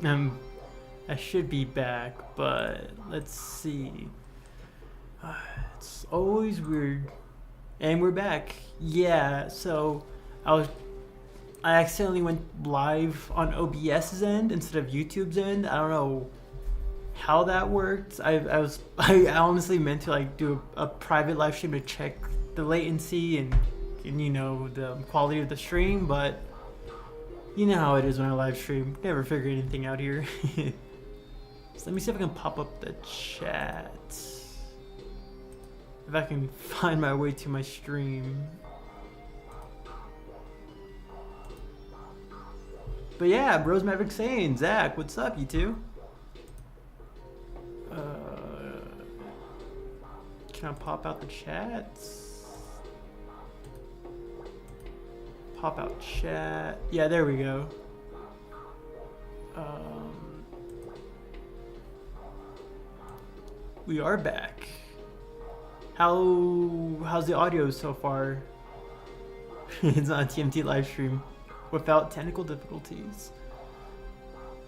I should be back, but let's see. It's always weird. And we're back. Yeah, so I was I accidentally went live on OBS's end instead of YouTube's end. I don't know how that worked. I honestly meant to like do a private live stream to check the latency and you know the quality of the stream, but you know how it is when I live stream. Never figure anything out here. So let me see if I can pop up the chat. If I can find my way to my stream. But yeah, Bros Maverick saying, Zach, what's up, you two? Can I pop out the chats? Pop out chat. Yeah, there we go. We are back. How's the audio so far? It's not a TMT live stream without technical difficulties.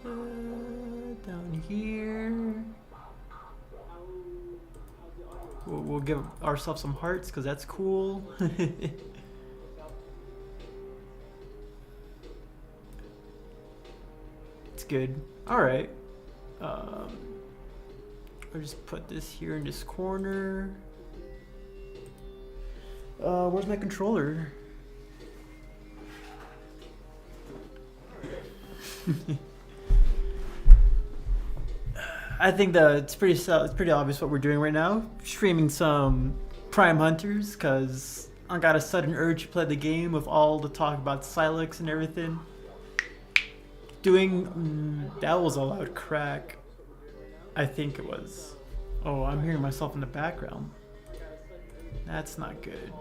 Down here. We'll give ourselves some hearts because that's cool. It's good. All right. I'll just put this here in this corner. Where's my controller? I think that it's pretty obvious what we're doing right now. Streaming some Prime Hunters because I got a sudden urge to play the game with all the talk about Silex and everything. That was a loud crack. I think it was. Oh, I'm hearing myself in the background. That's not good.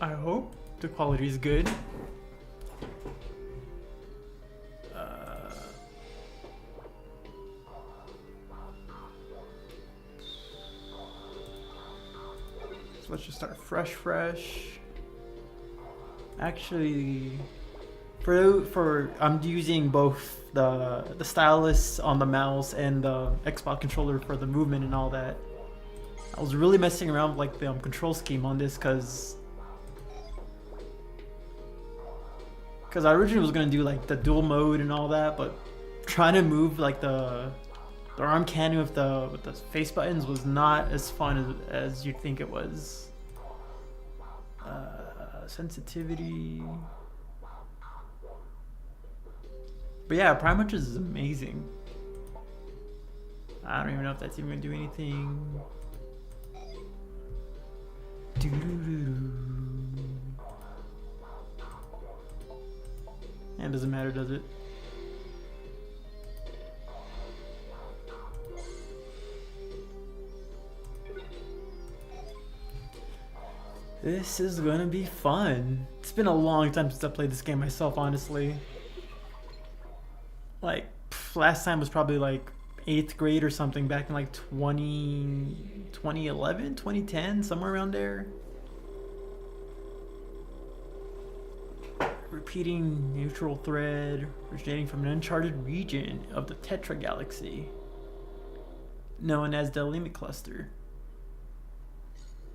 I hope the quality is good. So let's just start fresh. Actually, for I'm using both the stylus on the mouse and the Xbox controller for the movement and all that. I was really messing around with like the control scheme on this because I originally was gonna do like the dual mode and all that, but trying to move like the arm cannon with the face buttons was not as fun as you'd think it was. Sensitivity. But yeah, Prime Hunters is amazing. I don't even know if that's even gonna do anything. And it doesn't matter, does it? This is gonna be fun. It's been a long time since I played this game myself, honestly. Like, last time was probably like 8th grade or something, back in like 2011, 2010, somewhere around there. Repeating neutral thread, originating from an uncharted region of the Tetra Galaxy, known as the Limit Cluster.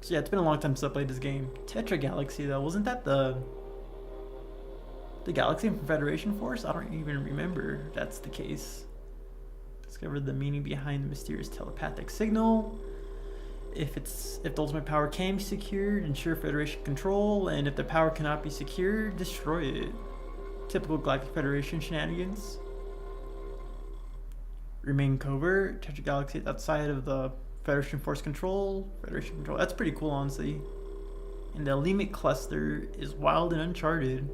So yeah, it's been a long time since I played this game. Tetra Galaxy though, wasn't that the Galaxy from Federation Force? I don't even remember if that's the case. Discovered the meaning behind the mysterious telepathic signal. If the ultimate power can be secured, ensure Federation control, and if the power cannot be secured, destroy it. Typical Galactic Federation shenanigans. Remain covert. Tetra Galaxy outside of the Federation Force control. Federation control. That's pretty cool, honestly. And the Limit Cluster is wild and uncharted.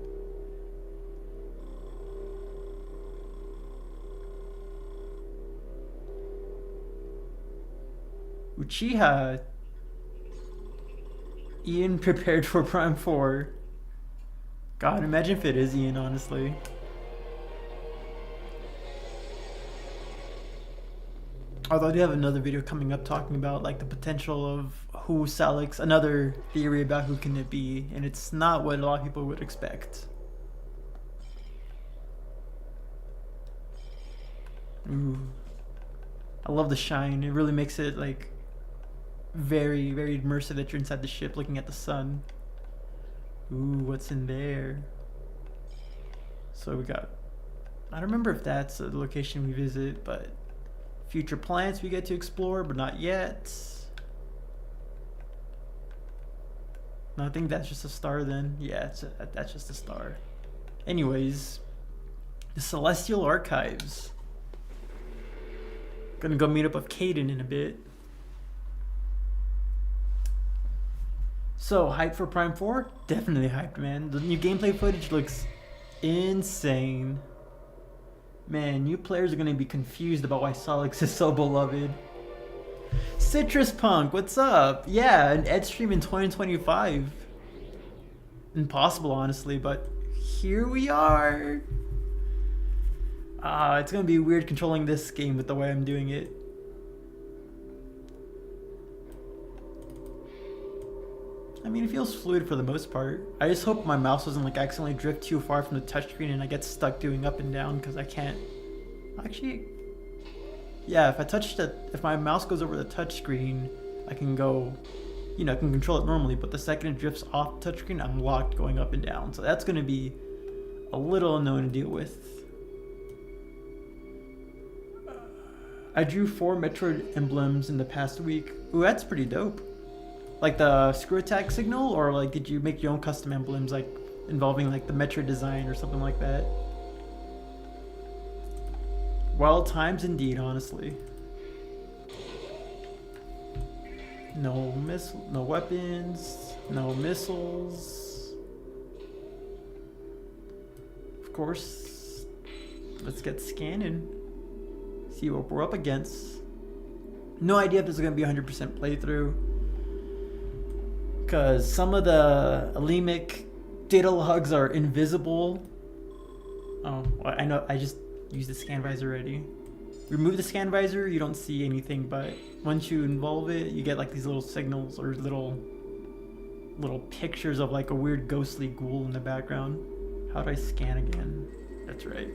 Uchiha. Ian prepared for Prime 4. God, imagine if it is Ian, honestly. Although I do have another video coming up talking about like the potential of who Salix, another theory about who can it be, and it's not what a lot of people would expect. Ooh. I love the shine. It really makes it like very, very immersive that you're inside the ship looking at the sun. Ooh, what's in there? So we got, I don't remember if that's a location we visit, but future planets we get to explore, but not yet. No, I think that's just a star then. Yeah, that's just a star. Anyways, the Celestial Archives. Gonna go meet up with Caden in a bit. So, hyped for Prime 4? Definitely hyped, man. The new gameplay footage looks insane. Man, new players are gonna be confused about why Solix is so beloved. Citrus Punk, what's up? Yeah, an Ed stream in 2025. Impossible, honestly, but here we are. It's gonna be weird controlling this game with the way I'm doing it. I mean, it feels fluid for the most part. I just hope my mouse doesn't like accidentally drift too far from the touchscreen and I get stuck doing up and down because I can't. Actually, yeah, if my mouse goes over the touchscreen, I can go, you know, I can control it normally, but the second it drifts off the touchscreen, I'm locked going up and down. So that's gonna be a little annoying to deal with. I drew 4 Metroid emblems in the past week. Ooh, that's pretty dope. Like the screw attack signal, or like did you make your own custom emblems like involving like the Metroid design or something like that? Wild times indeed, honestly. No weapons, no missiles. Of course, let's get scanning. See what we're up against. No idea if this is gonna be 100% playthrough, because some of the Alemic data logs are invisible. Oh, well, I know. I just used the scan visor already. Remove the scan visor, you don't see anything, but once you involve it, you get like these little signals or little pictures of like a weird ghostly ghoul in the background. How do I scan again? That's right.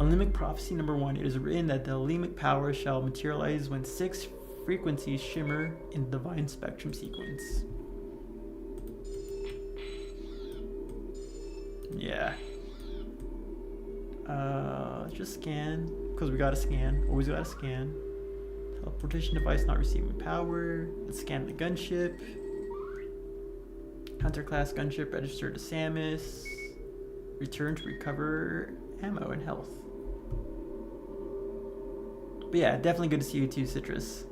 Alemic Prophecy number 1. It is written that the Alemic power shall materialize when 6 frequencies shimmer in the divine spectrum sequence. Yeah. Just scan, because we gotta scan. Always gotta scan. Teleportation device not receiving power. Let's scan the gunship. Hunter class gunship registered to Samus. Return to recover ammo and health. But yeah, definitely good to see you too, Citrus.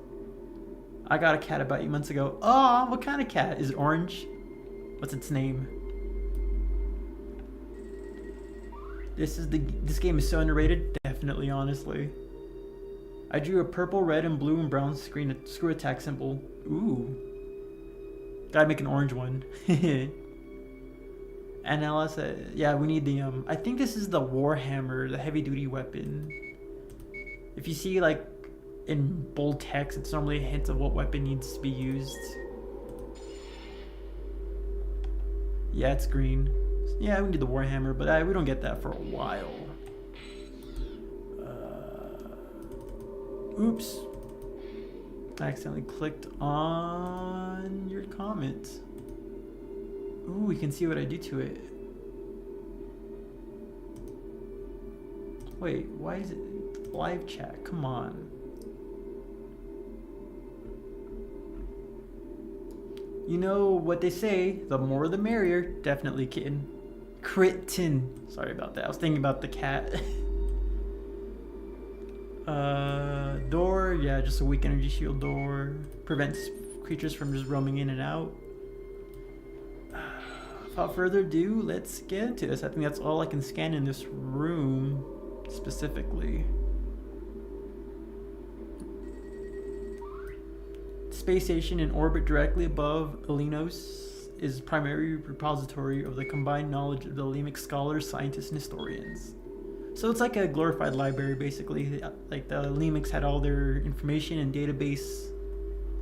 I got a cat about 8 months ago. Oh, what kind of cat? Is it orange? What's its name? This game is so underrated. Definitely, honestly. I drew a purple, red, and blue and brown screw attack symbol. Ooh. Gotta make an orange one. And Alice, yeah, we need the I think this is the Warhammer, the heavy duty weapon. If you see like in bold text, it's normally a hint of what weapon needs to be used. Yeah, it's green. Yeah, we need the Warhammer, but we don't get that for a while. Oops. I accidentally clicked on your comment. Ooh, we can see what I do to it. Wait, why is it live chat? Come on. You know what they say, the more the merrier. Definitely, kitten. Critin. Sorry about that. I was thinking about the cat. Door. Yeah, just a weak energy shield door. Prevents creatures from just roaming in and out. Without further ado, let's get into this. I think that's all I can scan in this room specifically. Space station in orbit directly above Elenos is primary repository of the combined knowledge of the Alemic scholars, scientists, and historians. So it's like a glorified library, basically. Like the Lemix had all their information and database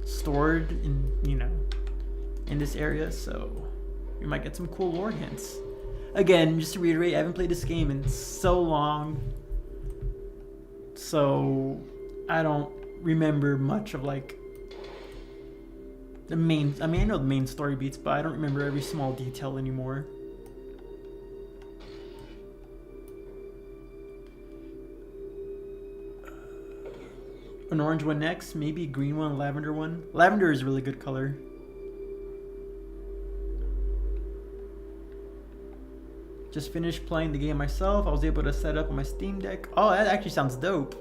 stored in, in this area. So we might get some cool lore hints. Again, just to reiterate, I haven't played this game in so long, so I don't remember much of like the main. I mean, I know the main story beats, but I don't remember every small detail anymore. An orange one next, maybe a green one, a lavender one. Lavender is a really good color. Just finished playing the game myself. I was able to set up on my Steam Deck. Oh, that actually sounds dope.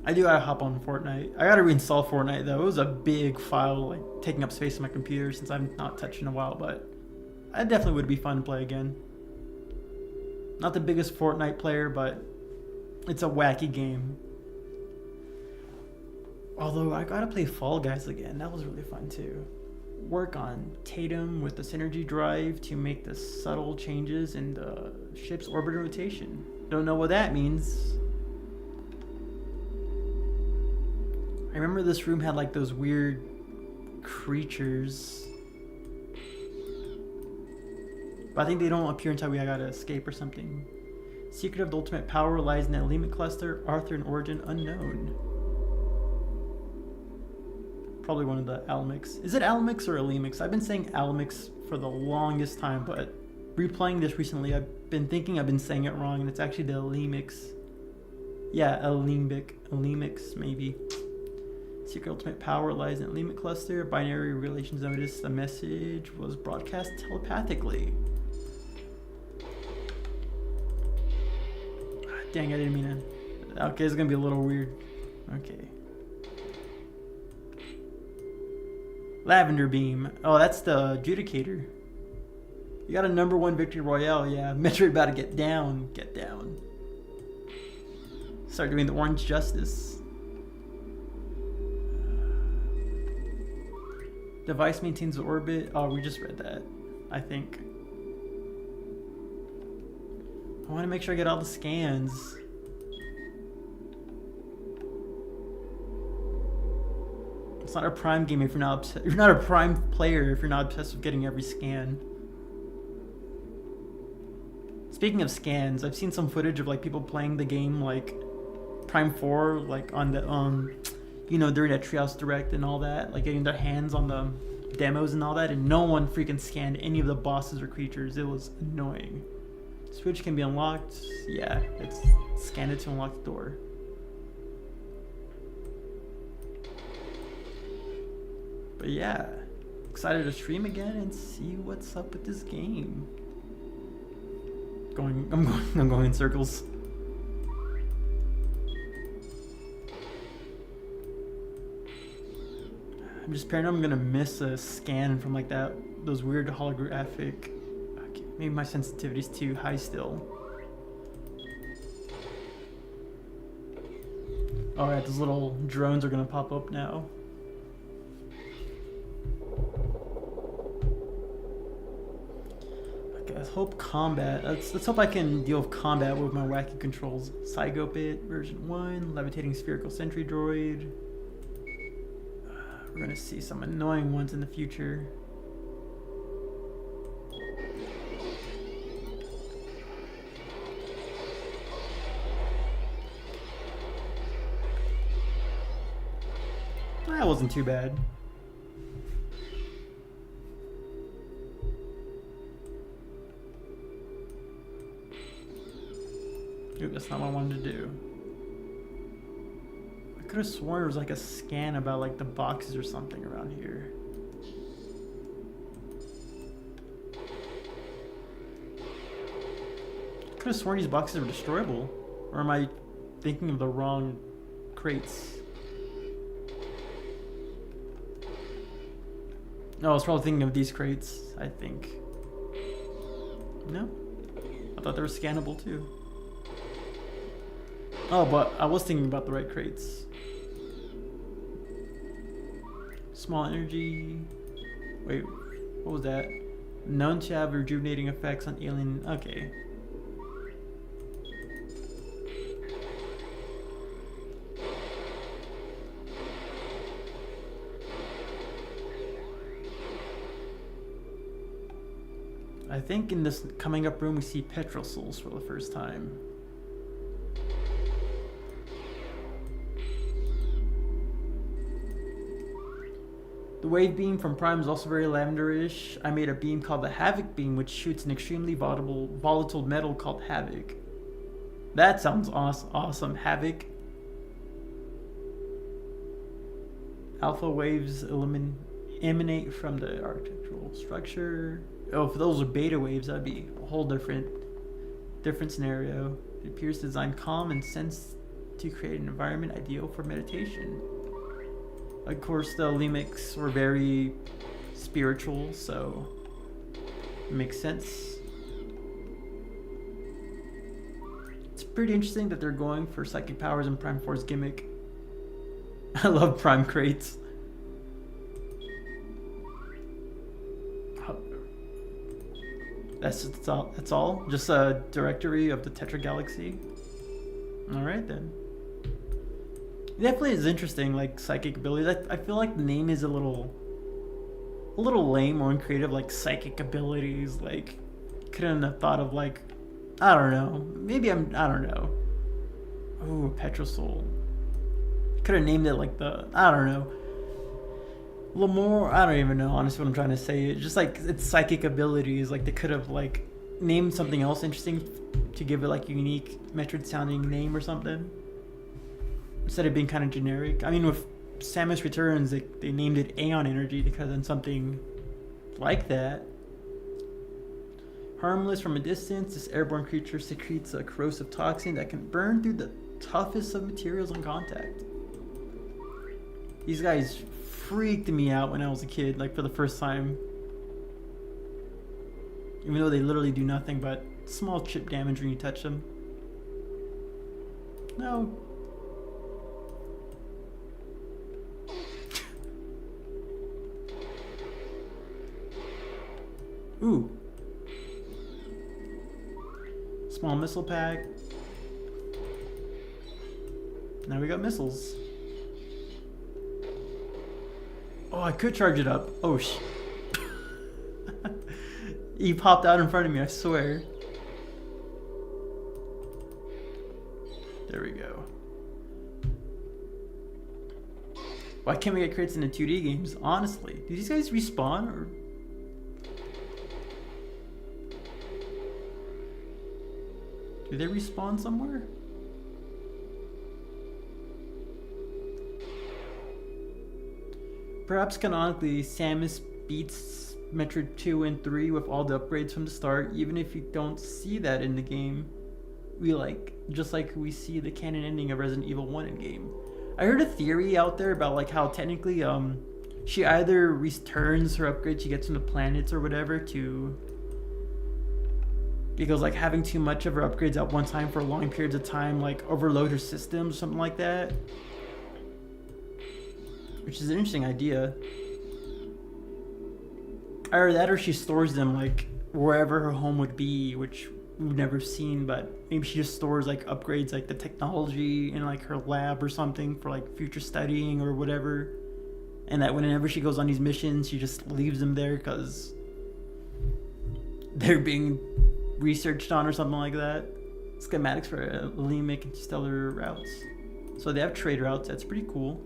I do gotta hop on Fortnite. I gotta reinstall Fortnite though. It was a big file, like taking up space on my computer since I've not touched in a while, but it definitely would be fun to play again. Not the biggest Fortnite player, but it's a wacky game. Although I gotta play Fall Guys again. That was really fun too. Work on Tatum with the synergy drive to make the subtle changes in the ship's orbit rotation. Don't know what that means. I remember this room had like those weird creatures. But I think they don't appear until we gotta escape or something. Secret of the ultimate power lies in that limit cluster. Arthur and origin unknown. Probably one of the Almix. Is it Almix or Alemix? I've been saying Almix for the longest time, but replaying this recently, I've been thinking I've been saying it wrong, and it's actually the Alemix. Yeah, Alemix, maybe. Secret ultimate power lies in a limit cluster. Binary relations notice the message was broadcast telepathically. Dang, I didn't mean to. Okay, it's gonna be a little weird. Okay. Lavender beam. Oh, that's the adjudicator. You got a #1 victory royale. Yeah, Metroid about to get down. Get down. Start doing the orange justice. Device maintains the orbit. Oh, we just read that, I think. I want to make sure I get all the scans. It's not a Prime game if you're not you're not a Prime player if you're not obsessed with getting every scan. Speaking of scans, I've seen some footage of like people playing the game like Prime 4, like on the during that Treehouse Direct and all that, like getting their hands on the demos and all that, and no one freaking scanned any of the bosses or creatures. It was annoying. Switch can be unlocked. Yeah, it's scan it to unlock the door. But yeah, excited to stream again and see what's up with this game. I'm going in circles. I'm just paranoid I'm gonna miss a scan from like those weird holographic. Okay, maybe my sensitivity's too high still. Alright, those little drones are gonna pop up now. Okay, let's hope combat. Let's hope I can deal with combat with my wacky controls. Psychopit version 1, levitating spherical sentry droid. We're gonna see some annoying ones in the future. That wasn't too bad. Ooh, that's not what I wanted to do. I could have sworn there was like a scan about like the boxes or something around here. I could have sworn these boxes were destroyable. Or am I thinking of the wrong crates? No, I was probably thinking of these crates, I think. No? I thought they were scannable too. Oh, but I was thinking about the right crates. Small energy. Wait, What was that? Known to have rejuvenating effects on alien. Okay. I think in this coming up room we see petrol souls for the first time. The wave beam from Prime is also very lavenderish. I made a beam called the Havoc beam, which shoots an extremely volatile metal called Havoc. That sounds awesome. Havoc. Alpha waves emanate from the architectural structure. Oh, if those are beta waves, that'd be a whole different scenario. It appears designed calm and sense to create an environment ideal for meditation. Of course, the Lemics were very spiritual, so it makes sense. It's pretty interesting that they're going for psychic powers in Prime 4's gimmick. I love Prime crates. That's all? Just a directory of the Tetra Galaxy? Alright then. It definitely is interesting, like psychic abilities. I feel like the name is a little lame or uncreative, like psychic abilities. Like, couldn't have thought of like, I don't know. Maybe I don't know. Ooh, Petrosoul. Could have named it like I don't know. A little more, I don't even know honestly what I'm trying to say. It's just like it's psychic abilities. Like they could have like named something else interesting to give it like a unique Metroid sounding name or something. Instead of being kind of generic. I mean, with Samus Returns, they named it Aeon Energy because then something like that. Harmless from a distance, this airborne creature secretes a corrosive toxin that can burn through the toughest of materials on contact. These guys freaked me out when I was a kid, like for the first time. Even though they literally do nothing but small chip damage when you touch them. No. Ooh. Small missile pack. Now we got missiles. Oh, I could charge it up. Oh, he popped out in front of me, I swear. There we go. Why can't we get crates in the 2D games? Honestly. Do these guys respawn or... do they respawn somewhere? Perhaps canonically, Samus beats Metroid 2 and 3 with all the upgrades from the start, even if you don't see that in the game. Just like we see the canon ending of Resident Evil 1 in game. I heard a theory out there about like how technically she either returns her upgrades she gets from the planets or whatever because like having too much of her upgrades at one time for long periods of time like overload her systems or something like that. Which is an interesting idea. Either that or she stores them like wherever her home would be, which we've never seen, but maybe she just stores like upgrades like the technology in like her lab or something for like future studying or whatever. And that whenever she goes on these missions, she just leaves them there because they're being researched on or something like that. Schematics for Lemic and stellar routes. So they have trade routes, that's pretty cool.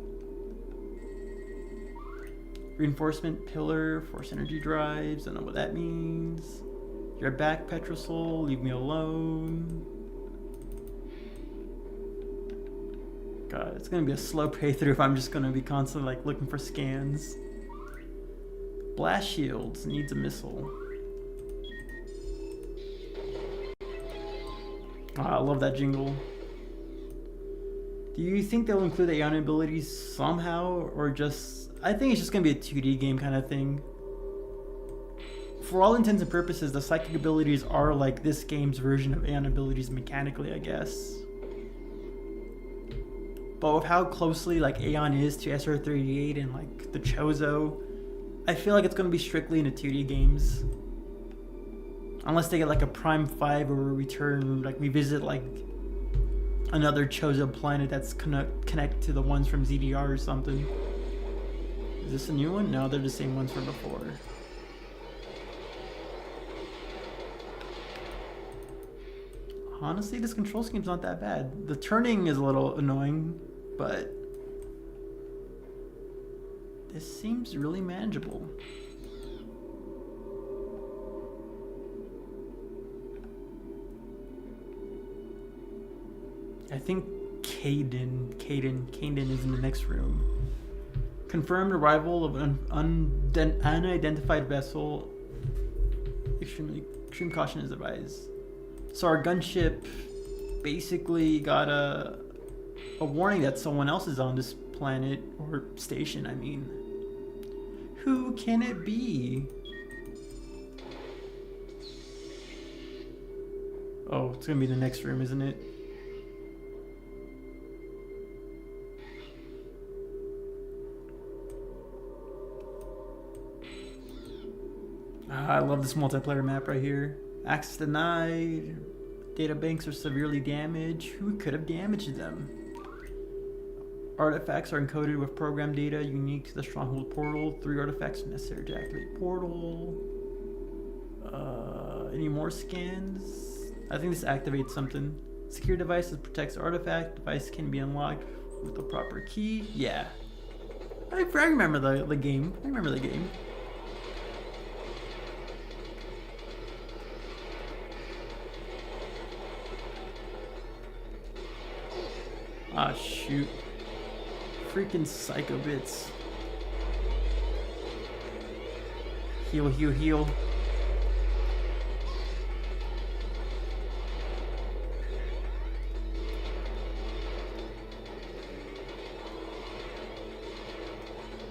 Reinforcement pillar, force energy drives, I don't know what that means. You're back, Petrosoul, leave me alone. God, it's gonna be a slow playthrough if I'm just gonna be constantly like looking for scans. Blast shields, needs a missile. Oh, I love that jingle. Do you think they'll include the Aeon abilities somehow, or just... I think it's just going to be a 2D game kind of thing. For all intents and purposes, the psychic abilities are like this game's version of Aeon abilities mechanically, I guess. But with how closely like Aeon is to SR38 and like the Chozo, I feel like it's gonna be strictly into 2D games. Unless they get like a Prime 5 or return, like we visit like another chosen planet that's connect to the ones from ZDR or something. Is this a new one? No, they're the same ones from before. Honestly, this control scheme's not that bad. The turning is a little annoying, but this seems really manageable. I think Caden is in the next room. Confirmed arrival of an unidentified vessel. Extreme caution is advised. So our gunship basically got a warning that someone else is on this planet, or station, I mean. Who can it be? Oh, it's gonna be the next room, isn't it? I love this multiplayer map right here. Access denied. Data banks are severely damaged. Who could have damaged them? Artifacts are encoded with program data unique to the Stronghold portal. 3 artifacts necessary to activate portal. Any more scans? I think this activates something. Secure devices protects artifact. Device can be unlocked with the proper key. Yeah. I remember the game. I remember the game. Ah, shoot. Freaking psycho bits. Heal, heal, heal.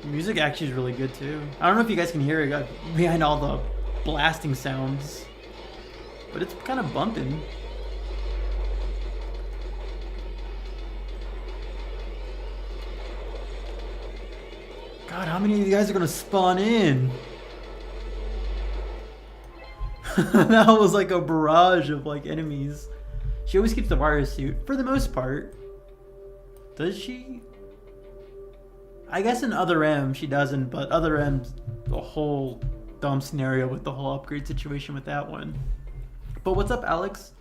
The music actually is really good too. I don't know if you guys can hear it behind all the blasting sounds, but it's kind of bumping. God, how many of you guys are gonna spawn in? That was like a barrage of like enemies. She always keeps the virus suit for the most part. Does she? I guess in Other M she doesn't, but Other M's a whole dumb scenario with the whole upgrade situation with that one. But what's up, Alex?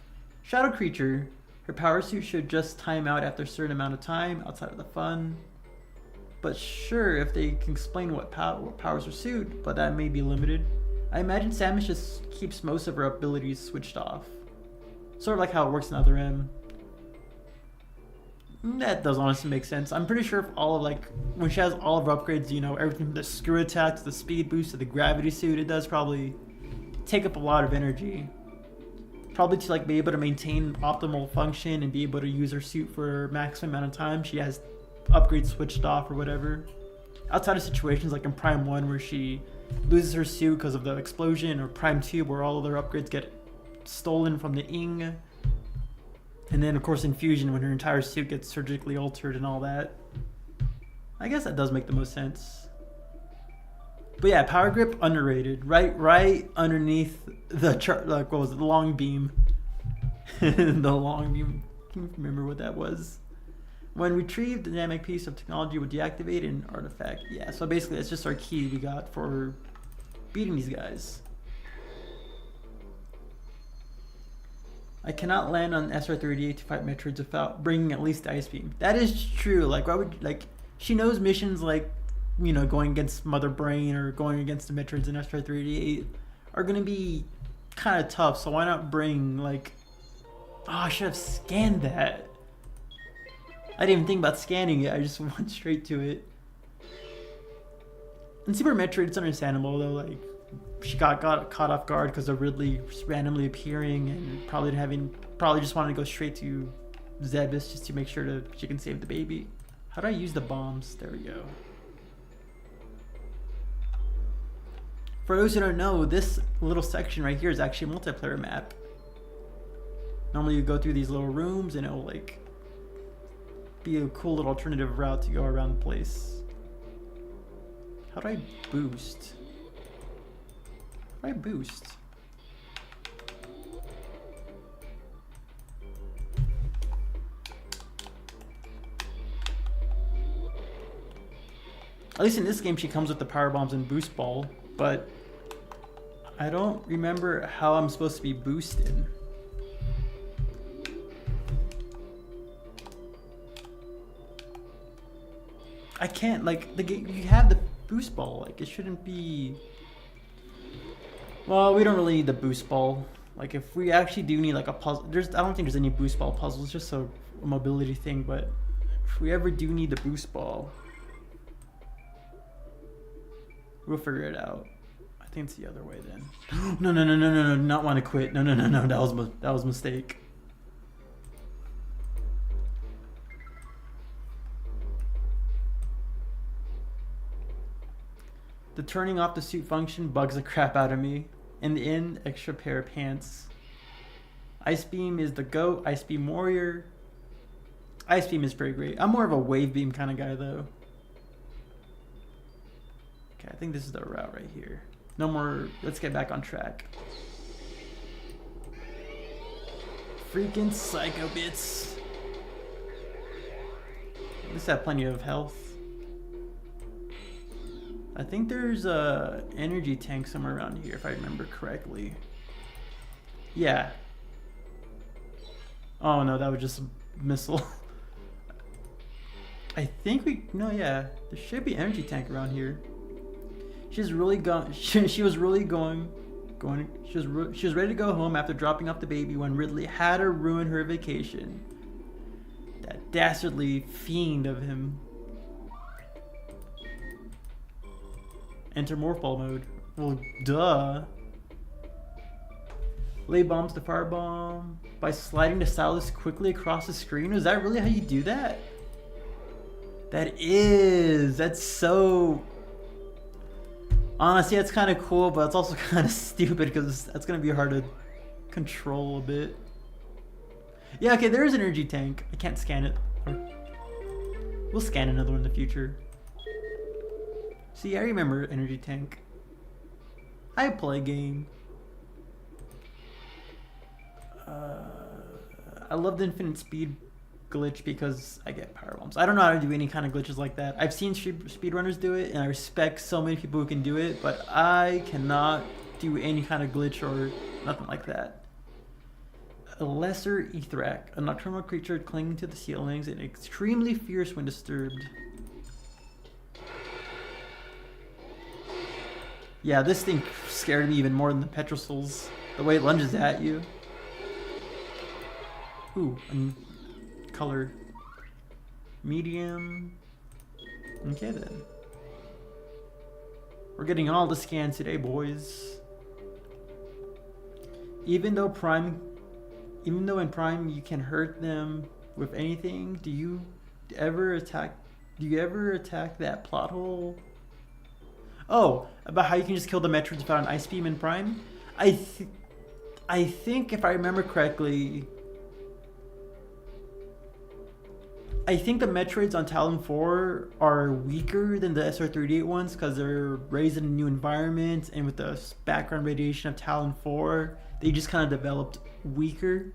Shadow creature. Her power suit should just time out after a certain amount of time outside of the fun. But sure, if they can explain what powers her suit, but that may be limited. I imagine Samus just keeps most of her abilities switched off. Sort of like how it works in Other M. That does honestly make sense. I'm pretty sure if all of like, when she has all of her upgrades, you know, everything from the screw attack to the speed boost to the gravity suit, it does probably take up a lot of energy. Probably to like be able to maintain optimal function and be able to use her suit for maximum amount of time, she has upgrades switched off or whatever. Outside of situations like in Prime 1 where she loses her suit because of the explosion, or Prime 2 where all of their upgrades get stolen from the Ing. And then of course in Fusion when her entire suit gets surgically altered and all that. I guess that does make the most sense. But yeah, power grip underrated. Right underneath the like what was it, the long beam. The long beam. Can you remember what that was? When retrieved, the dynamic piece of technology would deactivate an artifact. Yeah, so basically that's just our key we got for beating these guys. I cannot land on SR-38 to fight Metroids without bringing at least the Ice Beam. That is true. Like, why would, like, she knows missions like, you know, going against Mother Brain or going against the Metroids in SR-38 are going to be kind of tough, so why not bring, like... Oh, I should have scanned that. I didn't even think about scanning it, I just went straight to it. In Super Metroid, it's understandable though, like, she got caught off guard because of Ridley just randomly appearing and probably just wanted to go straight to Zebus just to make sure she can save the baby. How do I use the bombs? There we go. For those who don't know, this little section right here is actually a multiplayer map. Normally you go through these little rooms and it'll like be a cool little alternative route to go around the place. How do I boost? Why boost? At least in this game, she comes with the power bombs and boost ball, but I don't remember how I'm supposed to be boosted. I can't, like, the game, you have the boost ball, like, it shouldn't be. Well, we don't really need the boost ball. Like, if we actually do need like a puzzle, I don't think there's any boost ball puzzles, just a mobility thing, but if we ever do need the boost ball, we'll figure it out. I think it's the other way then. No, not want to quit. No, that was a mistake. The turning off the suit function bugs the crap out of me. In the end, extra pair of pants. Ice Beam is the GOAT. Ice Beam Warrior. Ice Beam is pretty great. I'm more of a Wave Beam kind of guy though. Okay, I think this is the route right here. No more, let's get back on track. Freaking Psycho Bits. At least I have plenty of health. I think there's a energy tank somewhere around here if I remember correctly. Yeah. Oh no, that was just a missile. I think no, yeah, there should be an energy tank around here. She's really gone. She was really going. She was ready to go home after dropping off the baby when Ridley had her ruin her vacation. That dastardly fiend of him. Enter morph ball mode. Well, duh. Lay bombs to firebomb by sliding the stylus quickly across the screen. Is that really how you do that? That's so. Honestly, that's kind of cool, but it's also kind of stupid because that's gonna be hard to control a bit. Yeah, okay, there is an energy tank. I can't scan it. We'll scan another one in the future. See, I remember energy tank. I play game. I love the infinite speed glitch because I get power bombs. I don't know how to do any kind of glitches like that. I've seen speedrunners do it, and I respect so many people who can do it, but I cannot do any kind of glitch or nothing like that. A lesser Ethrak, a nocturnal creature clinging to the ceilings and extremely fierce when disturbed. Yeah, this thing scared me even more than the Petrosouls. The way it lunges at you. Ooh, color. Medium. Okay then. We're getting all the scans today, boys. Even though in Prime you can hurt them with anything, do you ever attack that plot hole? Oh, about how you can just kill the Metroids without an Ice Beam in Prime? I think if I remember correctly, I think the Metroids on Talon 4 are weaker than the SR38 ones because they're raised in a new environment, and with the background radiation of Talon 4, they just kind of developed weaker.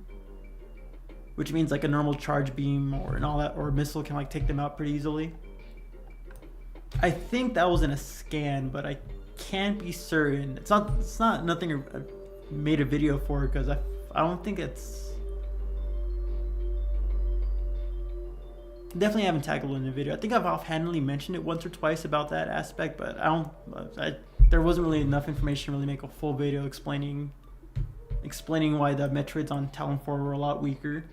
Which means like a normal charge beam or a missile can like take them out pretty easily. I think that was in a scan, but I can't be certain. It's not nothing I made a video for because I don't think it's. Definitely haven't tackled it in a video. I think I've offhandedly mentioned it once or twice about that aspect, but there wasn't really enough information to really make a full video explaining why the Metroids on Talon 4 were a lot weaker.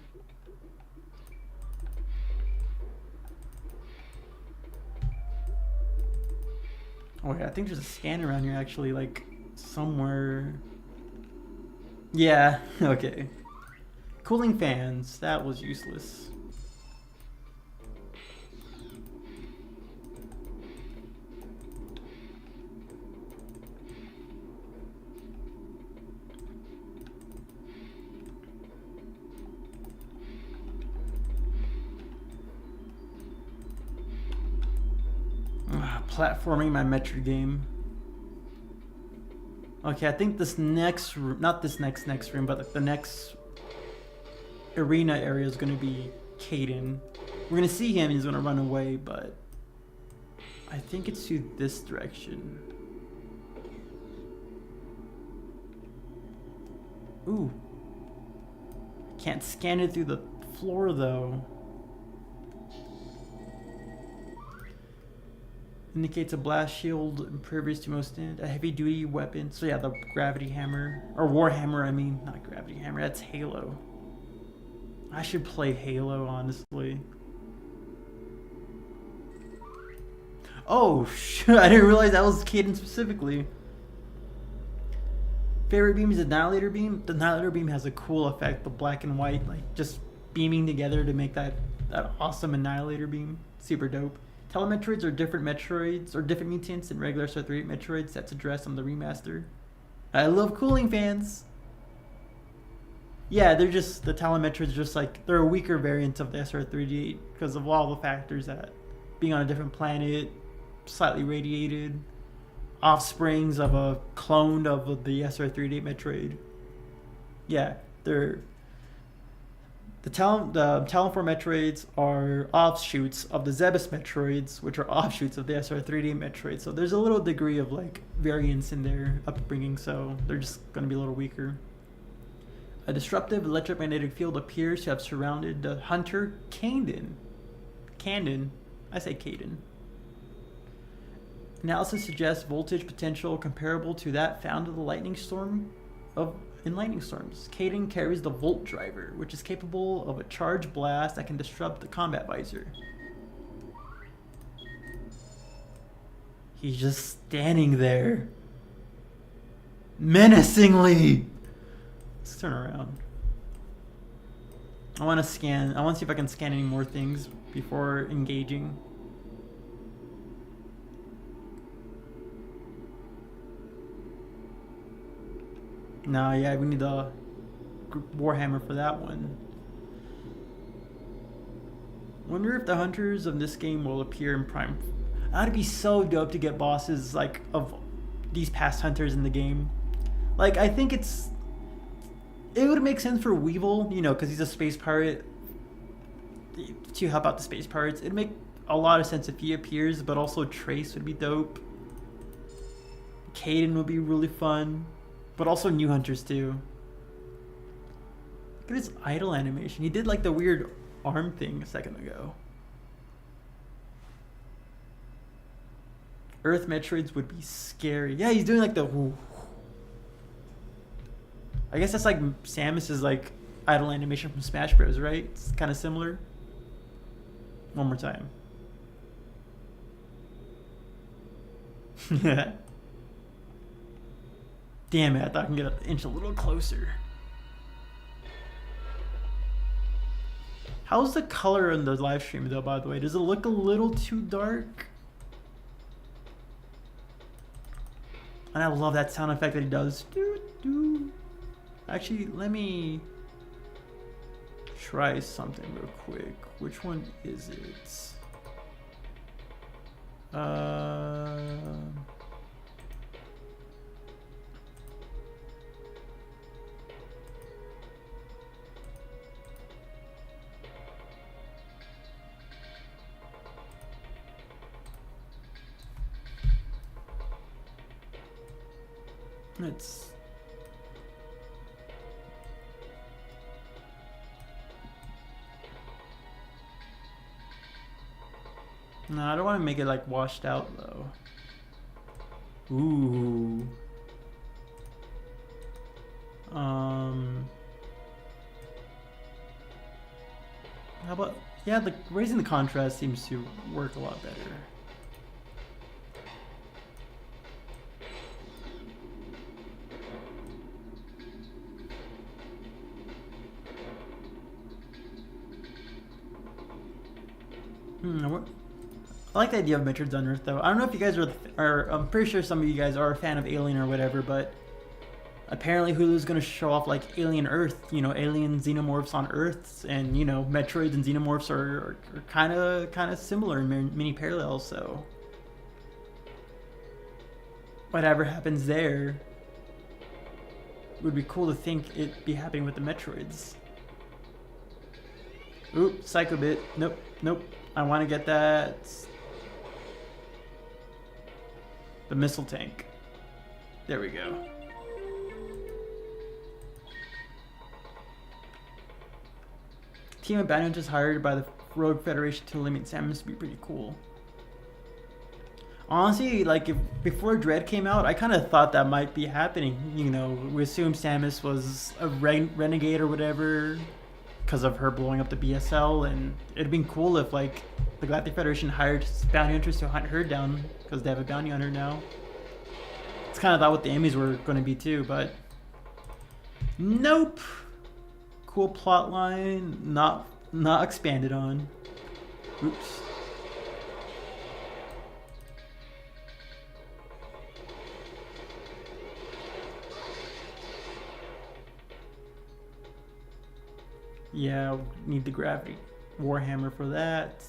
Oh yeah, I think there's a scan around here actually, like somewhere. Yeah, okay. Cooling fans, that was useless. Platforming my Metroid game. Okay, I think this next room, not this next room, but the next arena area is gonna be Caden. We're gonna see him, he's gonna run away, but I think it's to this direction. Ooh. Can't scan it through the floor though. Indicates a blast shield impervious to most end. A heavy duty weapon. So yeah, the gravity hammer. Or war hammer, I mean. Not gravity hammer, that's Halo. I should play Halo, honestly. Oh, shit, I didn't realize that was Caden specifically. Favorite beam is Annihilator Beam. The Annihilator Beam has a cool effect, the black and white, like just beaming together to make that awesome Annihilator Beam. Super dope. Telemetroids are different Metroids, or different mutants in regular SR3 Metroids that's addressed on the remaster. I love cooling fans! Yeah, they're just, the Telemetroids are just like, they're a weaker variant of the SR3D because of all the factors that being on a different planet, slightly radiated, offsprings of a clone of the SR3D Metroid. Yeah, they're... The Talon 4 Metroids are offshoots of the Zebes Metroids, which are offshoots of the SR3D Metroid. So there's a little degree of like variance in their upbringing, so they're just going to be a little weaker. A disruptive electromagnetic field appears to have surrounded the hunter Caden. I say Caden. Analysis suggests voltage potential comparable to that found in the lightning storm in lightning storms. Caden carries the Volt Driver, which is capable of a charge blast that can disrupt the combat visor. He's just standing there. Menacingly! Let's turn around. I want to scan. I want to see if I can scan any more things before engaging. No, yeah, we need the Warhammer for that one. Wonder if the hunters of this game will appear in Prime. That'd be so dope to get bosses like of these past hunters in the game. Like, I think it would make sense for Weevil, you know, because he's a space pirate, to help out the space pirates. It'd make a lot of sense if he appears, but also Trace would be dope. Caden would be really fun. But also new hunters too. Look at his idle animation. He did like the weird arm thing a second ago. Earth Metroids would be scary. Yeah, he's doing like the whoo. I guess that's like Samus's like idle animation from Smash Bros, right? It's kind of similar. One more time. Damn it, I thought I can get an inch a little closer. How's the color in the live stream though, by the way? Does it look a little too dark? And I love that sound effect that he does. Actually, let me try something real quick. Which one is it? It's no, I don't want to make it like washed out though. Ooh. How about, yeah, the raising the contrast seems to work a lot better. I like the idea of Metroids on Earth, though. I don't know if you guys are I'm pretty sure some of you guys are a fan of Alien or whatever, but apparently Hulu's going to show off, like, Alien Earth, you know, alien xenomorphs on Earth, and, you know, Metroids and xenomorphs are kind of similar in many parallels, so whatever happens there, would be cool to think it be happening with the Metroids. Oop, Psycho Bit. Nope, nope. I want to get that. The missile tank. There we go. Team of bounty hunters hired by the Rogue Federation to eliminate Samus would be pretty cool. Honestly, like before Dread came out, I kind of thought that might be happening. You know, we assumed Samus was a renegade or whatever because of her blowing up the BSL, and it'd been cool if like the Galactic Federation hired bounty hunters to hunt her down because they have a bounty on her now. It's kind of thought what the Emmys were going to be too, but nope. Cool plot line, not expanded on. Oops. Yeah, need the gravity Warhammer for that.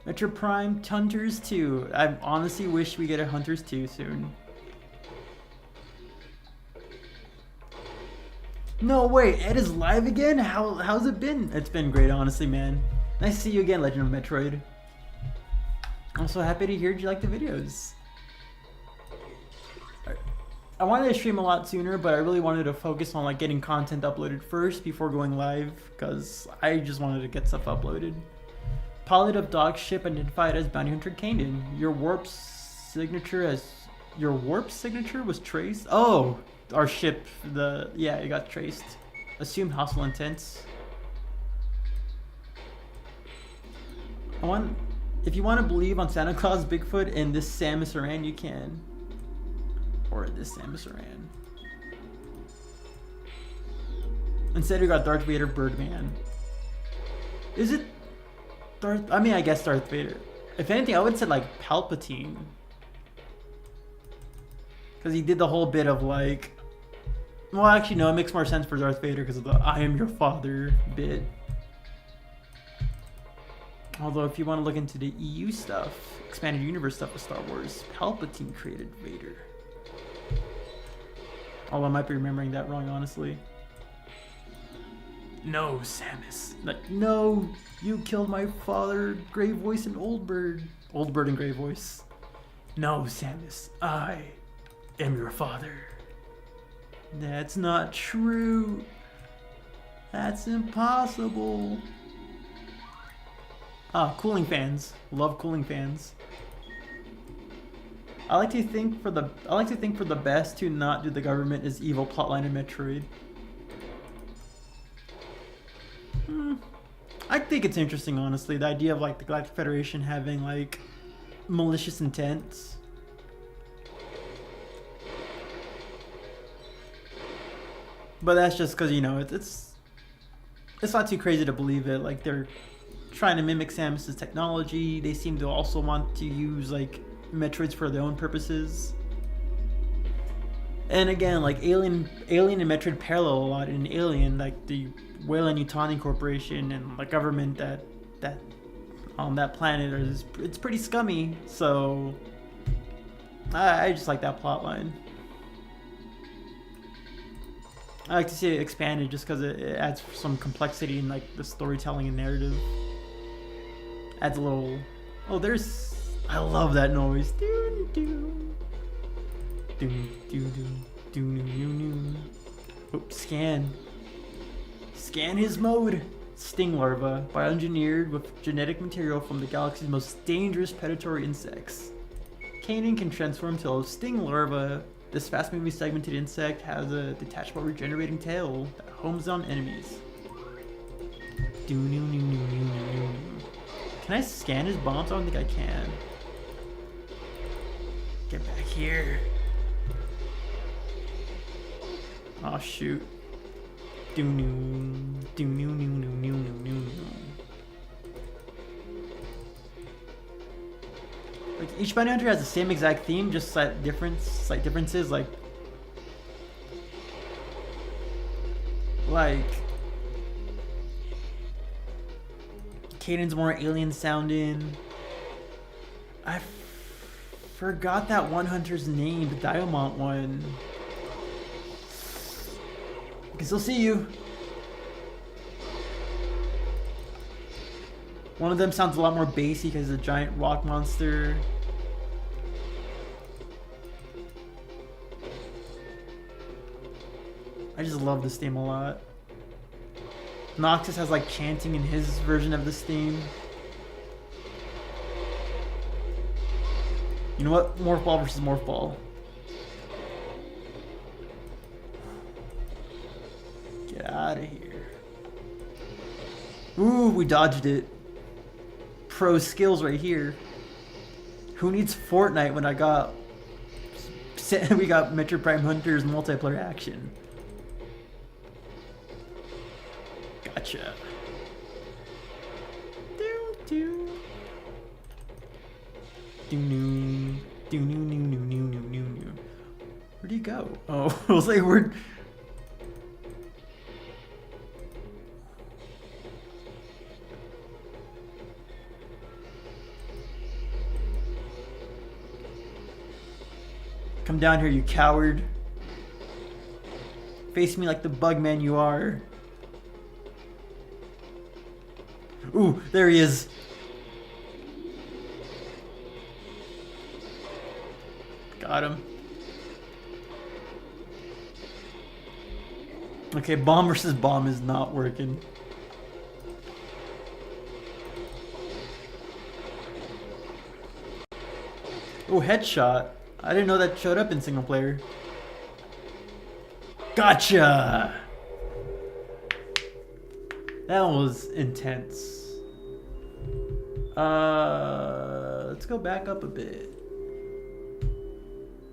Metroid Prime Hunters 2. I honestly wish we get a Hunters 2 soon. No way, Ed is live again? How's it been? It's been great, honestly, man. Nice to see you again, Legend of Metroid. I'm so happy to hear you like the videos. I wanted to stream a lot sooner, but I really wanted to focus on like getting content uploaded first before going live, because I just wanted to get stuff uploaded. Pilot of dog ship identified as Bounty Hunter Kanan. Your warp signature was traced. Oh, our ship. Yeah, it got traced. Assumed hostile intents. If you want to believe on Santa Claus, Bigfoot, and this Samus Aran, you can. Or this Samus Aran. Instead, we got Darth Vader, Birdman. Is it Darth? I mean, I guess Darth Vader. If anything, I would say like Palpatine, because he did the whole bit of like. Well, actually, no, it makes more sense for Darth Vader because of the "I am your father" bit. Although, if you want to look into the EU stuff, expanded universe stuff with Star Wars, Palpatine created Vader. Although I might be remembering that wrong, honestly. No, Samus. Like, no, you killed my father, Grey Voice and Old Bird. Old Bird and Grey Voice. No, Samus, I am your father. That's not true. That's impossible. Ah, cooling fans. Love cooling fans. I like to think for the best to not do the government as evil plotline in Metroid. I think it's interesting, honestly, the idea of like the Galactic Federation having like malicious intents. But that's just because, you know, it's not too crazy to believe it. Like, they're trying to mimic Samus's technology. They seem to also want to use like Metroids for their own purposes. And again, like Alien and Metroid parallel a lot. In Alien, like the Weyland-Yutani Corporation and the government that on that planet it's pretty scummy. So I just like that plot line. I like to see it expanded just because it adds some complexity in like the storytelling and narrative. Adds a little. Oh, there's. I love that noise. Doo doo. Doo doo doo doo doo. Oops, scan. Scan his mode. Sting larva, bioengineered with genetic material from the galaxy's most dangerous predatory insects. Kanan can transform to a sting larva. This fast-moving segmented insect has a detachable regenerating tail that homes on enemies. Can I scan his bombs? I don't think I can. Get back here. Oh shoot. Like each bounty hunter has the same exact theme, just slight differences. Like Kanan's more alien sounding. I forgot that one hunter's name, the Diamond one. I can still see you. One of them sounds a lot more bassy because it's a giant rock monster. I just love this theme a lot. Noxus has like chanting in his version of this theme. You know what? Morph Ball versus Morph Ball. Get out of here. Ooh, we dodged it. Pro skills right here. Who needs Fortnite when I got... we got Metroid Prime Hunters multiplayer action. Gotcha. Do do. Do no. Do no no no no no no no. Where'd he go? Oh, I was like, where? Come down here, you coward. Face me like the bug man you are. Ooh, there he is. Got him. Okay, bomb versus bomb is not working. Oh, headshot. I didn't know that showed up in single player. Gotcha! That was intense. Let's go back up a bit.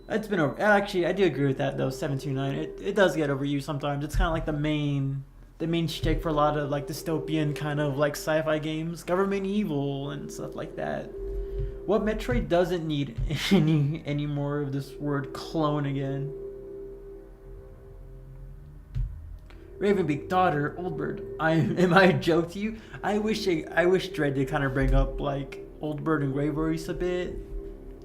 It's been over. Actually, I do agree with that though. 729. It does get overused sometimes. It's kind of like the main shtick for a lot of like dystopian kind of like sci-fi games, government evil and stuff like that. What Metroid doesn't need any more of this word clone again. Raven Big Daughter, Old Bird. Am I a joke to you? I wish Dread did kind of bring up like Old Bird and Grey Voice a bit.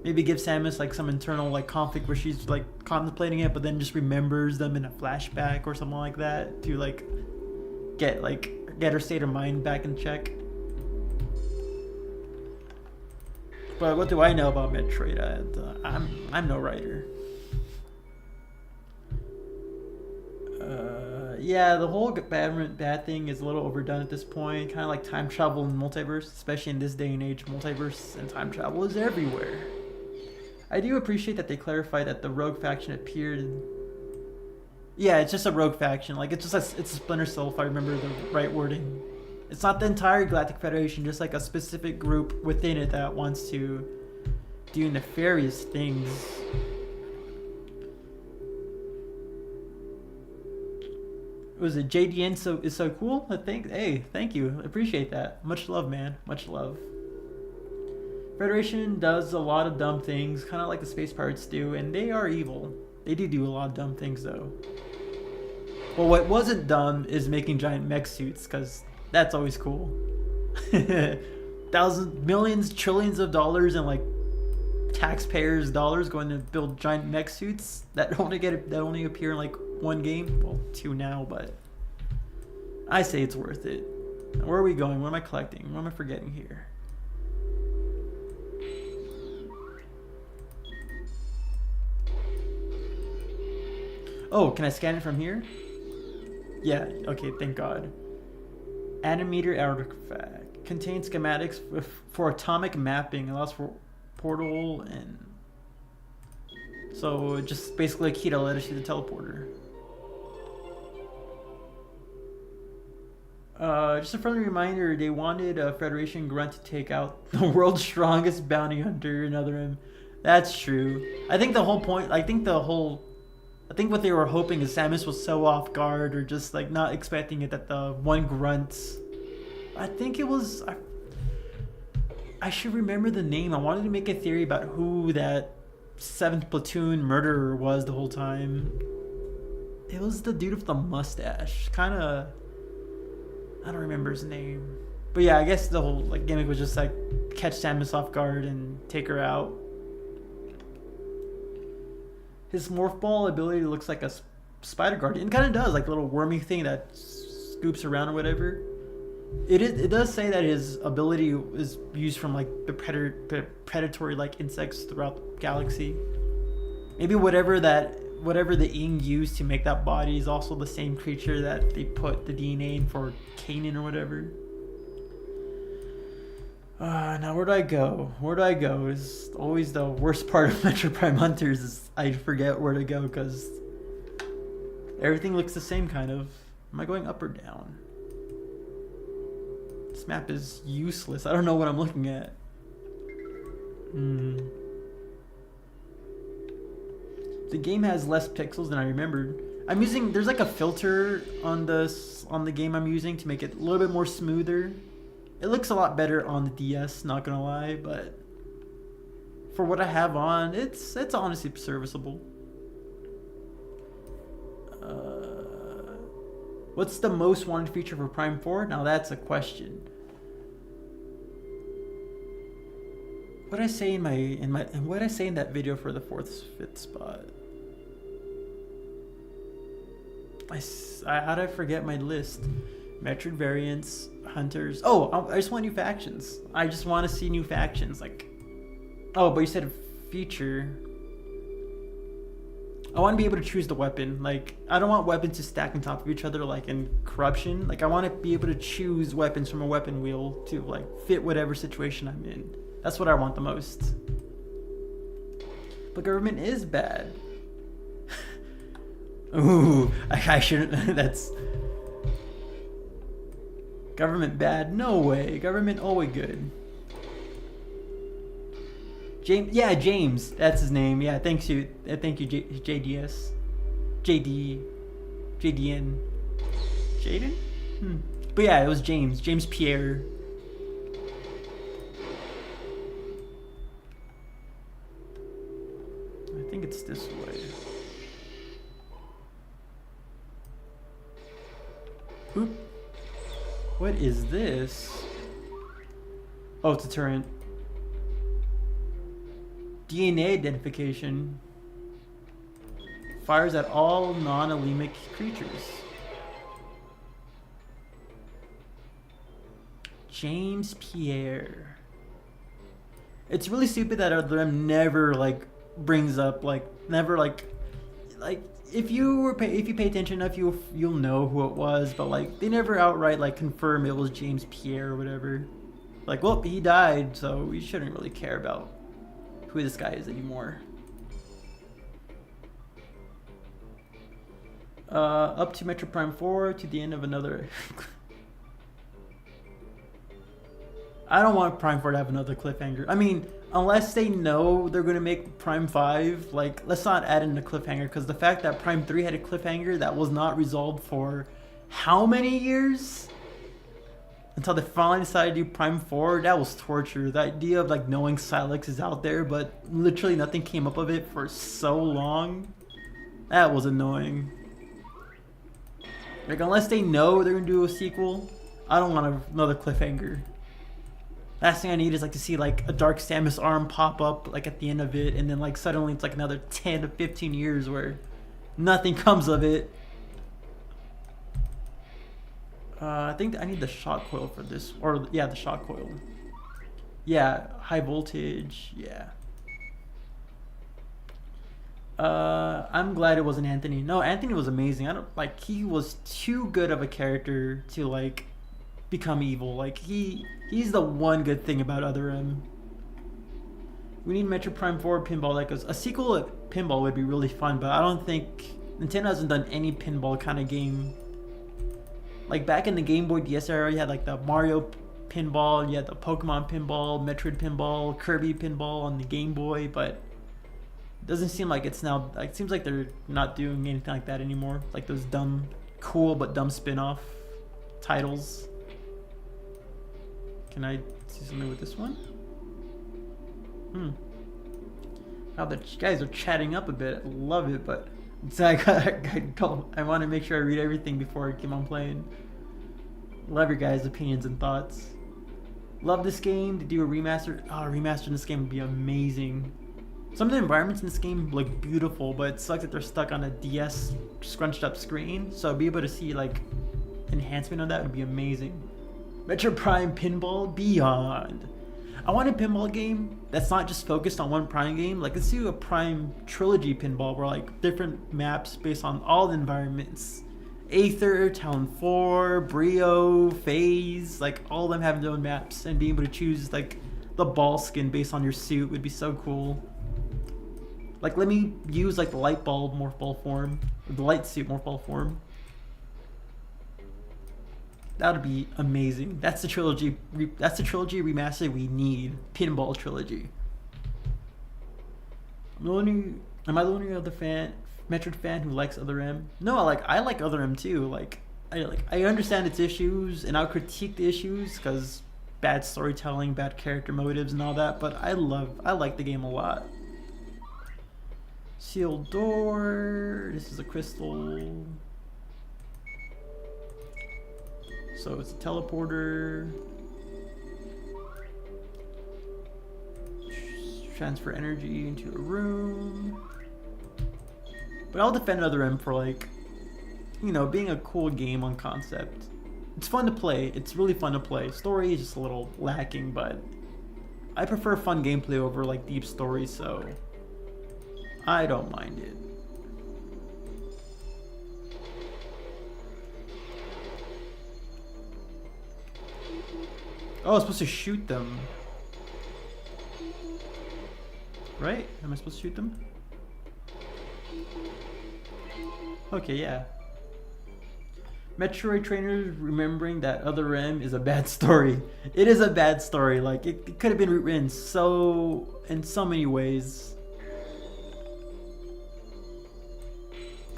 Maybe give Samus like some internal like conflict where she's like contemplating it, but then just remembers them in a flashback or something like that to like get her state of mind back in check. But what do I know about Metroid? I'm no writer. Yeah, the whole bad thing is a little overdone at this point. Kind of like time travel and multiverse, especially in this day and age. Multiverse and time travel is everywhere. I do appreciate that they clarified that the rogue faction appeared. Yeah, it's just a rogue faction. Like it's a Splinter Cell, if I remember the right wording. It's not the entire Galactic Federation, just like a specific group within it that wants to do nefarious things. Was it JDN is so cool? Thank you. Appreciate that. Much love, man. Much love. Federation does a lot of dumb things, kind of like the Space Pirates do, and they are evil. They do a lot of dumb things, though. Well, what wasn't dumb is making giant mech suits, because that's always cool. Thousands, millions, trillions of dollars and like taxpayers' dollars going to build giant mech suits that only appear in like one game. Well, two now, but I say it's worth it. Where are we going? What am I collecting? What am I forgetting here? Oh, can I scan it from here? Yeah, okay, thank God. Animeter artifact. Contains schematics for atomic mapping. Allows for portal and... So, just basically a key to let us see the teleporter. Just a friendly reminder, they wanted a Federation grunt to take out the world's strongest bounty hunter, another him. That's true. I think the whole point, I think what they were hoping is Samus was so off guard or just like not expecting it that the one grunt, I think it was, I should remember the name. I wanted to make a theory about who that 7th platoon murderer was the whole time. It was the dude with the mustache. Kind of, I don't remember his name. But yeah, I guess the whole like gimmick was just like catch Samus off guard and take her out. His Morph Ball ability looks like a spider guardian. It kind of does, like a little wormy thing that scoops around or whatever. It does say that his ability is used from like the predatory like insects throughout the galaxy. Maybe whatever the Ing used to make that body is also the same creature that they put the DNA in for Kanan or whatever. Now where do I go? Where do I go? Is always the worst part of Metroid Prime Hunters is I forget where to go because everything looks the same kind of. Am I going up or down? This map is useless. I don't know what I'm looking at. The game has less pixels than I remembered. I'm using, there's like a filter on the game I'm using to make it a little bit more smoother. It looks a lot better on the DS, not gonna lie, but for what I have on, it's honestly serviceable. What's the most wanted feature for Prime 4? Now that's a question. What did I say what did I say in that video for the 5th spot? How did I forget my list? Metroid variants, hunters. Oh, I just want new factions. I just want to see new factions. Like, oh, but you said a feature. I want to be able to choose the weapon. Like, I don't want weapons to stack on top of each other like in Corruption. Like, I want to be able to choose weapons from a weapon wheel to like fit whatever situation I'm in. That's what I want the most. But government is bad. Ooh, I shouldn't. That's government bad. No way. Government always good. James, yeah, James. That's his name. Yeah, thank you, JDS, JD, JDN, Jaden. But yeah, it was James Pierre. I think it's this way. Oop. What is this? Oh, it's a turret. DNA identification. Fires at all non-alemic creatures. James Pierre. It's really stupid that them never like brings up never if you pay attention enough you'll know who it was, but like they never outright like confirm it was James Pierre or whatever. Like, well, he died, so we shouldn't really care about who this guy is anymore. Up to Metroid Prime 4 to the end of another. I don't want Prime 4 to have another cliffhanger. I mean, unless they know they're going to make Prime 5, like, let's not add in a cliffhanger, because the fact that Prime 3 had a cliffhanger that was not resolved for how many years? Until they finally decided to do Prime 4, that was torture. The idea of like knowing Silex is out there, but literally nothing came up of it for so long. That was annoying. Like, unless they know they're gonna do a sequel, I don't want another cliffhanger. Last thing I need is like to see like a Dark Samus arm pop up like at the end of it, and then like suddenly it's like another 10 to 15 years where nothing comes of it. I think I need the shock coil for this, or yeah, the shock coil. Yeah, high voltage. Yeah. I'm glad it wasn't Anthony. No, Anthony was amazing. He was too good of a character to like become evil. Like he's the one good thing about Other M. We need Metroid Prime 4 pinball that goes. A sequel of pinball would be really fun, but I don't think Nintendo hasn't done any pinball kind of game. Like back in the Game Boy DS era, you had like the Mario pinball, you had the Pokemon pinball, Metroid pinball, Kirby pinball on the Game Boy, but it doesn't seem like it's now. Like, it seems like they're not doing anything like that anymore. Like those dumb, cool but dumb spin-off titles. Can I see something with this one? Now the guys are chatting up a bit. I love it, but I want to make sure I read everything before I keep on playing. Love your guys' opinions and thoughts. Love this game. To do a remaster. Oh, remastering this game would be amazing. Some of the environments in this game look beautiful, but it sucks that they're stuck on a DS scrunched up screen. So be able to see like enhancement of that would be amazing. Metroid Prime Pinball Beyond. I want a pinball game that's not just focused on one Prime game. Like, let's do a Prime trilogy pinball where like different maps based on all the environments. Aether, Town 4, Brio, Phase, like all of them have their own maps, and being able to choose like the ball skin based on your suit would be so cool. Like, let me use like the light bulb morph ball form, or the light suit morph ball form. That would be amazing. That's the trilogy. That's the trilogy remaster we need. Pinball trilogy. Am I the only other Metroid fan who likes Other M? No, I like Other M too. I understand its issues, and I'll critique the issues because bad storytelling, bad character motives, and all that. But I like the game a lot. Sealed door. This is a crystal. So it's a teleporter. Transfer energy into a room. But I'll defend Other M for like, you know, being a cool game on concept. It's fun to play. It's really fun to play. Story is just a little lacking, but I prefer fun gameplay over like deep story, so I don't mind it. Oh, I'm supposed to shoot them. Right? Am I supposed to shoot them? Okay, yeah. Metroid trainers remembering that Other M is a bad story. It is a bad story. Like, it could have been rewritten in so many ways.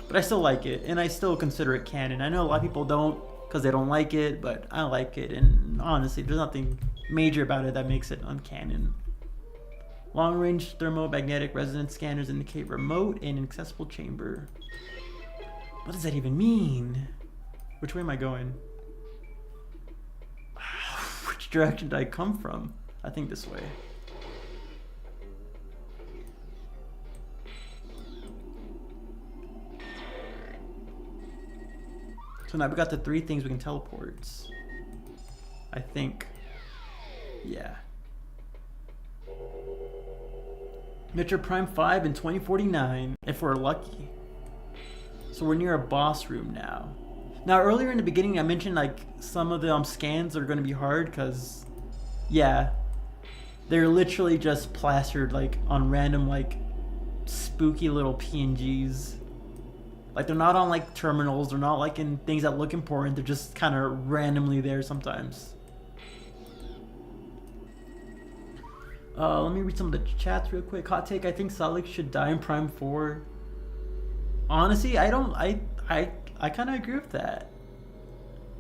But I still like it, and I still consider it canon. I know a lot of people don't because they don't like it, but I like it, and honestly, there's nothing major about it that makes it uncanon. Long-range thermomagnetic resonance scanners indicate remote and inaccessible chamber. What does that even mean? Which way am I going? Which direction did I come from? I think this way. So now we got the 3 things we can teleport. I think. Yeah. Metroid Prime 5 in 2049, if we're lucky. So we're near a boss room now. Now earlier in the beginning I mentioned like some of the scans are going to be hard because, yeah, they're literally just plastered like on random like spooky little PNGs. Like, they're not on like terminals, they're not like in things that look important, they're just kind of randomly there sometimes. Let me read some of the chats real quick. Hot take, I think Salik should die in Prime 4. Honestly, I kind of agree with that.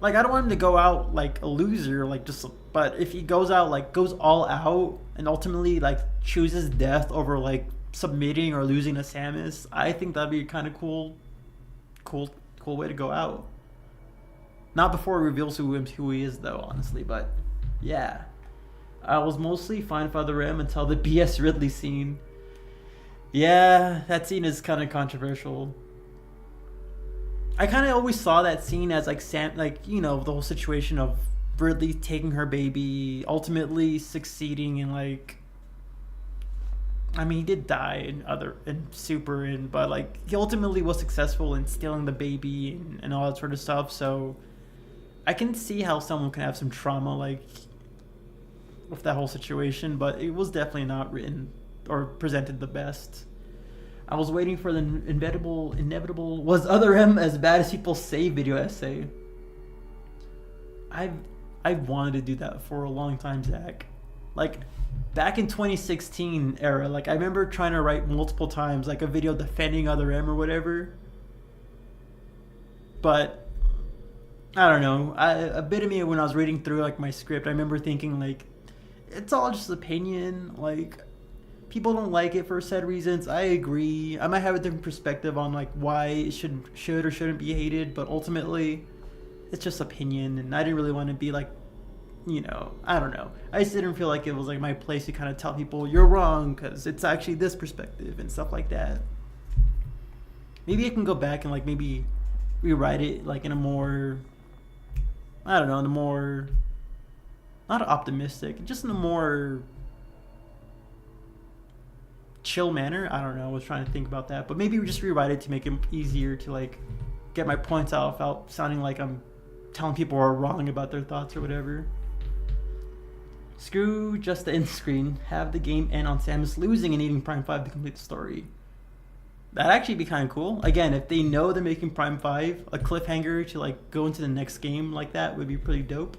Like, I don't want him to go out like a loser, like just, but if he goes out, like goes all out and ultimately like chooses death over like submitting or losing to Samus, I think that'd be kind of cool way to go out. Not before it reveals who he is though, honestly, but yeah. I was mostly fine with Other M until the BS Ridley scene. Yeah, that scene is kind of controversial. I kind of always saw that scene as like you know, the whole situation of Ridley taking her baby, ultimately succeeding in like, I mean, he did die in Super, but like he ultimately was successful in stealing the baby and all that sort of stuff. So I can see how someone can have some trauma like with that whole situation, but it was definitely not written or presented the best. I was waiting for the inevitable was Other M as bad as people say video essay. I've wanted to do that for a long time, Zach. Like, back in 2016 era, like I remember trying to write multiple times like a video defending Other M or whatever. But I don't know. A bit of me when I was reading through like my script, I remember thinking like, it's all just opinion. Like, people don't like it for said reasons. I agree. I might have a different perspective on like why it should or shouldn't be hated, but ultimately, it's just opinion, and I didn't really want to be like you know, I don't know. I just didn't feel like it was like my place to kind of tell people you're wrong because it's actually this perspective and stuff like that. Maybe I can go back and like maybe rewrite it like in a more, I don't know, in a more, not optimistic, just in a more chill manner. I don't know. I was trying to think about that, but maybe we just rewrite it to make it easier to like get my points out without sounding like I'm telling people are wrong about their thoughts or whatever. Screw just the end screen. Have the game end on Samus losing and needing Prime 5 to complete the story. That'd actually be kind of cool. Again, if they know they're making Prime 5, a cliffhanger to like go into the next game like that would be pretty dope.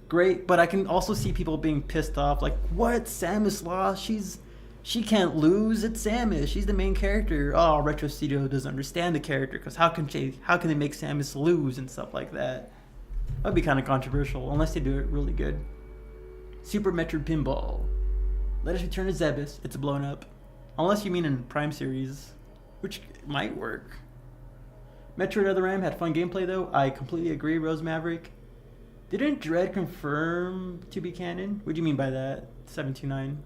Great, but I can also see people being pissed off like, what? Samus lost? She can't lose. It's Samus. She's the main character. Oh, Retro Studio doesn't understand the character because how can they make Samus lose and stuff like that? That'd be kind of controversial unless they do it really good. Super Metroid Pinball. Let us return to Zebus. It's blown up. Unless you mean in Prime series, which might work. Metroid Other M had fun gameplay though. I completely agree, Rose Maverick. Didn't Dread confirm to be canon? What do you mean by that? 729.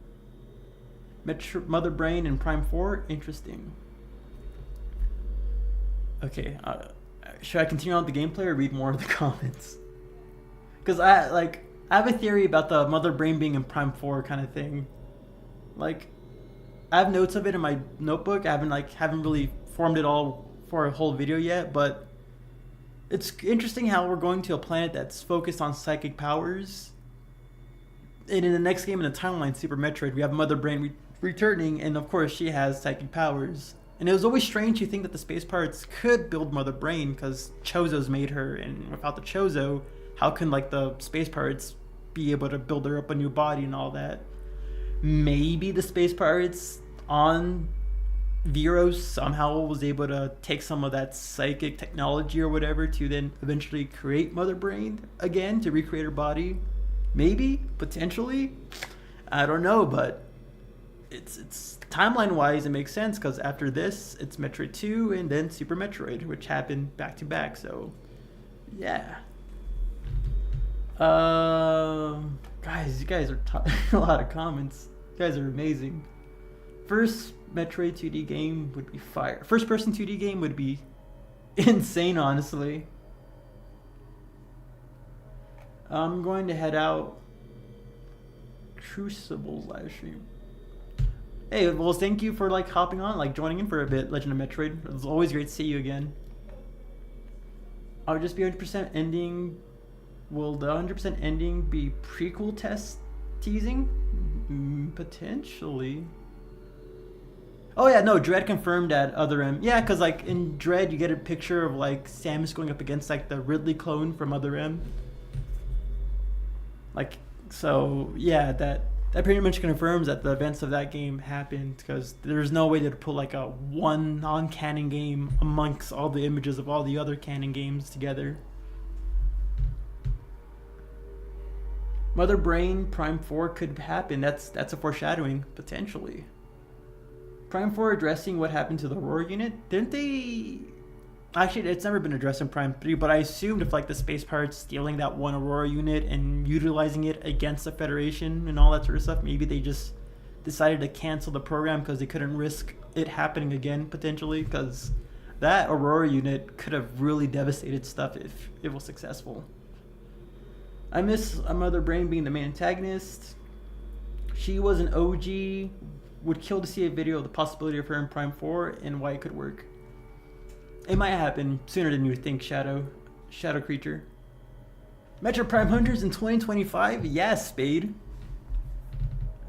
Mother Brain and Prime 4? Interesting. Okay, should I continue on with the gameplay or read more of the comments? Because I have a theory about the Mother Brain being in Prime 4 kind of thing. Like, I have notes of it in my notebook. I haven't really formed it all for a whole video yet, but it's interesting how we're going to a planet that's focused on psychic powers. And in the next game in the timeline, Super Metroid, we have Mother Brain returning, and of course she has psychic powers. And it was always strange to think that the space pirates could build Mother Brain because Chozo's made her, and without the Chozo, how can like the space pirates be able to build her up a new body and all that? Maybe the space pirates on Veros somehow was able to take some of that psychic technology or whatever to then eventually create Mother Brain again to recreate her body. Maybe, potentially, I don't know, but it's timeline wise it makes sense because after this it's Metroid 2 and then Super Metroid, which happened back to back. So yeah. Guys, you guys are a lot of comments. You guys are amazing. First Metroid 2D game would be fire. First person 2D game would be insane, honestly. I'm going to head out. Crucible's live stream. Hey, well, thank you for like hopping on, like joining in for a bit, Legend of Metroid. It was always great to see you again. I'll just be 100% ending. Will the 100% ending be prequel test teasing? Potentially. Oh yeah, no, Dread confirmed at Other M. Yeah, because like in Dread you get a picture of like Samus going up against like the Ridley clone from Other M. Like, so yeah, that pretty much confirms that the events of that game happened because there's no way to put like a one non-canon game amongst all the images of all the other canon games together. Mother Brain Prime 4 could happen. That's a foreshadowing, potentially. Prime 4 addressing what happened to the Aurora unit. Didn't they... Actually, it's never been addressed in Prime 3, but I assumed if like the space pirates stealing that one Aurora unit and utilizing it against the Federation and all that sort of stuff, maybe they just decided to cancel the program because they couldn't risk it happening again, potentially, because that Aurora unit could have really devastated stuff if it was successful. I miss Mother Brain being the main antagonist. She was an OG. Would kill to see a video of the possibility of her in Prime 4 and why it could work. It might happen sooner than you think, Shadow Creature. Metro Prime Hunters in 2025? Yes, Spade.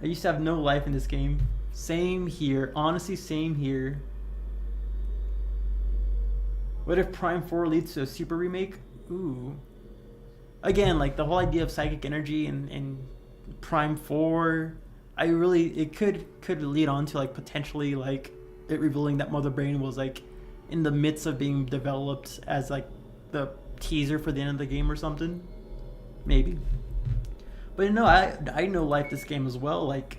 I used to have no life in this game. Same here. Honestly, same here. What if Prime 4 leads to a super remake? Ooh. Again, like the whole idea of psychic energy and Prime 4, it could lead on to like potentially like it revealing that Mother Brain was like in the midst of being developed as like the teaser for the end of the game or something. Maybe. But no, I know life this game as well. Like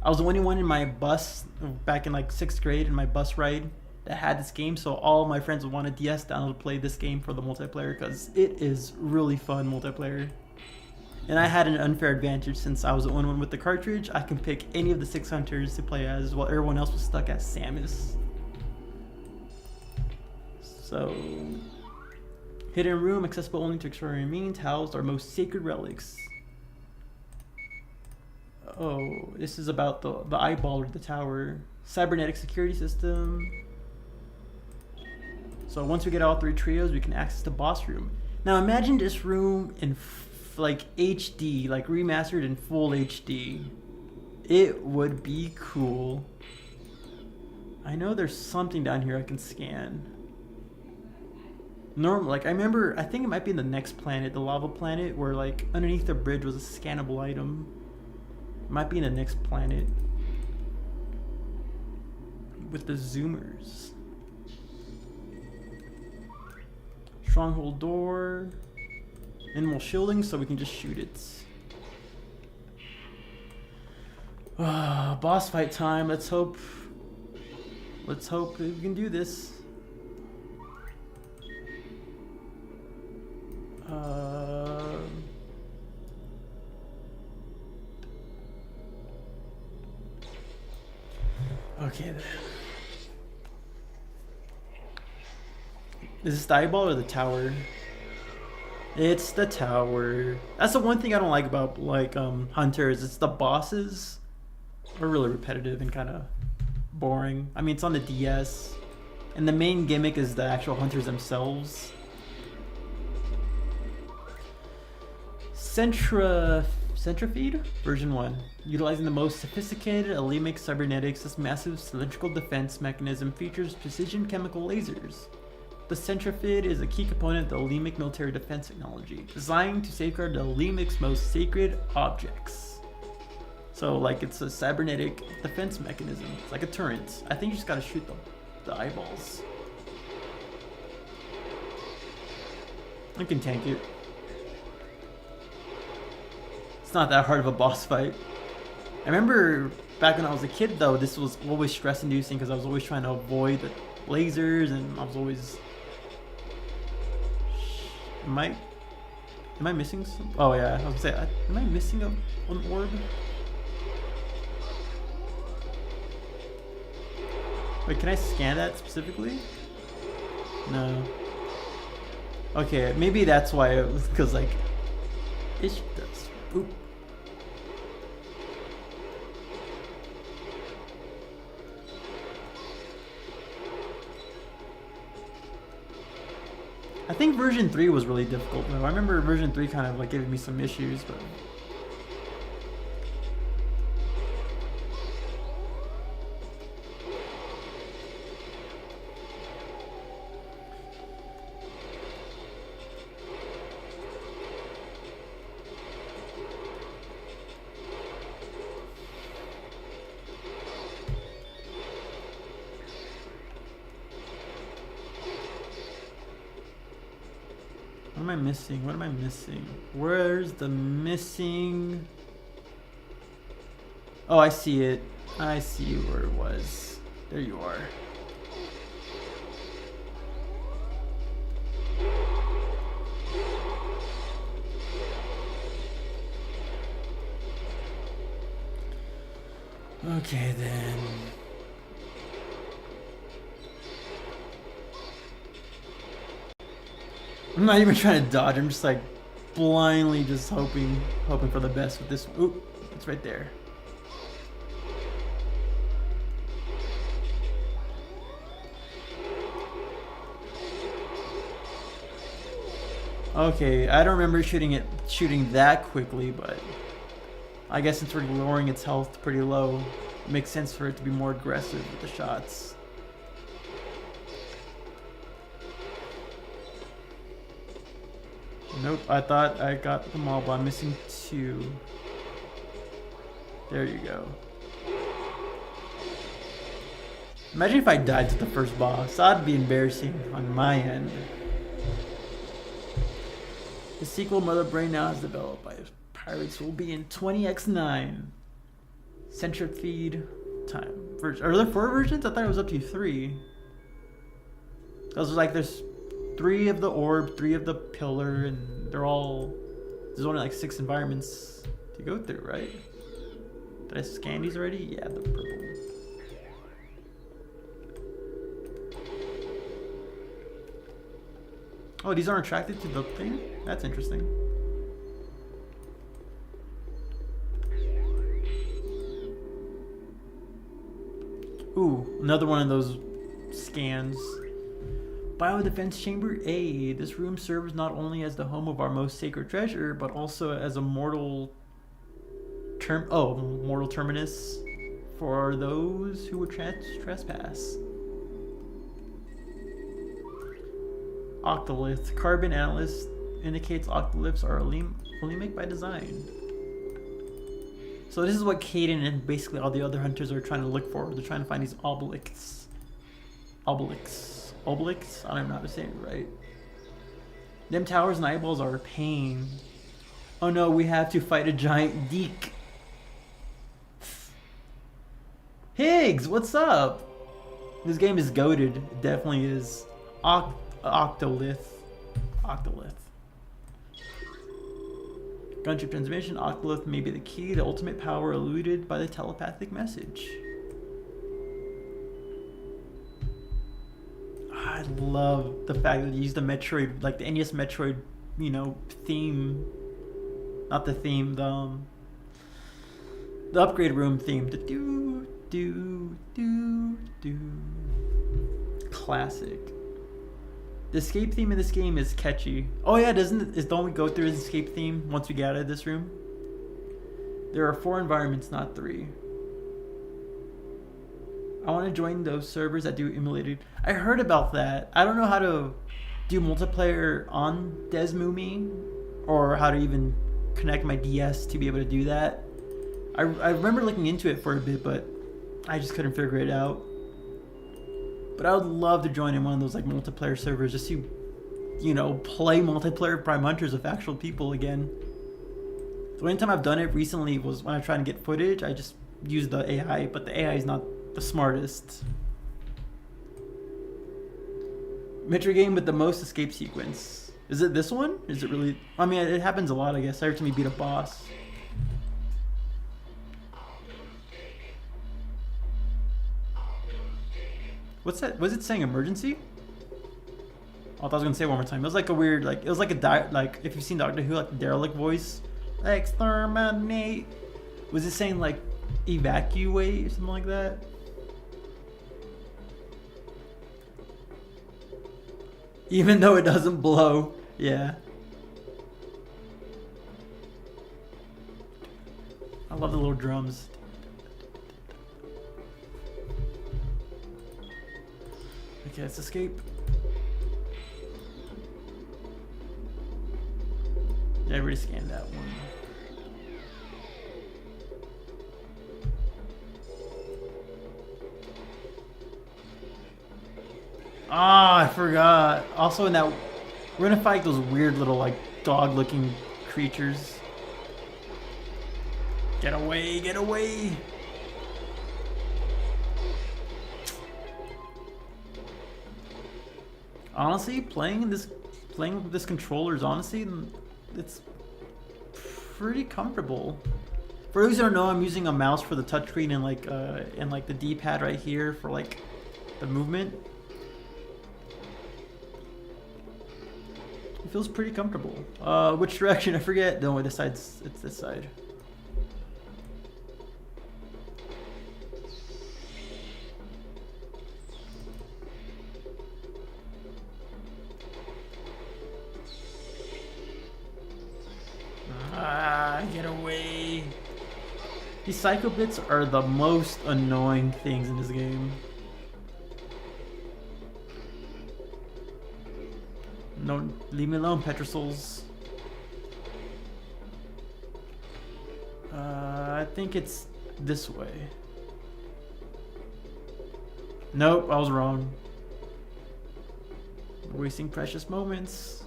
I was the only one in my bus back in like 6th grade in my bus ride that had this game, so all my friends would want a DS download to play this game for the multiplayer because it is really fun multiplayer. And I had an unfair advantage since I was the only one with the cartridge. I can pick any of the 6 hunters to play as, while everyone else was stuck as Samus. So, hidden room accessible only to extraordinary means, housed our most sacred relics. Oh, this is about the eyeball or the tower. Cybernetic security system. So once we get all 3 trios, we can access the boss room. Now imagine this room in like HD, like remastered in full HD. It would be cool. I know there's something down here I can scan. Like I remember, I think it might be in the next planet, the lava planet, where like underneath the bridge was a scannable item. It might be in the next planet. With the zoomers. Stronghold door. Minimal shielding, so we can just shoot it. Boss fight time. Let's hope we can do this. Okay then. Is this the eyeball or the tower? It's the tower. That's the one thing I don't like about hunters. It's the bosses are really repetitive and kind of boring. I mean, it's on the DS, and the main gimmick is the actual hunters themselves. Centrifeed version 1, utilizing the most sophisticated Alemic cybernetics. This massive cylindrical defense mechanism features precision chemical lasers. The Centrifid is a key component of the Alemic military defense technology, designed to safeguard the Alemic's most sacred objects. So, like, it's a cybernetic defense mechanism. It's like a turret. I think you just gotta shoot the eyeballs. You can tank it. It's not that hard of a boss fight. I remember back when I was a kid, though, this was always stress-inducing because I was always trying to avoid the lasers, and I was always... Am I missing some? Oh yeah, I was gonna say, am I missing an orb? Wait, can I scan that specifically? No. Okay, maybe that's why it was, because like, it does. Oop. I think version 3 was really difficult though. I remember version 3 kind of like giving me some issues, but... What am I missing? What am I missing? Where's the missing? Oh, I see it. I see where it was. There you are. Okay then. I'm not even trying to dodge, I'm just like blindly just hoping for the best with this. Oop, it's right there. Okay, I don't remember shooting that quickly, but I guess since we're lowering its health pretty low, it makes sense for it to be more aggressive with the shots. Nope, I thought I got them all, but I'm missing 2. There you go. Imagine if I died to the first boss. That'd be embarrassing on my end. The sequel, Mother Brain, now is developed by pirates, will be in 20x9. Centrifeed time. Are there 4 versions? I thought it was up to 3. Those are like, there's 3 of the orb, 3 of the pillar, and they're all There's only like 6 environments to go through, right? Did I scan these already? Yeah, the purple. Oh, these aren't attracted to the thing? That's interesting. Ooh, another one of those scans. Biodefense Chamber A. This room serves not only as the home of our most sacred treasure, but also as a mortal terminus for those who would trespass. Octolith. Carbon analyst indicates octoliths are anemic by design. So this is what Caden and basically all the other hunters are trying to look for. They're trying to find these obelisks. Obelisks? I don't know how to say it right. Them towers and eyeballs are a pain. Oh no, we have to fight a giant deek. Higgs, what's up? This game is goated. It definitely is. Octolith. Gunship transmission. Octolith may be the key to ultimate power eluded by the telepathic message. I love the fact that you use the Metroid, like the NES Metroid, you know, theme. Not the theme, the upgrade room theme. The do. Classic. The escape theme in this game is catchy. Oh yeah, don't we go through the escape theme once we get out of this room? There are 4 environments, not 3. I want to join those servers that do emulated. I heard about that. I don't know how to do multiplayer on Desmumi or how to even connect my DS to be able to do that. I remember looking into it for a bit, but I just couldn't figure it out. But I would love to join in one of those like multiplayer servers just to, you know, play multiplayer Prime Hunters with actual people again. The only time I've done it recently was when I tried to get footage. I just used the AI, but the AI is not the smartest. Metro game with the most escape sequence. Is it this one? Is it really? I mean, it happens a lot, I guess. Every time you beat a boss. What's that? Was it saying emergency? Oh, I thought I was gonna say it one more time. It was like a weird, like it was like like if you've seen Doctor Who, like the derelict voice, exterminate. Was it saying like evacuate or something like that? Even though it doesn't blow, yeah. I love the little drums. Okay, let's escape. Yeah, I already scanned that one. Ah, I forgot. Also in that, we're gonna fight those weird little like dog-looking creatures. Get away, get away. Honestly, playing with this controller is honestly, it's pretty comfortable. For those who don't know, I'm using a mouse for the touchscreen and like the D-pad right here for like the movement. It feels pretty comfortable. Which direction? I forget. No, this side's, it's this side. Get away. These psycho bits are the most annoying things in this game. No, leave me alone, Petrosouls. I think it's this way. Nope, I was wrong. Wasting precious moments.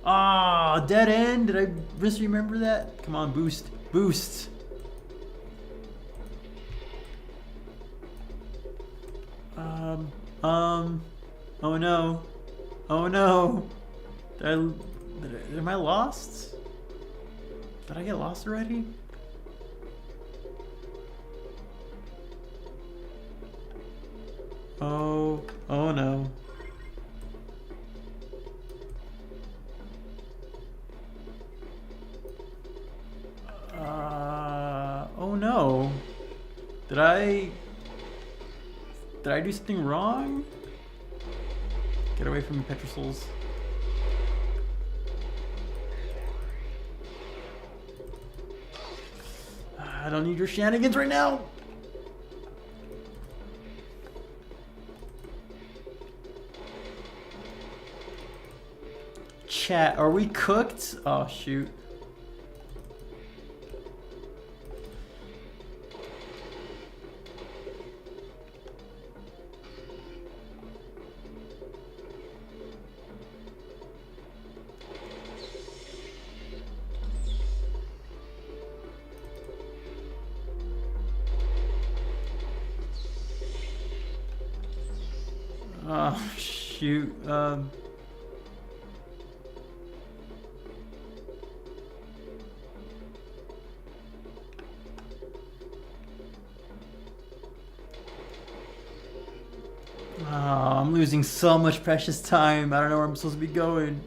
Ah, Oh, dead end. Did I misremember that? Come on, boost. Boost. Oh no. Oh no. Am I lost? Did I get lost already? Oh no. Oh no. Did I do something wrong? Get away from me, Petrosouls. I don't need your shenanigans right now. Chat, are we cooked? Oh shoot. Oh shoot. I'm losing so much precious time. I don't know where I'm supposed to be going.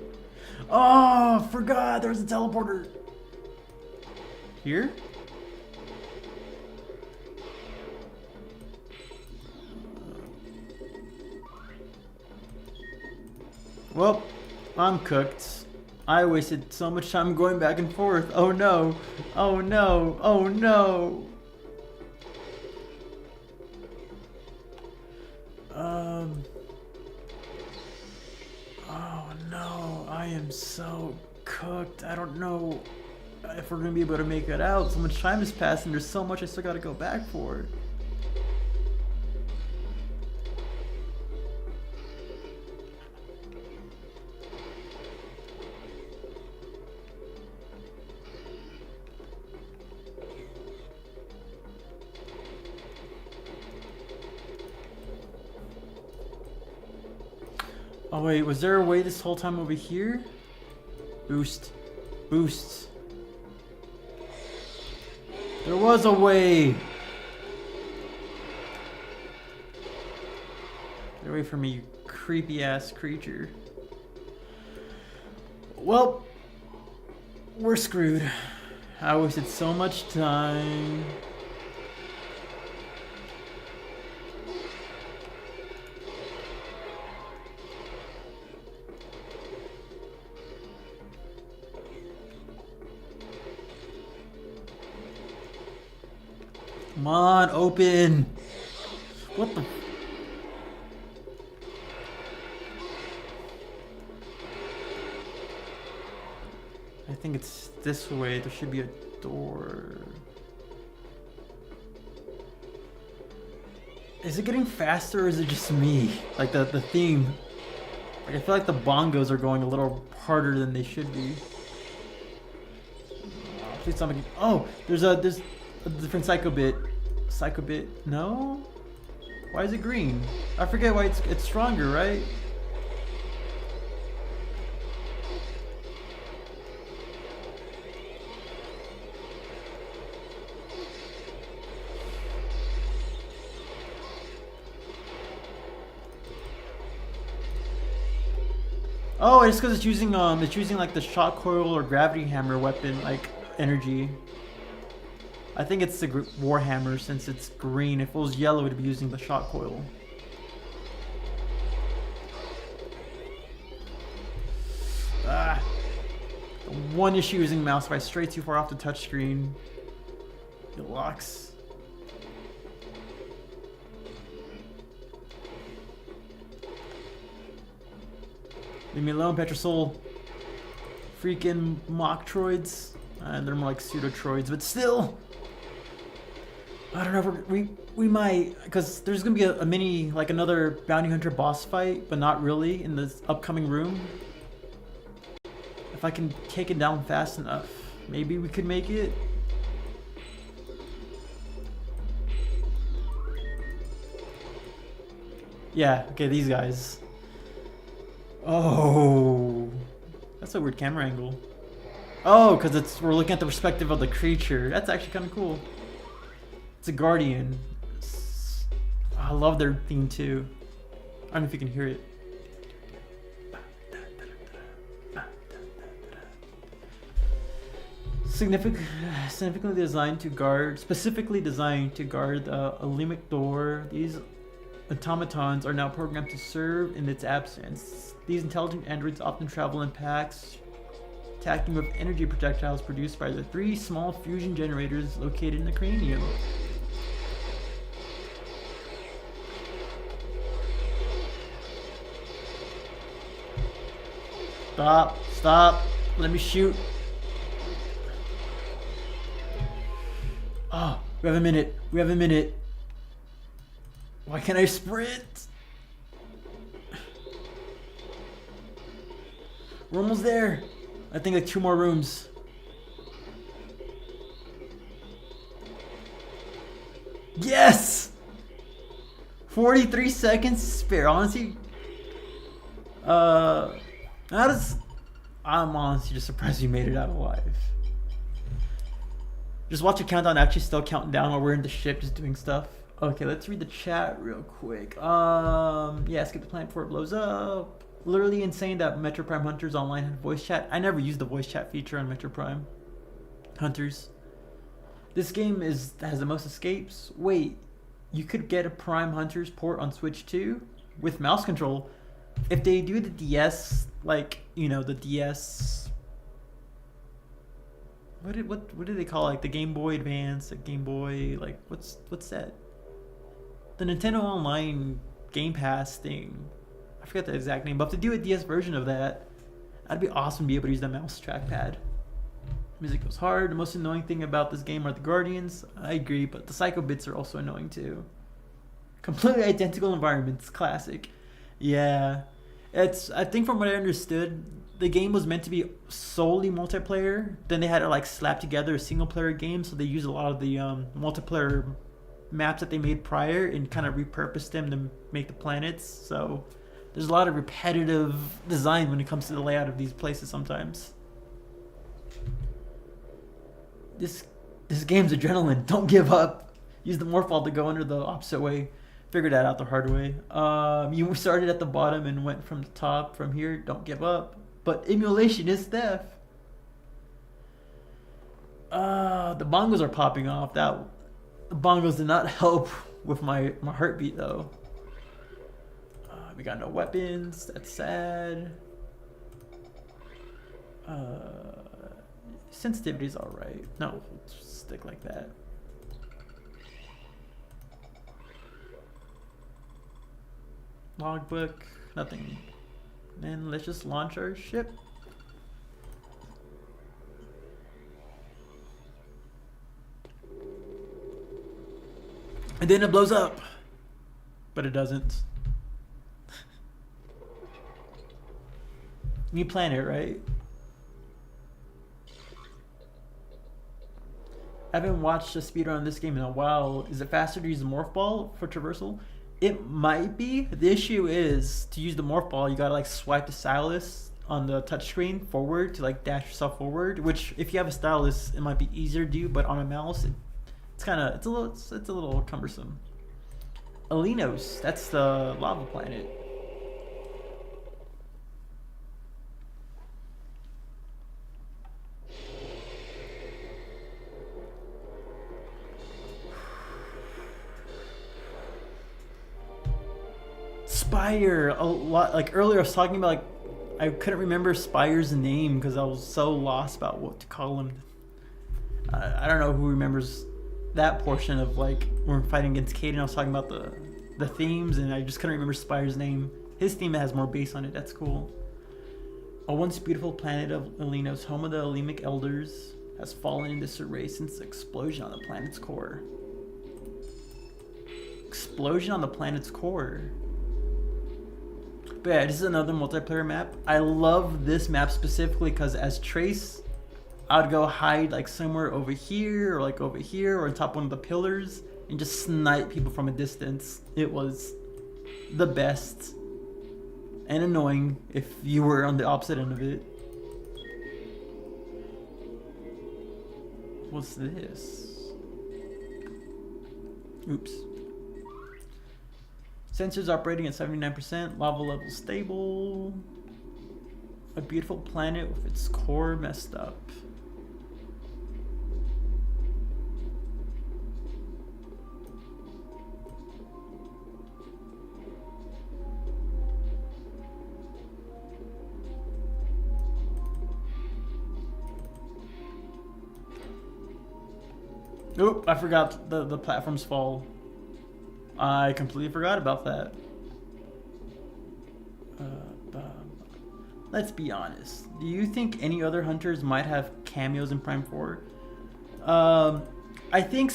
Oh, forgot there's a teleporter. Here? Well, I'm cooked. I wasted so much time going back and forth. Oh no. Oh no. Oh no. Oh no. I am so cooked. I don't know if we're gonna be able to make it out. So much time has passed and there's so much I still gotta go back for. Oh wait, was there a way this whole time over here? Boost. Boost. There was a way! Get away from me, you creepy ass creature. Well, we're screwed. I wasted so much time. Come on, open! What the? I think it's this way. There should be a door. Is it getting faster or is it just me? Like the theme. Like I feel like the bongos are going a little harder than they should be. Please somebody. Oh, there's a different psycho bit. Psycho bit. No? Why is it green? I forget why it's stronger, right? Oh, it's because it's using like the shot coil or gravity hammer weapon like energy. I think it's the Warhammer since it's green. If it was yellow, it'd be using the shot coil. Ah. The one issue using mouse, if I stray too far off the touchscreen, it locks. Leave me alone, Petrosoul. Freaking mock-troids. And they're more like pseudo-troids, but still! I don't know if we might, because there's gonna be a mini, like another bounty hunter boss fight, but not really in this upcoming room. If I can take it down fast enough, maybe we could make it. Yeah, okay, these guys. Oh, that's a weird camera angle. Oh, because we're looking at the perspective of the creature. That's actually kind of cool. It's a guardian. I love their theme too. I don't know if you can hear it. Specifically designed to guard the Olympic door. These automatons are now programmed to serve in its absence. These intelligent androids often travel in packs, attacking with energy projectiles produced by the 3 small fusion generators located in the cranium. Stop, let me shoot. Oh, we have a minute. Why can't I sprint? We're almost there. I think like 2 more rooms. Yes! 43 seconds to spare. Honestly, I'm honestly just surprised we made it out alive. Just watch the countdown actually still counting down while we're in the ship just doing stuff. Okay, let's read the chat real quick. Yeah, skip the planet before it blows up. Literally insane that Metro Prime Hunters Online had voice chat. I never used the voice chat feature on Metro Prime Hunters. This game has the most escapes. Wait, you could get a Prime Hunters port on Switch too with mouse control. If they do the DS, like, you know, the DS. What do they call it? Like the Game Boy Advance, the Game Boy, like what's that? The Nintendo Online Game Pass thing. I forget the exact name, but if they do a DS version of that, that'd be awesome to be able to use the mouse trackpad. Music goes hard. The most annoying thing about this game are the Guardians. I agree, but the Psycho Bits are also annoying too. Completely identical environments, classic. Yeah, I think from what I understood, the game was meant to be solely multiplayer. Then they had to like slap together a single player game, so they used a lot of the multiplayer maps that they made prior and kind of repurposed them to make the planets. So there's a lot of repetitive design when it comes to the layout of these places sometimes. This game's adrenaline. Don't give up. Use the morph ball to go under the opposite way. Figured that out the hard way. You started at the bottom and went from the top. From here, don't give up. But emulation is theft. The bongos are popping off. The bongos did not help with my heartbeat though. We got no weapons. That's sad. Sensitivity's alright. No, stick like that. Logbook, nothing. Then let's just launch our ship. And then it blows up. But it doesn't. New planet, right? I haven't watched a speedrun on this game in a while. Is it faster to use the morph ball for traversal? It might be. The issue is to use the morph ball, you gotta like swipe the stylus on the touchscreen forward to like dash yourself forward. Which, if you have a stylus, it might be easier to do, but on a mouse, it's a little cumbersome. Alinos, that's the lava planet. Spire, a lot. Like earlier I was talking about, like I couldn't remember Spire's name because I was so lost about what to call him. I don't know who remembers that portion of like when we're fighting against Caden. I was talking about the themes and I just couldn't remember Spire's name. His theme has more bass on it. That's cool. A once beautiful planet of Alinos, home of the Olympic elders, has fallen into disarray since the explosion on the planet's core. Explosion on the planet's core. But yeah, this is another multiplayer map. I love this map specifically because as Trace, I would go hide like somewhere over here or like over here or on top of one of the pillars and just snipe people from a distance. It was the best and annoying if you were on the opposite end of it. What's this? Oops. Sensors operating at 79%, lava level stable. A beautiful planet with its core messed up. Oop, I forgot the platforms fall. I completely forgot about that. Let's be honest. Do you think any other hunters might have cameos in Prime 4? I think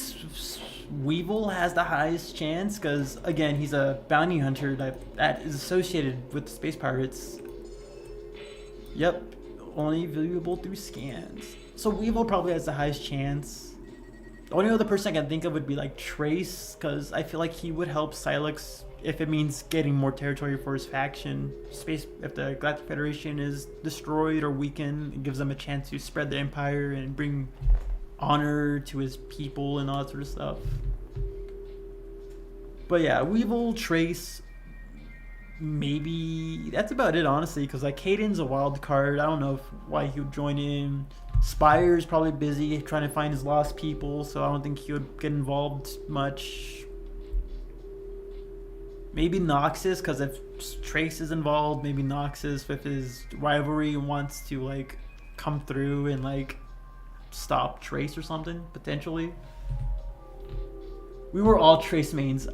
Weevil has the highest chance because, again, he's a bounty hunter that is associated with space pirates. Yep, only viewable through scans. So Weevil probably has the highest chance. The only other person I can think of would be like Trace, because I feel like he would help Silex if it means getting more territory for his faction. If the Galactic Federation is destroyed or weakened, it gives them a chance to spread the empire and bring honor to his people and all that sort of stuff. But yeah, Weevil, Trace, maybe that's about it, honestly, because like Caden's a wild card. I don't know why he would join in. Spire's probably busy trying to find his lost people, so I don't think he would get involved much. Maybe Noxus, because if Trace is involved, maybe Noxus with his rivalry wants to like come through and like stop Trace or something, potentially. We were all Trace mains.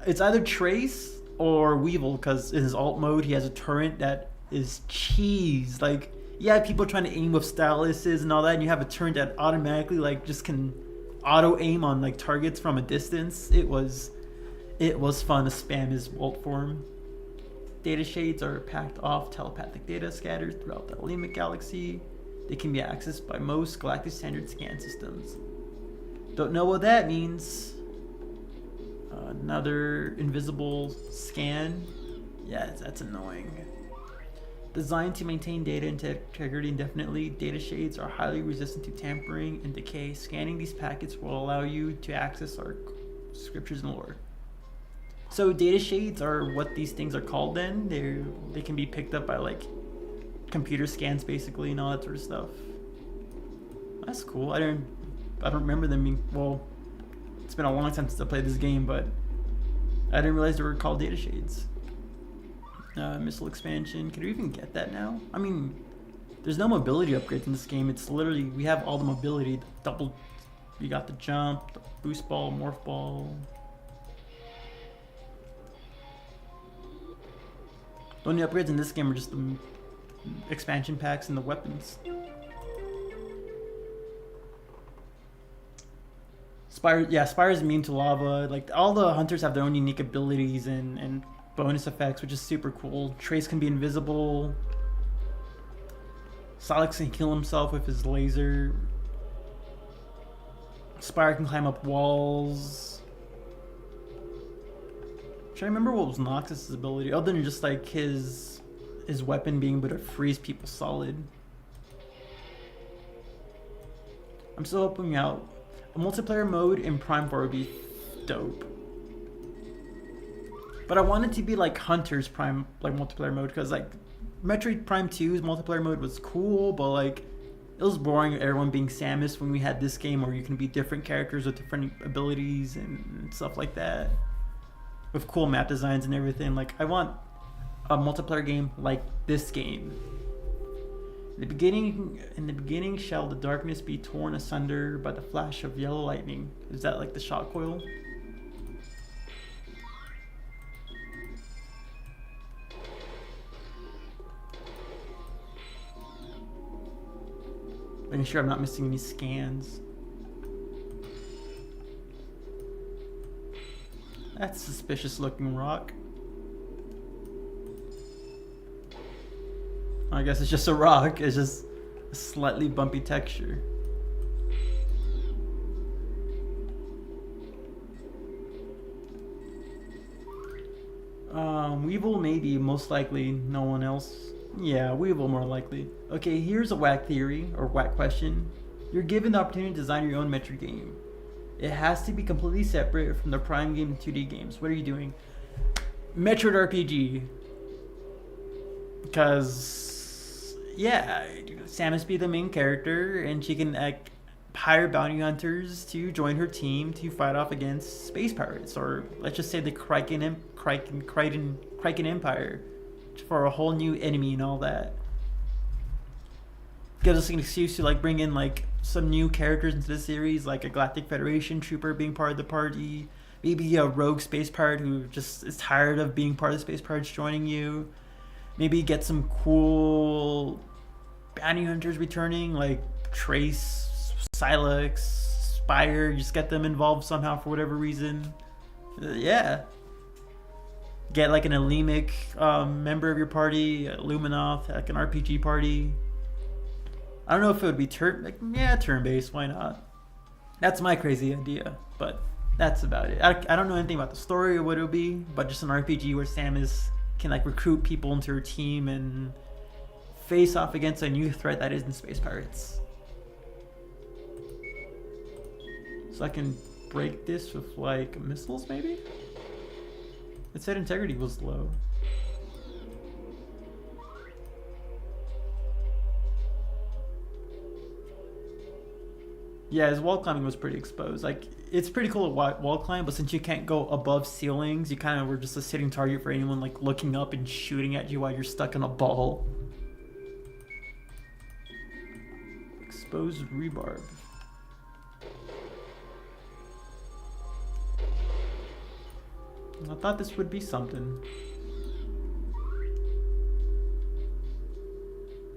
It's either Trace or Weevil, because in his alt mode he has a turret that is cheese. Like, yeah, people trying to aim with styluses and all that, and you have a turret that automatically like just can auto aim on like targets from a distance. It was fun to spam his ult form. Data shades are packed off telepathic data scattered throughout the Alema galaxy. They can be accessed by most galactic standard scan systems. Don't know what that means. Another invisible scan. Yeah, that's annoying. Designed to maintain data integrity indefinitely, data shades are highly resistant to tampering and decay. Scanning these packets will allow you to access our scriptures and lore. So data shades are what these things are called then. They can be picked up by like computer scans basically and all that sort of stuff. That's cool. I don't remember them being, well, it's been a long time since I played this game, but I didn't realize they were called data shades. Missile expansion. Can we even get that now? I mean, there's no mobility upgrades in this game. It's literally, we have all the mobility. We got the jump, the boost ball, morph ball. The only upgrades in this game are just the expansion packs and the weapons. Spire is immune to lava. Like, all the hunters have their own unique abilities and bonus effects, which is super cool. Trace can be invisible. Silex can kill himself with his laser. Spire can climb up walls. I'm trying to remember what was Noxus' ability, other than just like his weapon being able to freeze people solid. I'm still hoping out. A multiplayer mode in Prime 4 would be dope. But I want it to be like Hunter's Prime, like multiplayer mode, because like Metroid Prime 2's multiplayer mode was cool, but like it was boring everyone being Samus when we had this game where you can be different characters with different abilities and stuff like that. With cool map designs and everything. Like, I want a multiplayer game like this game. In the beginning shall the darkness be torn asunder by the flash of yellow lightning. Is that like the shot coil? Making sure I'm not missing any scans. That's a suspicious looking rock. I guess it's just a rock. It's just a slightly bumpy texture. Weevil maybe, most likely. No one else. Yeah, Weevil more likely. Okay, here's a whack theory, or whack question. You're given the opportunity to design your own Metroid game. It has to be completely separate from the Prime game and 2D games. What are you doing? Metroid RPG. Because, yeah, Samus be the main character, and she can hire bounty hunters to join her team to fight off against space pirates, or let's just say the Crichton Empire, for a whole new enemy and all that. Gives us an excuse to like bring in like some new characters into the series, like a Galactic Federation trooper being part of the party, maybe a rogue space pirate who just is tired of being part of the space pirates joining you. Maybe get some cool bounty hunters returning, like Trace, Silex, Spire. Just get them involved somehow for whatever reason. Yeah. Get like an Elemic member of your party, Luminoth, like an RPG party. I don't know if it would be turn-based. Why not? That's my crazy idea, but that's about it. I don't know anything about the story or what it'll be, but just an RPG where Samus can like recruit people into her team and face off against a new threat that isn't space pirates. So I can break this with like missiles, maybe? It said integrity was low. Yeah, his wall climbing was pretty exposed. Like, it's pretty cool to wall climb, but since you can't go above ceilings, you kind of were just a sitting target for anyone like looking up and shooting at you while you're stuck in a ball. Exposed rebarb. I thought this would be something.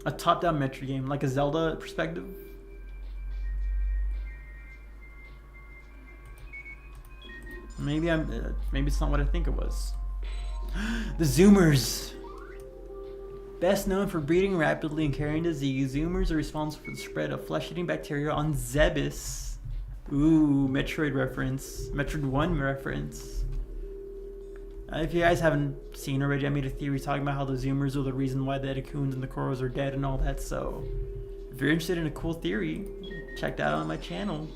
A top-down Metroid game, like a Zelda perspective. Maybe it's not what I think it was. The Zoomers! Best known for breeding rapidly and carrying disease, Zoomers are responsible for the spread of flesh-eating bacteria on Zebes. Ooh, Metroid reference. Metroid 1 reference. If you guys haven't seen already, I made a theory talking about how the Zoomers are the reason why the Edacoons and the Koros are dead and all that, so if you're interested in a cool theory, check that out on my channel.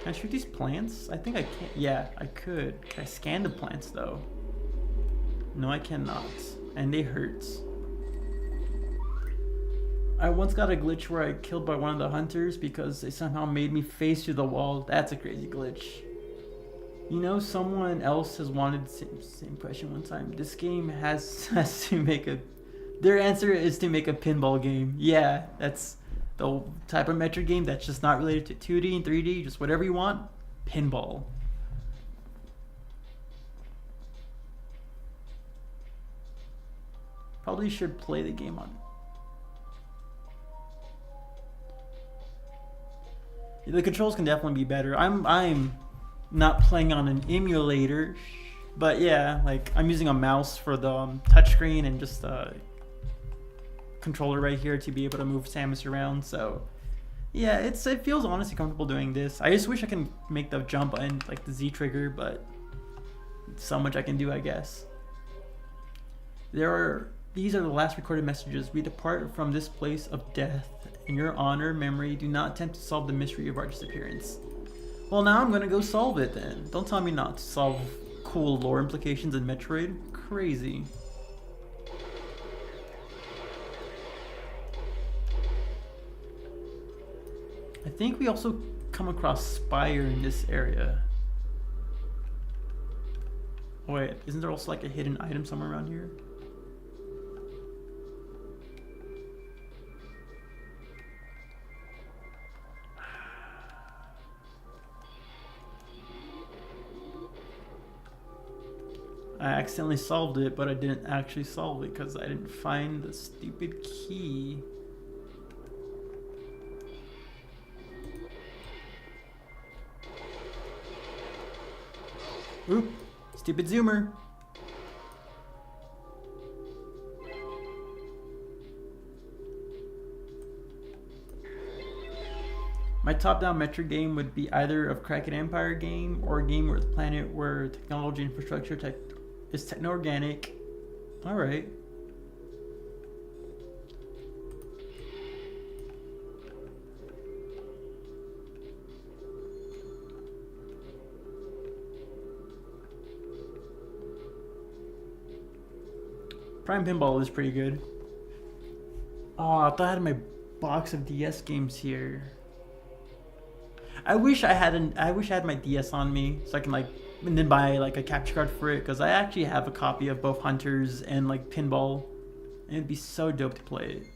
Can I shoot these plants? I think I can. Yeah, I could. Can I scan the plants though? No, I cannot. And they hurt. I once got a glitch where I killed by one of the hunters because they somehow made me face through the wall. That's a crazy glitch. You know, someone else has wanted the same question one time. This game has to make a... Their answer is to make a pinball game. Yeah, that's the type of Metroid game that's just not related to 2D and 3D, just whatever you want. Pinball. Probably should play the game on. The controls can definitely be better. I'm not playing on an emulator, but yeah, like I'm using a mouse for the touchscreen and just a controller right here to be able to move Samus around. So yeah, it feels honestly comfortable doing this. I just wish I can make the jump button like the Z trigger, but so much I can do, I guess. These are the last recorded messages. We depart from this place of death. In your honor, memory, do not attempt to solve the mystery of our disappearance. Well, now I'm gonna go solve it then. Don't tell me not to solve cool lore implications in Metroid. Crazy. I think we also come across Spire in this area. Wait, isn't there also like a hidden item somewhere around here? I accidentally solved it, but I didn't actually solve it because I didn't find the stupid key. Oop, stupid zoomer. My top-down Metroid game would be either a Kraken Empire game or a game where the planet where technology infrastructure is techno-organic. All right. Prime Pinball is pretty good. Oh, I thought I had my box of DS games here. I wish I had my DS on me so I can like and then buy like a capture card for it because I actually have a copy of both Hunters and like Pinball. And it'd be so dope to play it.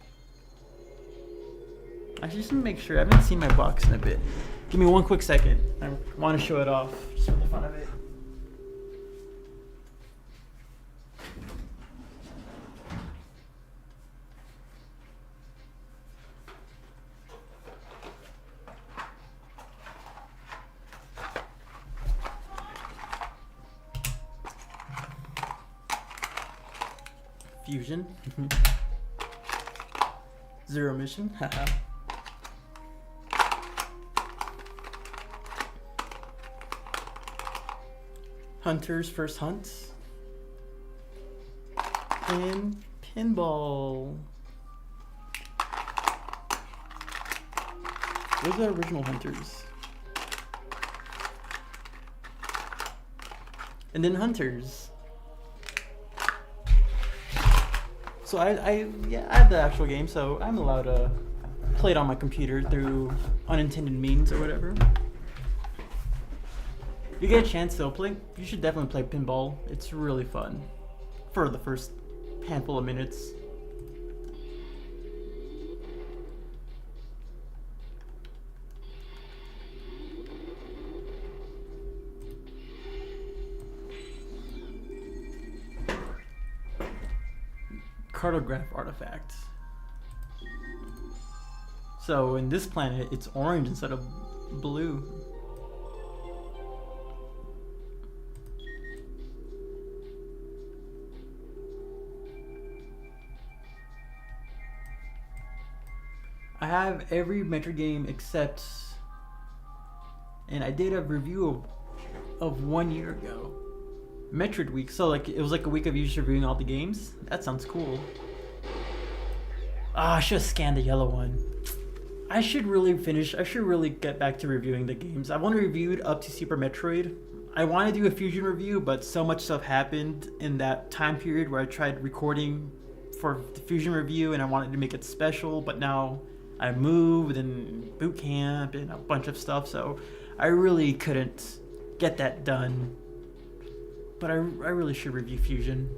Actually, just to make sure, I haven't seen my box in a bit. Give me one quick second. I want to show it off just for the fun of it. Fusion. Zero Mission. Haha. Hunter's First Hunt. And Pinball. Those are the original Hunters. And then Hunters. So I have the actual game, so I'm allowed to play it on my computer through unintended means or whatever. If you get a chance though, you should definitely play Pinball. It's really fun for the first handful of minutes. Cartograph artifact. So in this planet, it's orange instead of blue. I have every Metroid game except, and I did a review of 1 year ago. Metroid week, so like it was like a week of you just reviewing all the games. That sounds cool. Ah, I should have scanned the yellow one. I should really get back to reviewing the games. I've only reviewed up to Super Metroid. I want to do a Fusion review, but so much stuff happened in that time period where I tried recording for the Fusion review and I wanted to make it special, but now I moved and boot camp and a bunch of stuff, so I really couldn't get that done. But I really should review Fusion.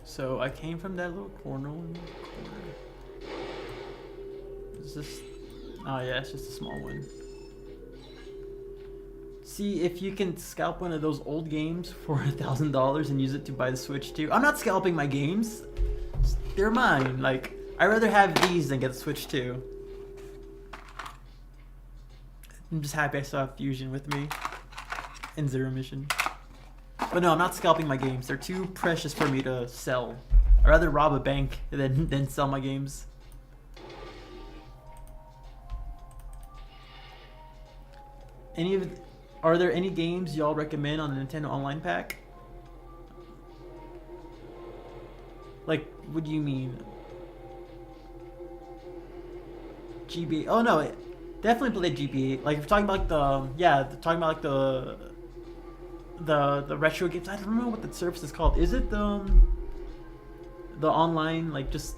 So I came from that little corner. Is this? Oh yeah, it's just a small one. See if you can scalp one of those old games for $1,000 and use it to buy the Switch too. I'm not scalping my games. They're mine. Like, I'd rather have these than get the Switch too. I'm just happy I still have Fusion with me. And Zero Mission. But no, I'm not scalping my games. They're too precious for me to sell. I'd rather rob a bank than sell my games. Are there any games y'all recommend on the Nintendo Online Pack? Like, what do you mean? GBA? Oh no, definitely play GBA. Like, if you're talking about like the retro games. I don't remember what the service is called. Is it the online, like, just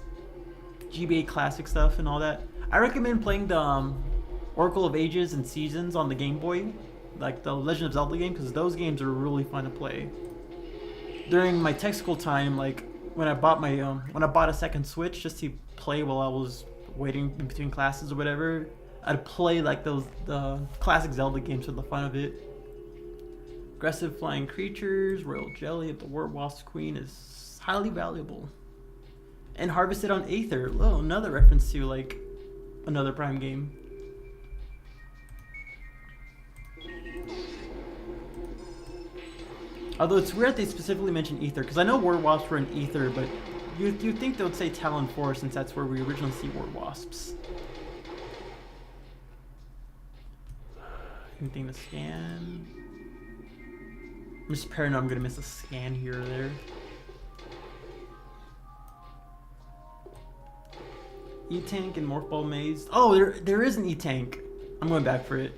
GBA classic stuff and all that? I recommend playing the Oracle of Ages and Seasons on the Game Boy, like the Legend of Zelda game, because those games are really fun to play. During my tech school time, like when I bought a second Switch just to play while I was waiting in between classes or whatever, I'd play like the classic Zelda games for the fun of it. Aggressive flying creatures, royal jelly of the War Wasp Queen is highly valuable. And Harvested on Aether, oh, another reference to like another Prime game. Although it's weird they specifically mentioned Ether, because I know Ward Wasps were in Ether, but you'd think they would say Talon 4 since that's where we originally see Ward Wasps. Anything to scan? I'm just paranoid I'm gonna miss a scan here or there. E-Tank and Morph Ball Maze. Oh, there is an E-Tank. I'm going back for it.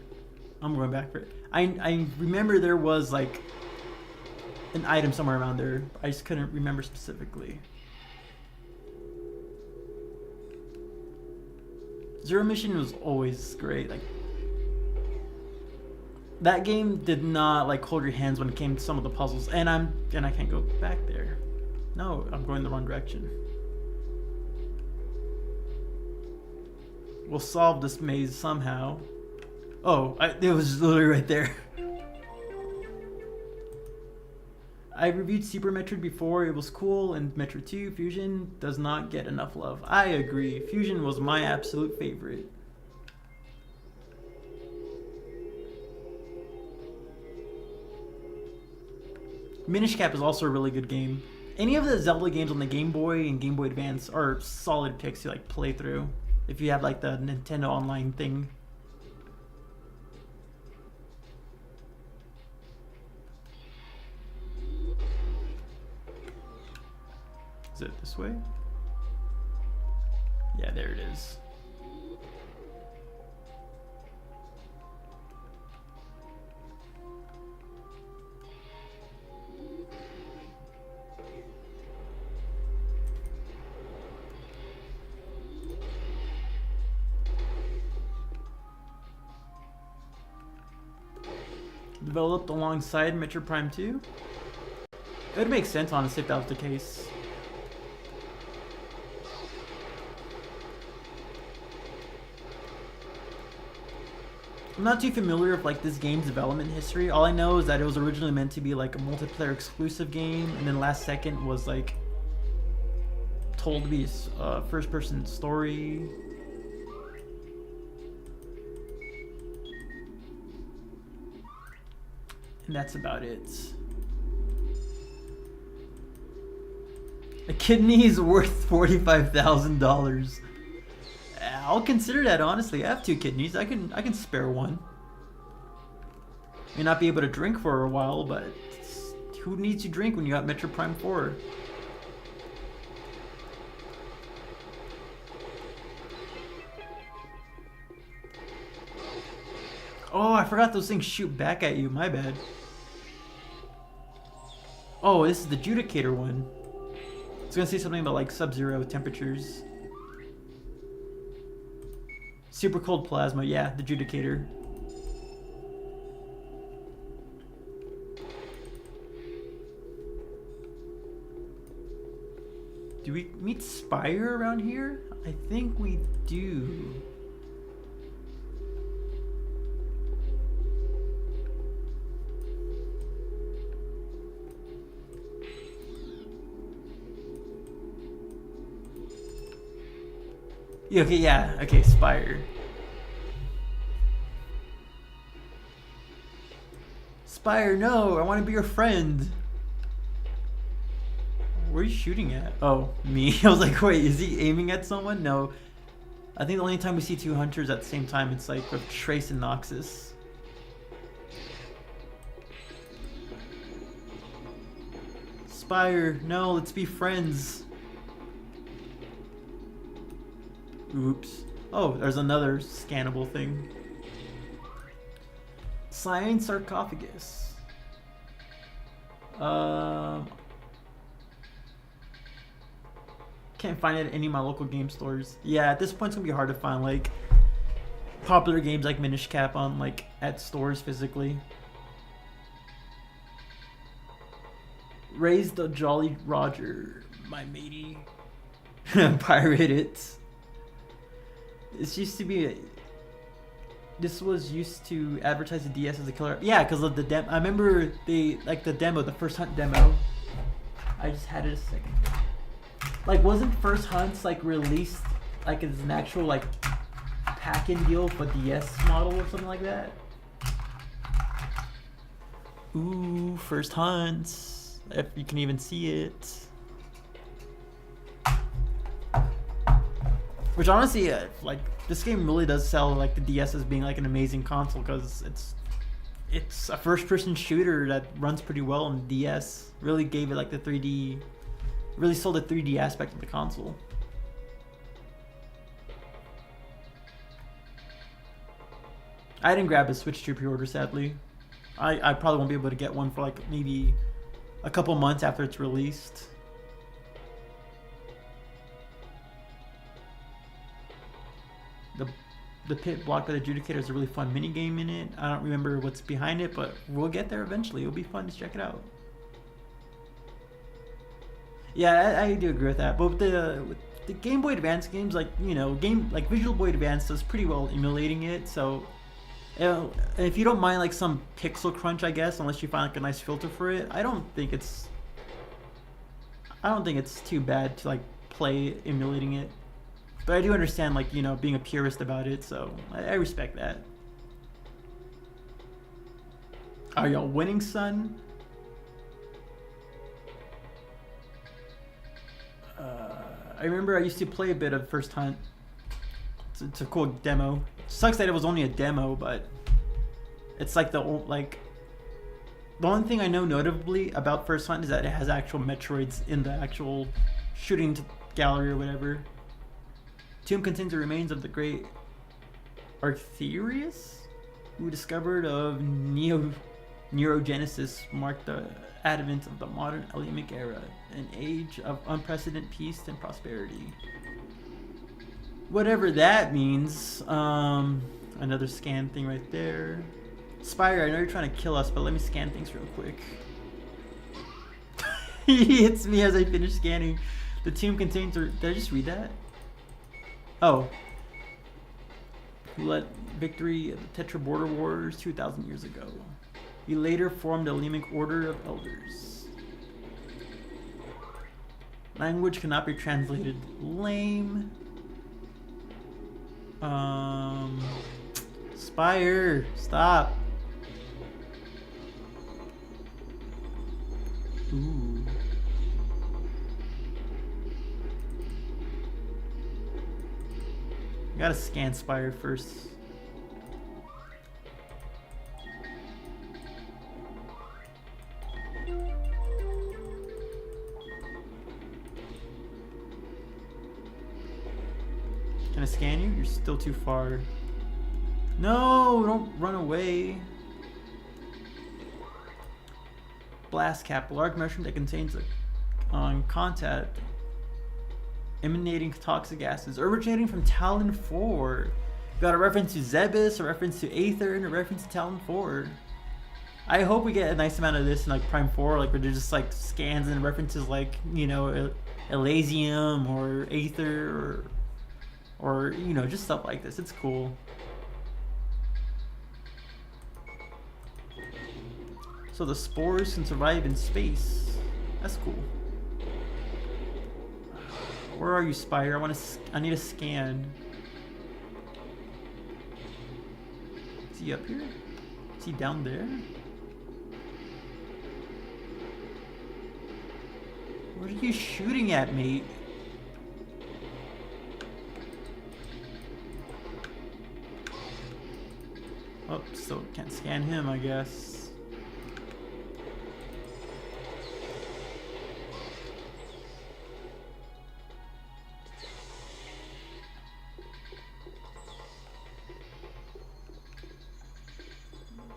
I remember there was like an item somewhere around there. I just couldn't remember specifically. Zero Mission was always great. Like that game did not like hold your hands when it came to some of the puzzles, and I can't go back there. No, I'm going the wrong direction. We'll solve this maze somehow. Oh, it was literally right there. I reviewed Super Metroid before. It was cool, and Metroid 2 Fusion does not get enough love. I agree. Fusion was my absolute favorite. Minish Cap is also a really good game. Any of the Zelda games on the Game Boy and Game Boy Advance are solid picks to like play through if you have like the Nintendo Online thing. Is it this way? Yeah, there it is. Developed alongside Metroid Prime 2? It would make sense, honestly, if that was the case. I'm not too familiar with like this game's development history. All I know is that it was originally meant to be like a multiplayer exclusive game, and then last second was like told to be a first-person story. And that's about it. A kidney is worth $45,000. I'll consider that, honestly. I have 2 kidneys. I can spare one. May not be able to drink for a while, but who needs to drink when you got Metroid Prime 4? Oh, I forgot those things shoot back at you. My bad. Oh, this is the Judicator one. I was gonna say something about like sub-zero temperatures. Super cold plasma, yeah, the Judicator. Do we meet Spire around here? I think we do. Okay, yeah, okay, Spire. Spire, no, I want to be your friend. Where are you shooting at? Oh, me. I was like, wait, is he aiming at someone? No. I think the only time we see 2 hunters at the same time, it's like with Trace and Noxus. Spire, no, let's be friends. Oops. Oh, there's another scannable thing. Cyan sarcophagus. Can't find it at any of my local game stores. Yeah, at this point it's gonna be hard to find like popular games like Minish Cap on like at stores physically. Raise the Jolly Roger, my matey. Pirate it. This used to be this was used to advertise the DS as a killer. Yeah, because of the demo. I remember the demo, the First Hunt demo. I just had it a second. Like, wasn't First Hunt's like released like as an actual like pack-in deal for DS model or something like that? Ooh, first hunt. If you can even see it. Which honestly, like, this game really does sell like the DS as being like an amazing console, because it's a first-person shooter that runs pretty well on the DS. Really gave it like the 3D, really sold the 3D aspect of the console. I didn't grab a Switch to pre-order, sadly. I probably won't be able to get one for like maybe a couple months after it's released. The pit block by the adjudicator is a really fun mini game in it. I don't remember what's behind it, but we'll get there eventually. It'll be fun to check it out. Yeah, I do agree with that. But with the Game Boy Advance games, like, you know, Visual Boy Advance does pretty well emulating it. So if you don't mind like some pixel crunch, I guess, unless you find like a nice filter for it, I don't think it's too bad to like play emulating it. But I do understand, like, you know, being a purist about it, so I respect that. Are y'all winning, son? I remember I used to play a bit of First Hunt. It's a cool demo. Sucks that it was only a demo, but it's like the only thing I know notably about First Hunt is that it has actual Metroids in the actual shooting gallery or whatever. Tomb contains the remains of the great Arthurius, who discovered of neurogenesis marked the advent of the modern Elamic era, an age of unprecedented peace and prosperity. Whatever that means. Another scan thing right there. Spire, I know you're trying to kill us, but let me scan things real quick. He hits me as I finish scanning. The tomb contains... Did I just read that? Oh. Who led victory of the Tetra Border Wars 2,000 years ago. He later formed a Lemic order of elders. Language cannot be translated. Lame. Spire, stop. Ooh. Gotta scan Spire first. Can I scan you? You're still too far. No, don't run away. Blast cap, a large mushroom that contains on contact emanating toxic gases originating from Talon 4. Got a reference to Zebus, a reference to Aether, and a reference to Talon 4. I hope we get a nice amount of this in like Prime 4, like where there's just like scans and references like, you know, Elysium or Aether or you know, just stuff like this. It's cool. So the spores can survive in space. That's cool. Where are you, Spire? I need a scan. Is he up here? Is he down there? What are you shooting at, mate? Oh, still can't scan him, I guess.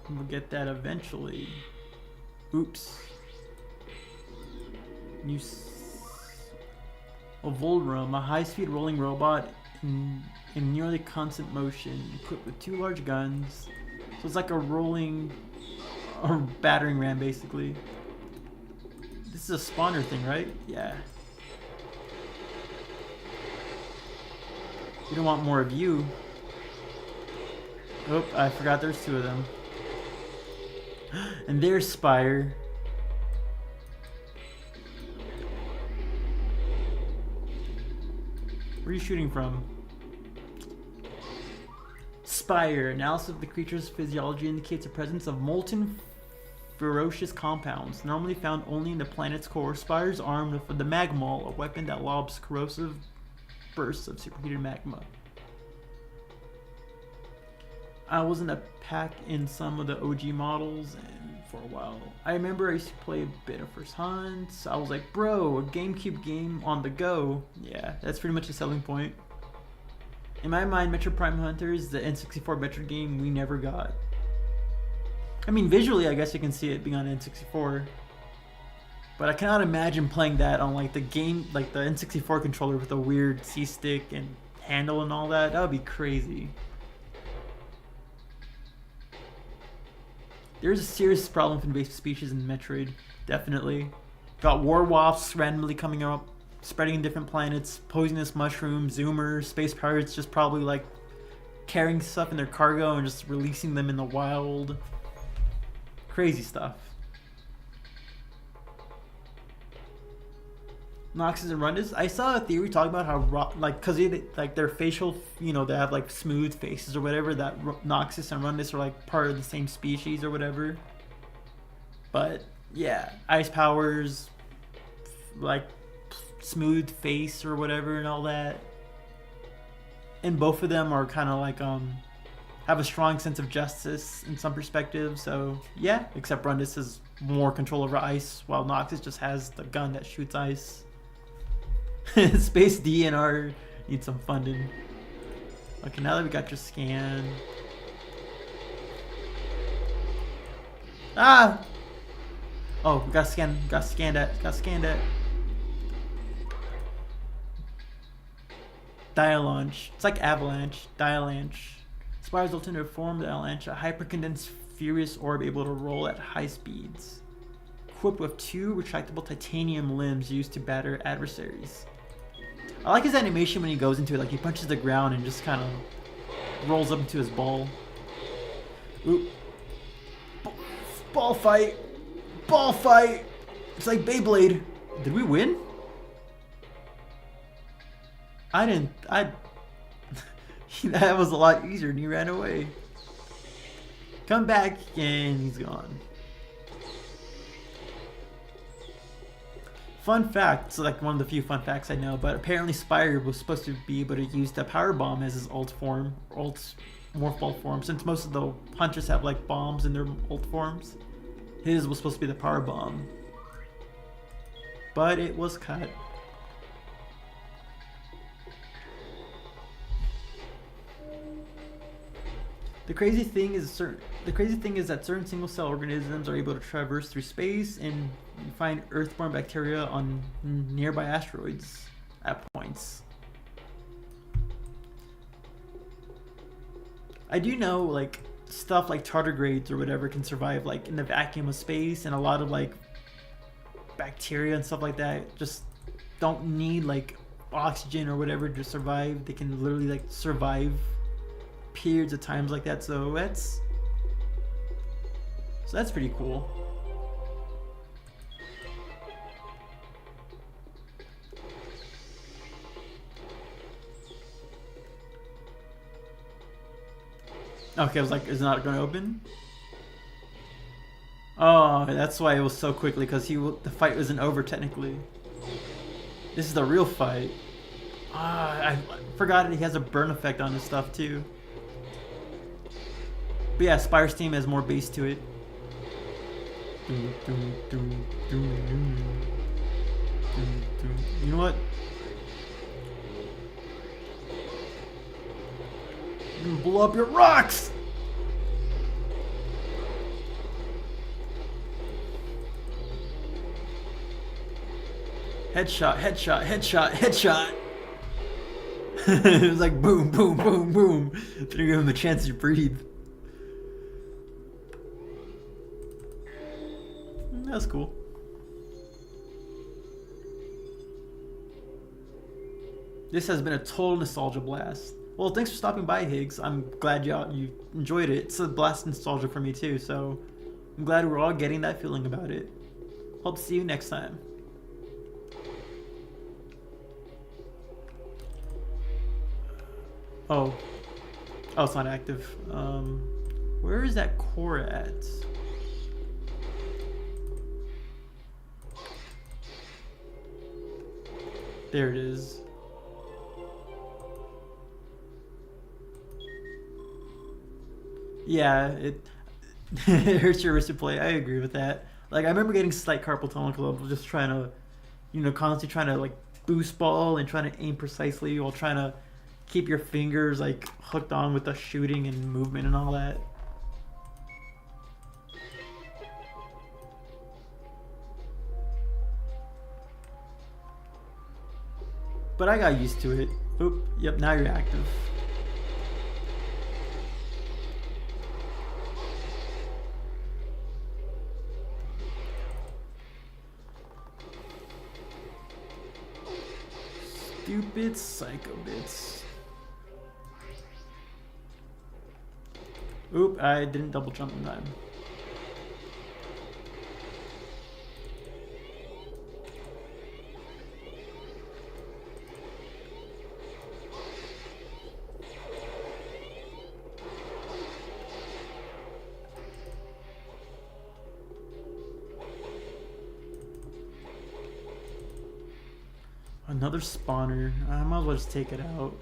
We'll get that eventually. Oops. Volrum, a high-speed rolling robot in nearly constant motion, equipped with 2 large guns. So it's like a rolling or battering ram, basically. This is a spawner thing, right? Yeah. We don't want more of you. Oh, I forgot there's 2 of them. And there's Spire. Where are you shooting from? Spire. Analysis of the creature's physiology indicates the presence of molten ferocious compounds, normally found only in the planet's core. Spires armed with the Magmol, a weapon that lobs corrosive bursts of superheated magma. I was in a pack in some of the OG models, and for a while, I remember I used to play a bit of First Hunt. I was like, bro, a GameCube game on the go. Yeah, that's pretty much a selling point. In my mind, Metroid Prime Hunters, the N64 Metroid game we never got. I mean, visually, I guess you can see it being on N64, but I cannot imagine playing that on like the N64 controller with a weird C-stick and handle and all that. That would be crazy. There's a serious problem with invasive species in Metroid, definitely. Got war wasps randomly coming up, spreading in different planets, poisonous mushrooms, zoomers, space pirates just probably like carrying stuff in their cargo and just releasing them in the wild. Crazy stuff. Noxus and Rundus. I saw a theory talking about how, like, cause like their facial, you know, they have like smooth faces or whatever. That Noxus and Rundus are like part of the same species or whatever. But yeah, ice powers, like smooth face or whatever and all that. And both of them are kind of like have a strong sense of justice in some perspectives. So yeah, except Rundus has more control over ice, while Noxus just has the gun that shoots ice. Space DNR needs some funding. Okay, now that we got your scan. Ah! Oh, we got scanned at. Dialaunch. It's like Avalanche. Dialaunch. Spire's alternative form, the Avalanche, a hypercondensed furious orb able to roll at high speeds. Equipped with 2 retractable titanium limbs used to batter adversaries. I like his animation when he goes into it, like he punches the ground and just kind of rolls up into his ball. Ooh. Ball fight! Ball fight! It's like Beyblade. Did we win? That was a lot easier and he ran away. Come back and he's gone. Fun fact, it's like one of the few fun facts I know, but apparently Spire was supposed to be able to use the power bomb as his ult form, or ult morph ball form, since most of the hunters have like bombs in their ult forms. His was supposed to be the power bomb, but it was cut. The crazy thing is that certain single-cell organisms are able to traverse through space and find Earthborne bacteria on nearby asteroids at points. I do know like stuff like tardigrades or whatever can survive like in the vacuum of space, and a lot of like bacteria and stuff like that just don't need like oxygen or whatever to survive. They can literally like survive periods of times like that, so that's pretty cool. Okay, I was like, is it not going to open? Oh, that's why it was so quickly, because the fight wasn't over technically. This is the real fight. I forgot he has a burn effect on his stuff too. But yeah, Spire's team has more base to it. You know what? You blow up your rocks! Headshot, headshot, headshot, headshot! It was like boom, boom, boom, boom. Didn't give him a chance to breathe. That's cool. This has been a total nostalgia blast. Well, thanks for stopping by, Higgs. I'm glad you enjoyed it. It's a blast of nostalgia for me too, so I'm glad we're all getting that feeling about it. Hope to see you next time. Oh, it's not active. Where is that core at? There it is. Yeah, it it hurts your wrist to play. I agree with that. Like I remember getting slight carpal tunnel because I was just trying to, constantly trying to like boost ball and trying to aim precisely while trying to keep your fingers like hooked on with the shooting and movement and all that. But I got used to it. Oop, yep, now you're active. Stupid psycho bits. Oop, I didn't double jump in time. Another spawner. I might as well just take it out.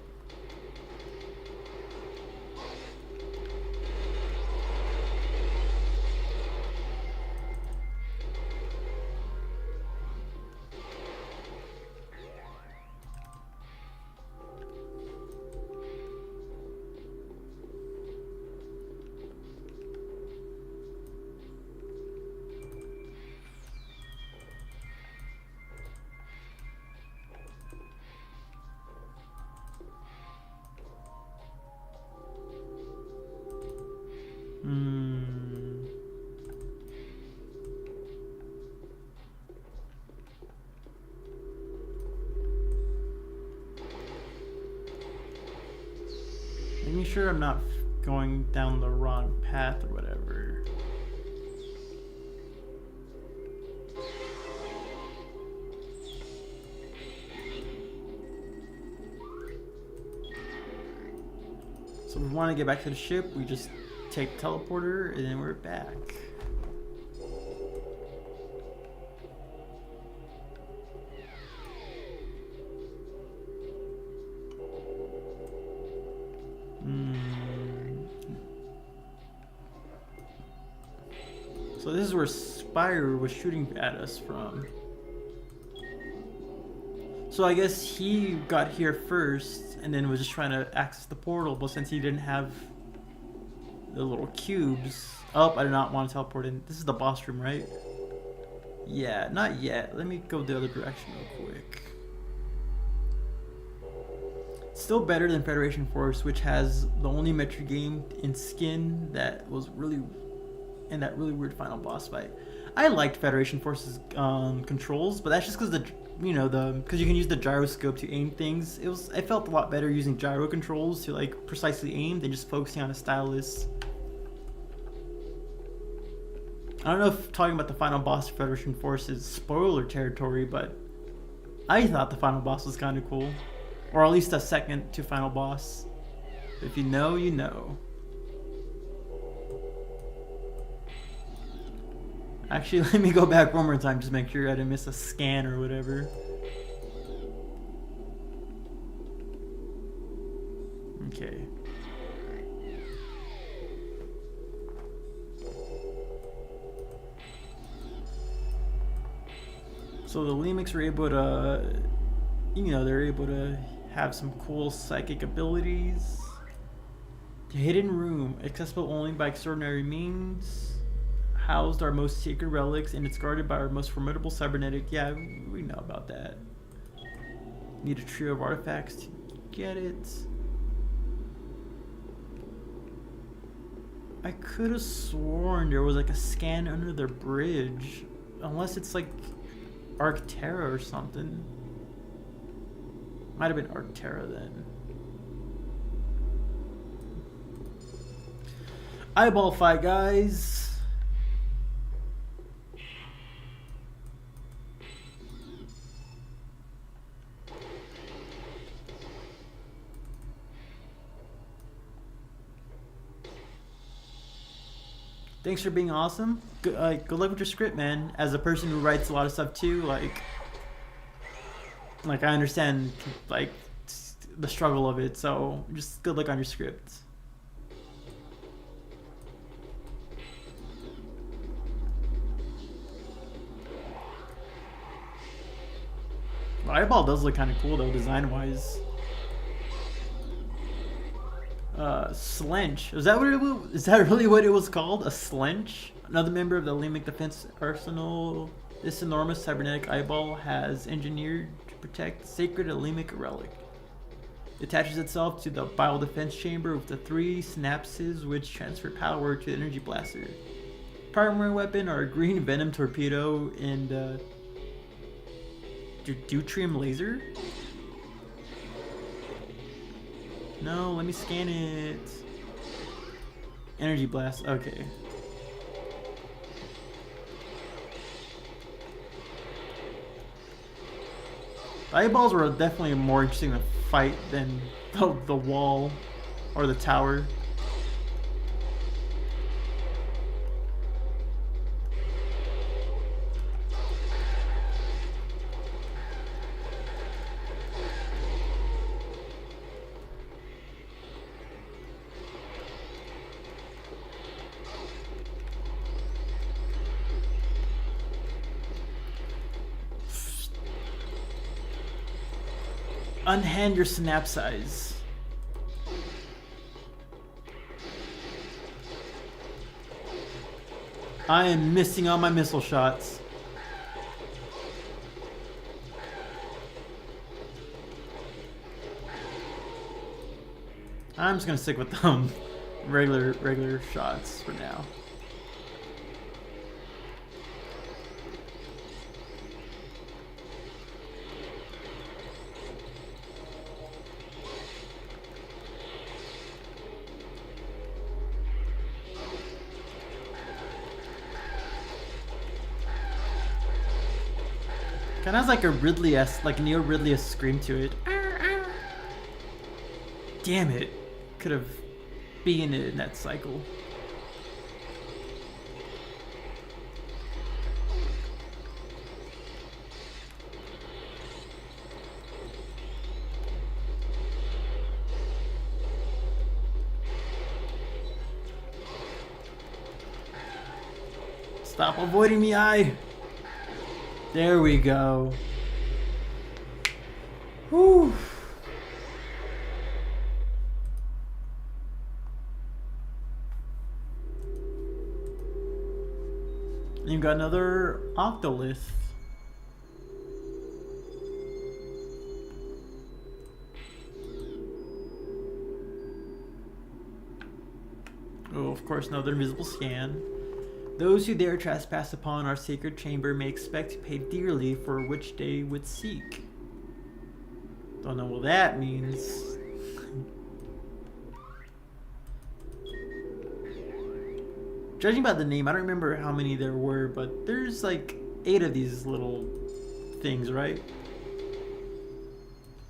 Making sure I'm not going down the wrong path or whatever. So if we want to get back to the ship, we just take the teleporter and then we're back. So this is where Spire was shooting at us from. So I guess he got here first and then was just trying to access the portal, but since he didn't have the little cubes... Oh, I did not want to teleport in. This is the boss room, right? Yeah, not yet. Let me go the other direction real quick. Still better than Federation Force, which has the only Metroid game in skin that was really... in that really weird final boss fight. I liked Federation Force's controls, but that's just because because you can use the gyroscope to aim things. I felt a lot better using gyro controls to like precisely aim than just focusing on a stylus. I don't know if talking about the final boss of Federation Force is spoiler territory, but I thought the final boss was kind of cool, or at least a second to final boss. If you know, you know. Actually, let me go back one more time, just make sure I didn't miss a scan or whatever. Okay. So the Lemix were able to, they're able to have some cool psychic abilities. The hidden room, accessible only by extraordinary means. Housed our most sacred relics, and it's guarded by our most formidable cybernetic. Yeah, we know about that. Need a trio of artifacts to get it. I could have sworn there was like a scan under the bridge, unless it's like Arcterra or something. Might have been Arcterra then. Eyeball fight, guys. Thanks for being awesome. Good luck with your script, man. As a person who writes a lot of stuff too, like, Like I understand like the struggle of it. So just good luck on your script. The eyeball does look kind of cool though, design wise. Slench. Is that what it was? Is that really what it was called? A slench? Another member of the Lemic defense arsenal. This enormous cybernetic eyeball has engineered to protect the sacred Lemic relic. It attaches itself to the bio defense chamber with the 3 synapses which transfer power to the energy blaster. Primary weapon are a green venom torpedo and deuterium laser? No, let me scan it. Energy blast, okay. The eyeballs were definitely more interesting to fight than the wall or the tower. Unhand your synapse size. I am missing all my missile shots. I'm just gonna stick with regular shots for now. Kind of has like a Ridley-esque, like Neo Ridley-esque scream to it. Damn it. Could have been in that cycle. Stop avoiding me, eye. There we go. Whew. You've got another octolith. Oh, of course, another invisible scan. Those who dare trespass upon our sacred chamber may expect to pay dearly for which they would seek. Don't know what that means. Judging by the name, I don't remember how many there were, but there's like 8 of these little things, right?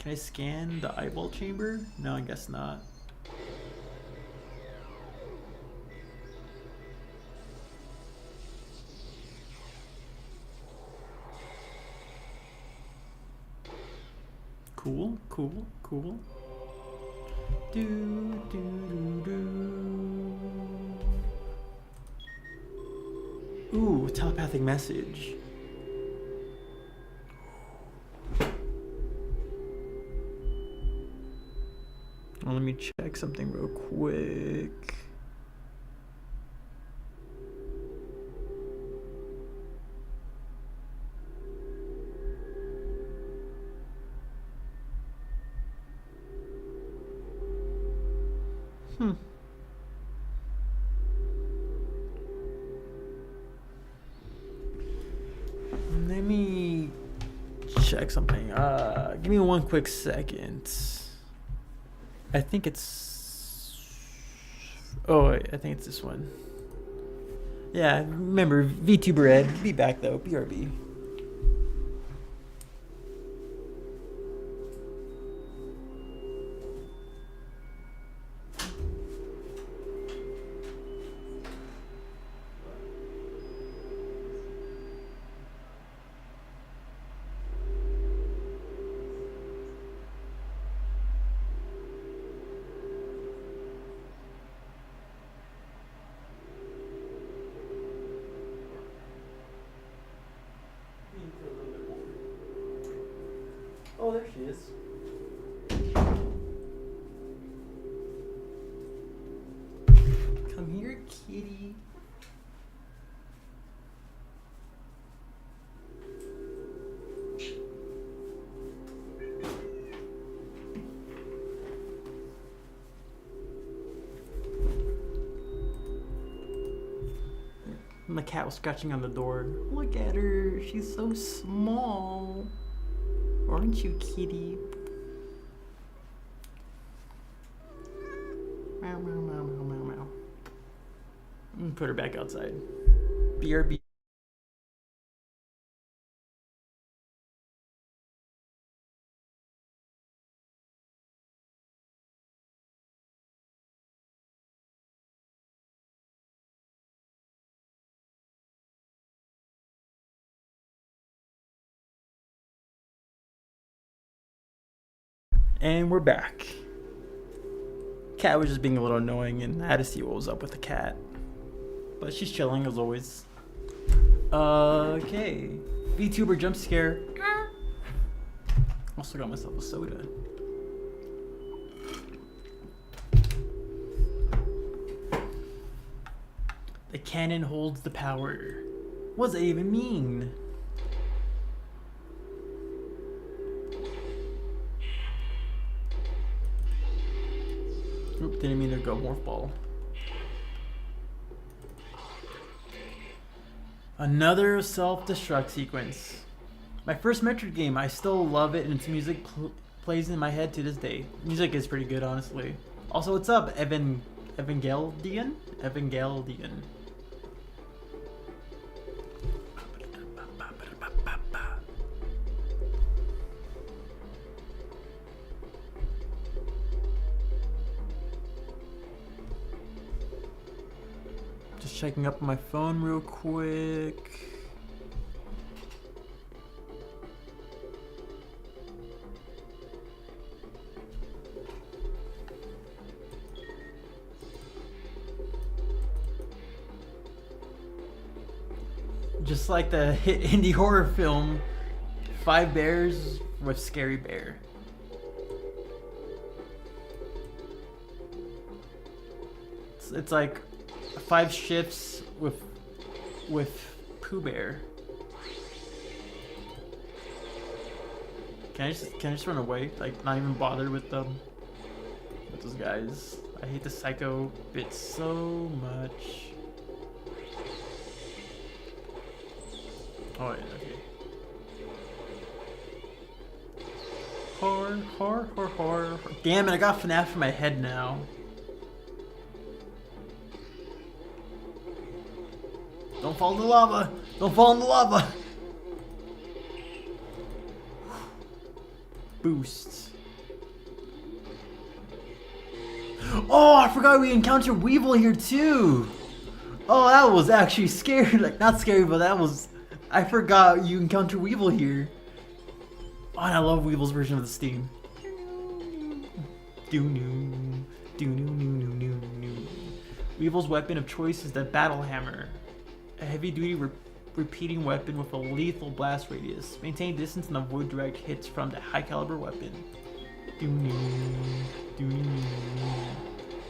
Can I scan the eyeball chamber? No, I guess not. Cool, cool, cool. Do, do, do, do. Ooh, telepathic message. Well, let me check something real quick. Let me check something. Give me one quick second. I think it's... Oh, wait, I think it's this one. Yeah, remember, VTuber Ed. Be back, though. BRB. Oh, there she is. Come here, kitty. And the cat was scratching on the door. Look at her. She's so small. Aren't you, kitty? Meow, meow, meow, meow, meow, meow. I'm gonna put her back outside. BRB. And we're back. Cat was just being a little annoying and I had to see what was up with the cat. But she's chilling as always. Okay. VTuber jump scare. Also got myself a soda. The cannon holds the power. What does that even mean? Oop, didn't mean to go morph ball. Another self-destruct sequence. My first Metroid game, I still love it and its music plays in my head to this day. Music is pretty good, honestly. Also, what's up, Evangelion? Just checking up on my phone real quick. Just like the hit indie horror film, Five Bears with Scary Bear. It's like 5 shifts with Pooh Bear. Can I just run away? Like, not even bother with them? With those guys. I hate the psycho bit so much. Oh yeah, okay. Horror. Damn it, I got FNAF in my head now. Don't fall in the lava! Don't fall in the lava! Boost. Oh, I forgot we encountered Weevil here too! Oh, that was actually scary. Like, not scary, but that was... I forgot you encounter Weevil here. Oh, and I love Weevil's version of the Steam. Weevil's weapon of choice is the Battle Hammer. A heavy-duty repeating weapon with a lethal blast radius. Maintain distance and avoid direct hits from the high-caliber weapon.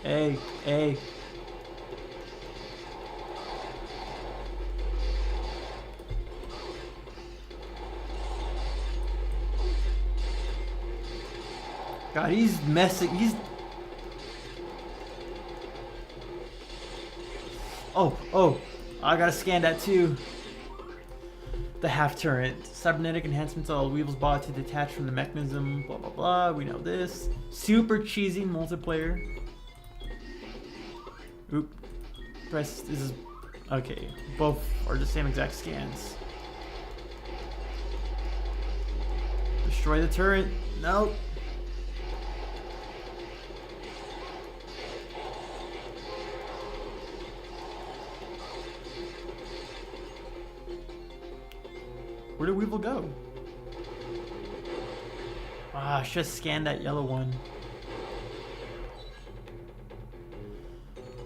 Hey. God, he's messing. Oh, I gotta scan that too. The half turret. Cybernetic enhancements allow Weevil's body to detach from the mechanism. Blah blah blah. We know this. Super cheesy multiplayer. Oop. Press. This is okay. Both are the same exact scans. Destroy the turret. Nope. Where did Weevil go? Ah, I should have scanned that yellow one.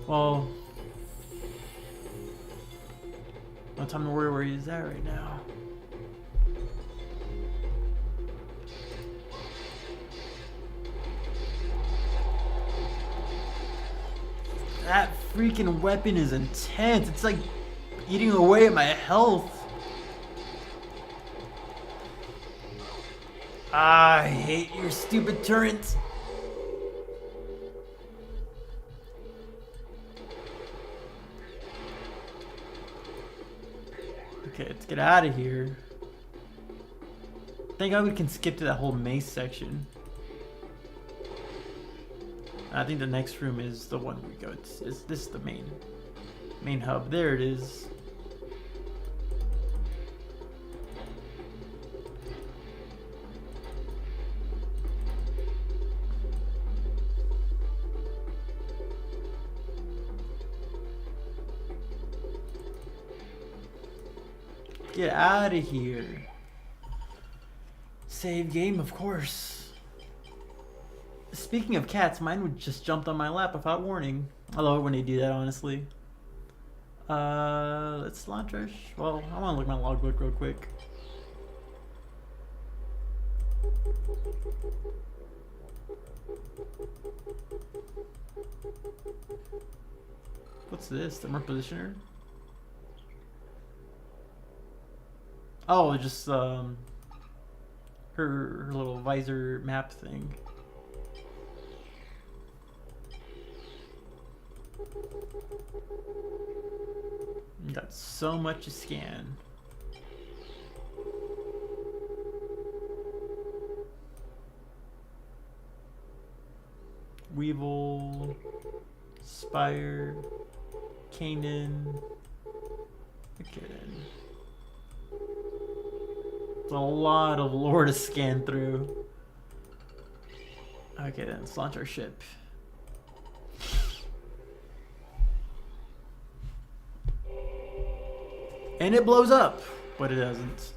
Well, no time to worry where he's at right now. That freaking weapon is intense. It's like eating away at my health. I hate your stupid turret. Okay, let's get out of here. Thank God we can skip to that whole maze section. I think the next room is the one we go. This is the main hub. There it is. Get out of here. Save game, of course. Speaking of cats, mine would just jumped on my lap without warning. I love it when they do that, honestly. Let's launch our... well, I want to look at my logbook real quick. What's this? The remote positioner? Oh, just her little visor map thing. Got so much to scan. Weevil, Spire, Kanan. Okay then. It's a lot of lore to scan through. Okay then, let's launch our ship. And it blows up, but it doesn't.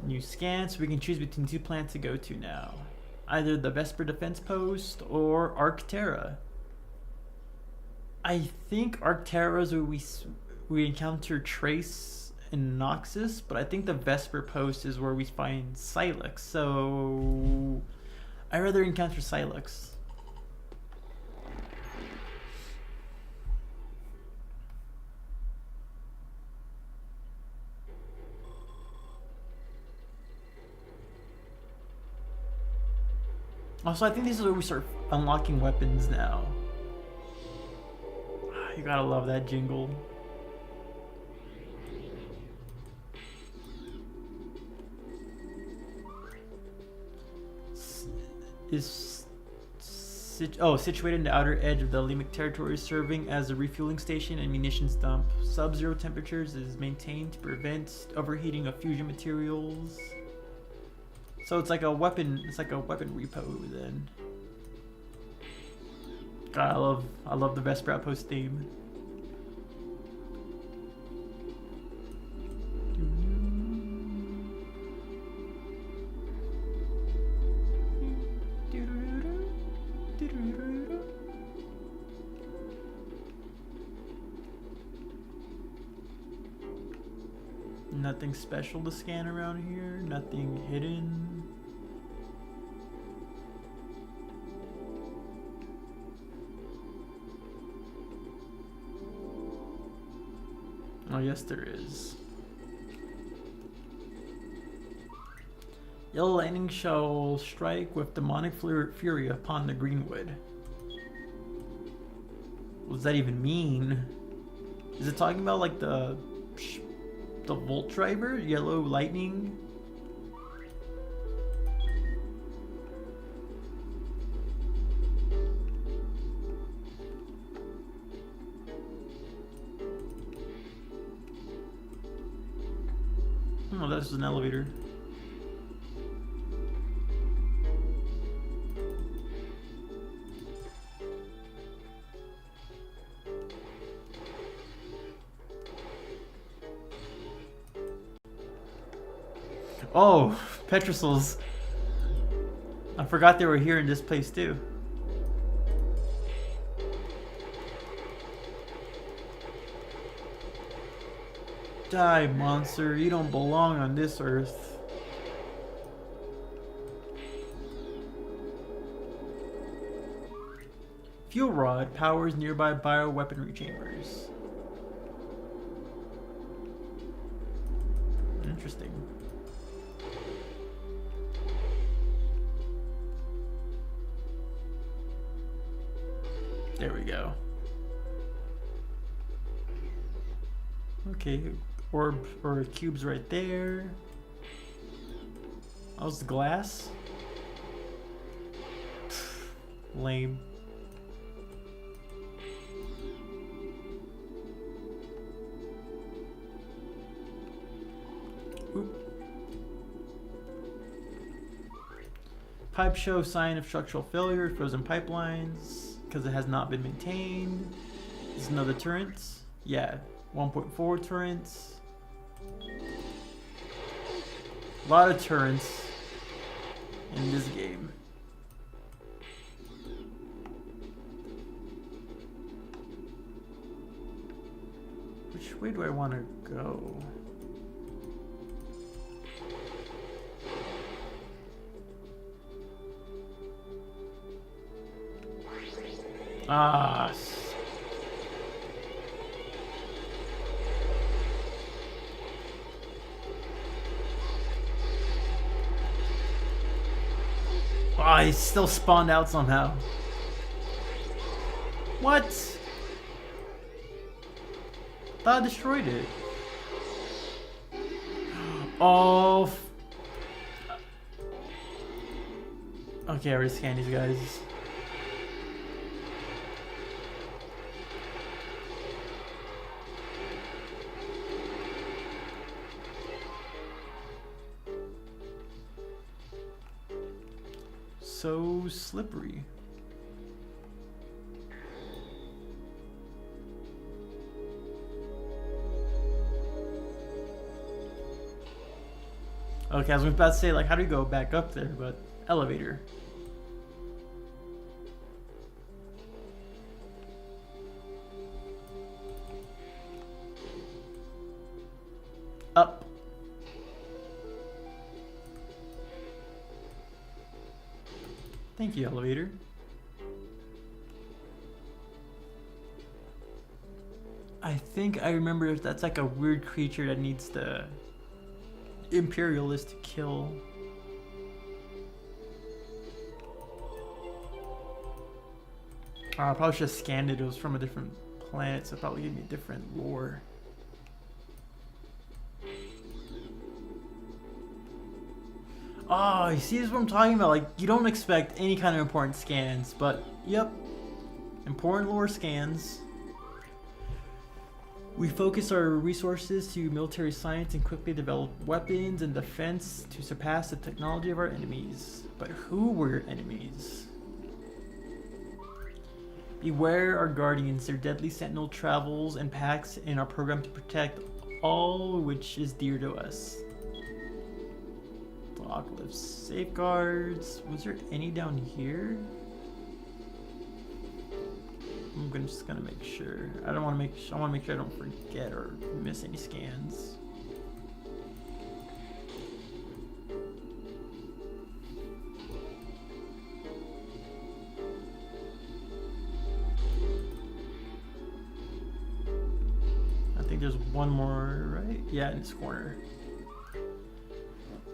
New scan, so we can choose between two planets to go to now. Either the Vesper Defense Post or Arcterra. I think Arcterra is where we encounter Trace and Noxus, but I think the Vesper Post is where we find Silex, so I'd rather encounter Silex. Also, I think this is where we start unlocking weapons now. You gotta love that jingle. Situated in the outer edge of the Limic territory, serving as a refueling station and munitions dump. Sub-zero temperatures is maintained to prevent overheating of fusion materials. So it's like a weapon. It's like a weapon repo then. God, I love the Vesper Outpost theme. Nothing special to scan around here. Nothing hidden. Oh, yes, there is. Yellow lightning shall strike with demonic fury upon the greenwood. What does that even mean? Is it talking about like the Volt Driver? Yellow lightning? Oh, that's an elevator. Oh, Petrosals. I forgot they were here in this place too. Die, monster. You don't belong on this earth. Fuel rod powers nearby bioweaponry chambers. Interesting. There we go. Okay, orb or cubes right there. That was the glass. Lame. Oop. Pipe show sign of structural failure, frozen pipelines, because it has not been maintained. This is another turret. Yeah, 1.4 turrets. A lot of turrets in this game. Which way do I want to go? Ah. Ah, he still spawned out somehow. What? Thought I destroyed it. Oh. Okay, I already scanned these guys. So slippery. Okay, I was about to say, like, how do you go back up there? But elevator. Up. Thank you, elevator. I think I remember that's like a weird creature that needs the Imperialist to kill. I probably should have scanned it. It was from a different planet, so it probably gave me a different lore. Oh, you see, this is what I'm talking about. Like, you don't expect any kind of important scans, but yep, important lore scans. We focus our resources to military science and quickly develop weapons and defense to surpass the technology of our enemies. But who were your enemies? Beware our guardians. Their deadly sentinel travels and packs in our program to protect all which is dear to us. Blocklift safeguards. Was there any down here? I'm just gonna make sure. I want to make sure I don't forget or miss any scans. I think there's one more, right? Yeah, in this corner.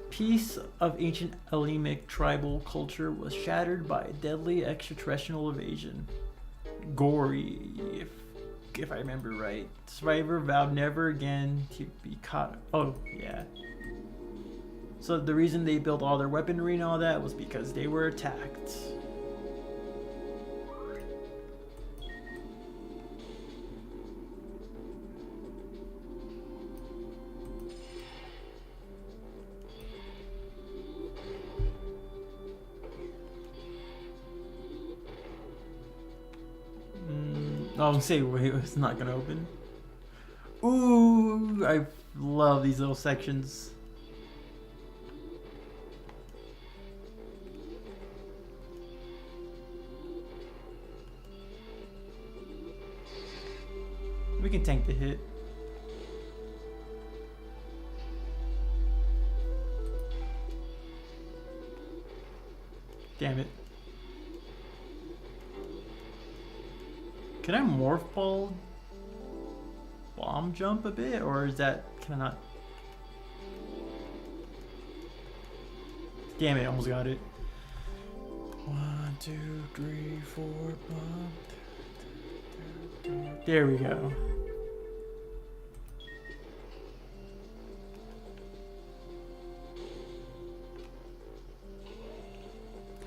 Piece of ancient Elamic tribal culture was shattered by a deadly extraterrestrial invasion. Gory, if I remember right. Survivor vowed never again to be caught. Oh, yeah. So the reason they built all their weaponry and all that was because they were attacked. I'll say, wait, it's not gonna open. Ooh, I love these little sections. We can tank the hit. Damn it. Can I morph ball bomb jump a bit, or is that, can I not? Damn it, almost got it. 1, 2, 3, 4, bump. There we go.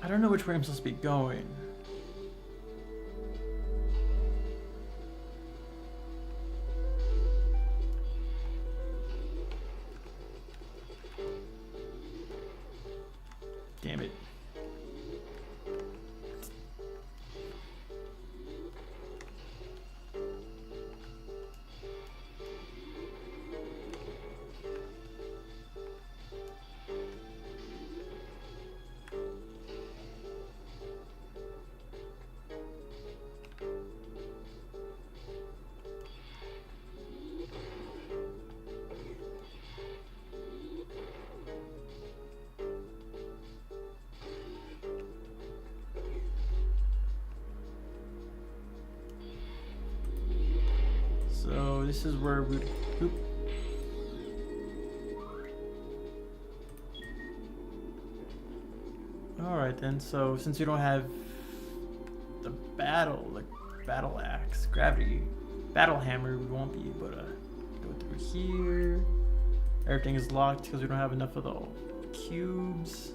I don't know which way I'm supposed to be going. Damn it. So this is where we. Oop. All right then. So since we don't have the battle axe, gravity, battle hammer, we won't be able to go through here. Everything is locked because we don't have enough of the cubes.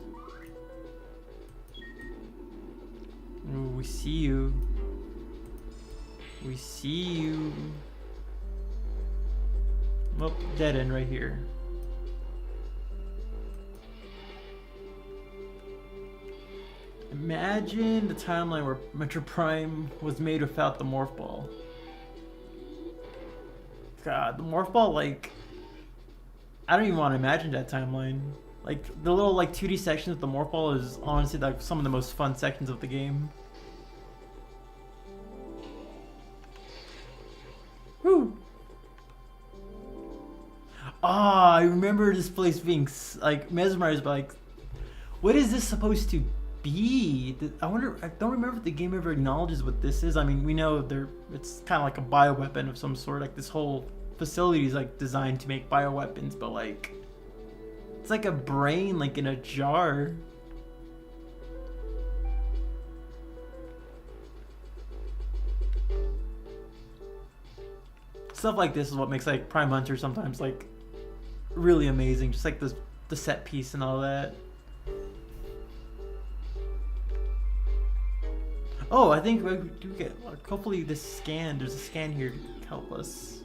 Ooh, we see you. We see you. Well, dead end right here. Imagine the timeline where Metroid Prime was made without the morph ball. God, the morph ball, like, I don't even want to imagine that timeline. Like, the little, like, 2D sections of the morph ball is honestly, like, some of the most fun sections of the game. Woo! Ah, I remember this place being, like, mesmerized by, like, what is this supposed to be? I wonder, I don't remember if the game ever acknowledges what this is. I mean, we know it's kind of like a bioweapon of some sort. Like, this whole facility is, like, designed to make bioweapons, but, like, it's like a brain, like, in a jar. Stuff like this is what makes, like, Prime Hunter sometimes, like, really amazing. Just like the set piece and all that. Oh, I think we do get, like, hopefully this scan, there's a scan here to help us.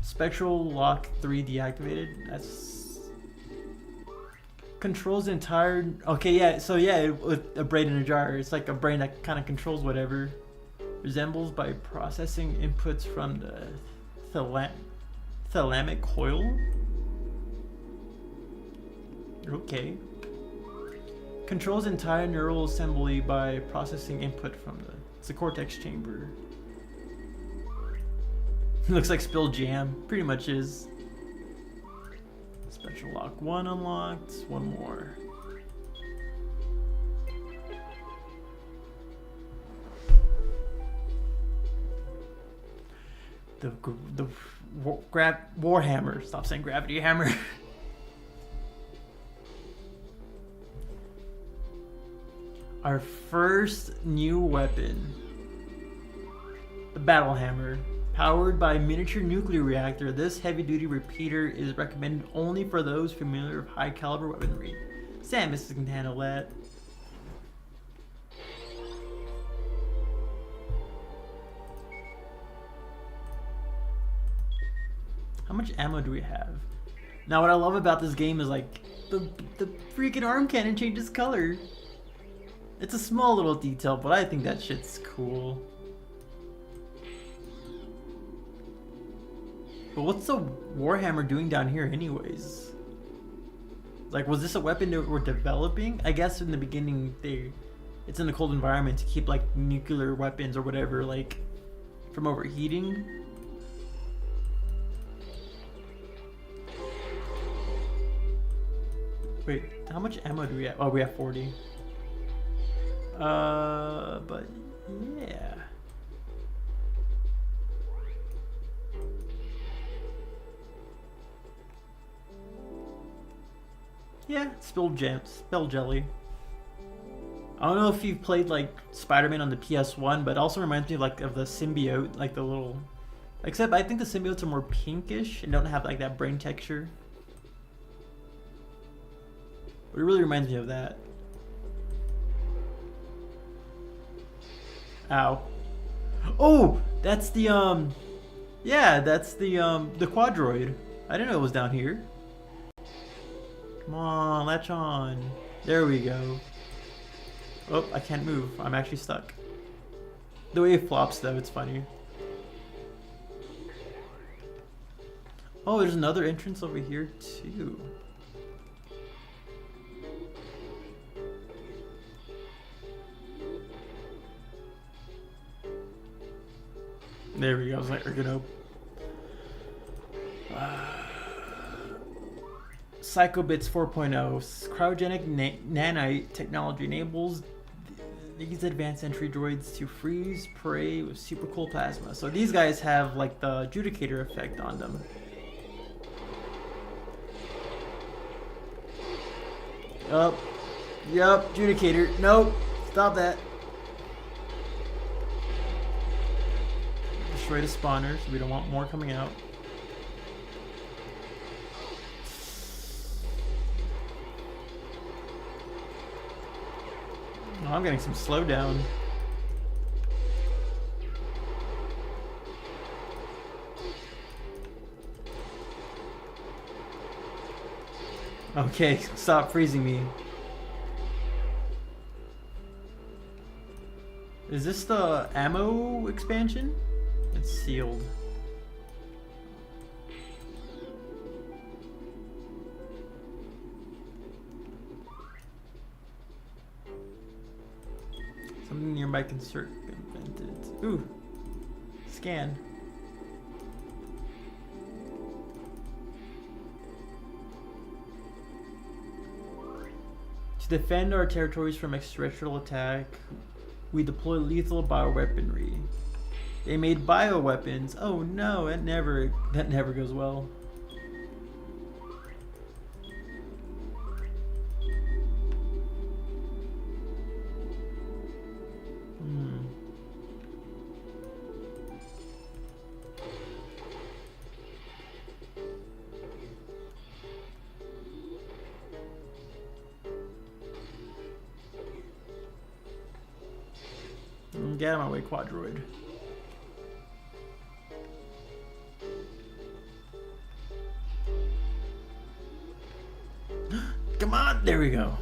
Spectral lock 3 deactivated. That's controls the entire. Okay, yeah. So yeah, with a brain in a jar, it's like a brain that kind of controls whatever. Resembles by processing inputs from the thalamic coil. Okay. Controls entire neural assembly by processing input from the cortex chamber. Looks like spilled jam. Pretty much is. Special lock 1 unlocked. One more. The warhammer. Stop saying gravity hammer. Our first new weapon, the battle hammer. Powered by a miniature nuclear reactor, this heavy-duty repeater is recommended only for those familiar with high-caliber weaponry. Samus can handle that. How much ammo do we have? Now, what I love about this game is, like, the freaking arm cannon changes color. It's a small little detail, but I think that shit's cool. But what's the Warhammer doing down here anyways? Like, was this a weapon that we're developing? I guess in the beginning, it's in a cold environment to keep, like, nuclear weapons or whatever, like, from overheating. Wait, how much ammo do we have? Oh, we have 40. But yeah. Yeah, spell jelly. I don't know if you've played like Spider-Man on the PS1, but it also reminds me of the symbiote, like the little. Except I think the symbiotes are more pinkish and don't have like that brain texture. But it really reminds me of that. Ow. Oh, that's the yeah, that's the quadroid. I didn't know it was down here. Come on, latch on. There we go. Oh, I can't move. I'm actually stuck. The way it flops though, it's funny. Oh, there's another entrance over here too. There we go. I was like, we're gonna. Psychobits 4.0 cryogenic nanite technology enables these advanced entry droids to freeze prey with super cool plasma. So these guys have like the adjudicator effect on them. Yup, adjudicator. Nope, stop that. Destroy the spawners. We don't want more coming out. Oh, I'm getting some slowdown. Okay, stop freezing me. Is this the ammo expansion? It's sealed. Something nearby can circumvent it. Ooh. Scan. To defend our territories from extraterrestrial attack, we deploy lethal bioweaponry. They made bioweapons. Oh no, that never goes well. Get out of my way, quadroid. Come on, there we go.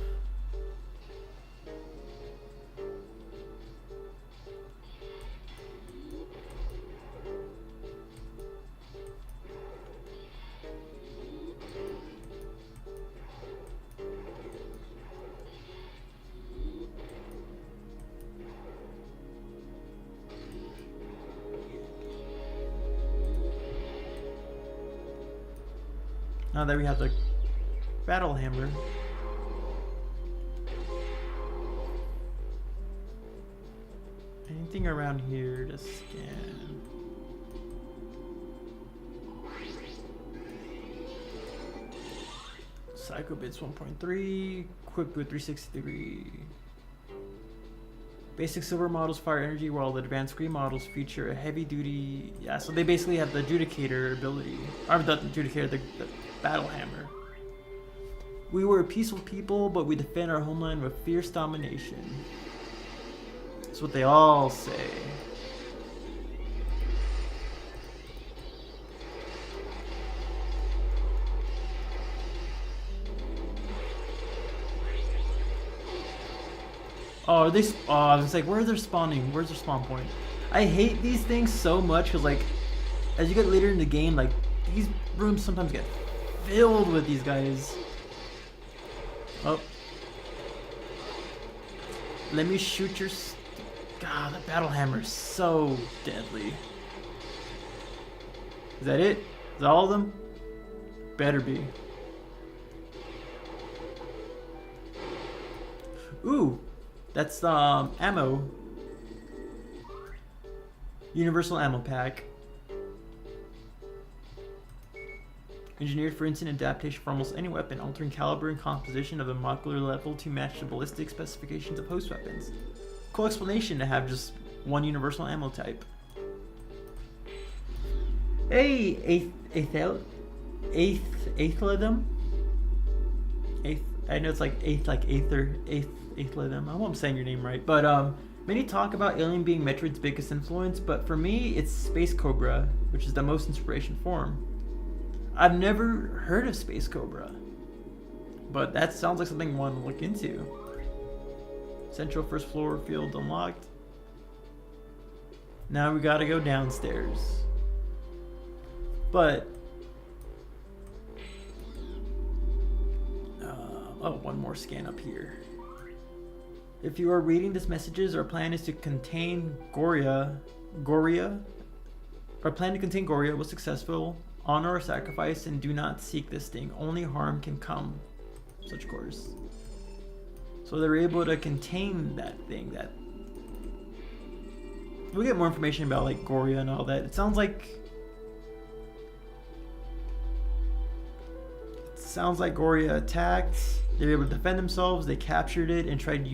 Now that we have the battle hammer. Anything around here to scan? Psychobits 1.3, equipped with 360-degree. Basic silver models fire energy, while the advanced green models feature a heavy-duty. Yeah, so they basically have the adjudicator ability. Or the adjudicator, the battle hammer. We were a peaceful people, but we defend our homeland with fierce domination. That's what they all say. Oh, are they? Oh, I was like, where are they spawning? Where's their spawn point? I hate these things so much because, like, as you get later in the game, like, these rooms sometimes get filled with these guys. Oh. Let me shoot your... God, the battle hammer is so deadly. Is that it? Is that all of them? Better be. Ooh, that's ammo. Universal ammo pack. Engineered for instant adaptation for almost any weapon, altering caliber and composition of the modular level to match the ballistic specifications of host weapons. Cool explanation to have just one universal ammo type. Hey, eighthledum? I know it's like eighthledum. I hope I'm saying your name right. But many talk about Alien being Metroid's biggest influence, but for me, it's Space Cobra, which is the most inspiration form. I've never heard of Space Cobra, but that sounds like something I want to look into. Central first floor field unlocked. Now we gotta go downstairs. But oh, one more scan up here. If you are reading these messages, our plan is to contain Goria was successful. Honor or sacrifice and do not seek this thing. Only harm can come. Such course. So they're able to contain that thing. That we'll get more information about like Goria and all that. It sounds like Goria attacked. They were able to defend themselves. They captured it and tried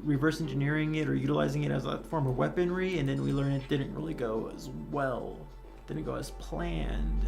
reverse engineering it or utilizing it as a form of weaponry. And then we learned it didn't really go as well. Didn't go as planned.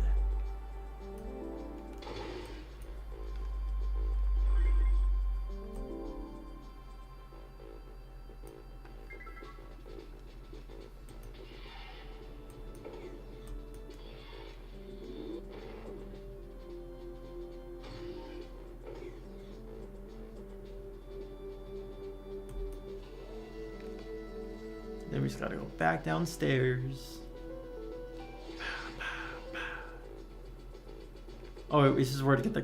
Then we just gotta go back downstairs. Oh, wait, this is where to get the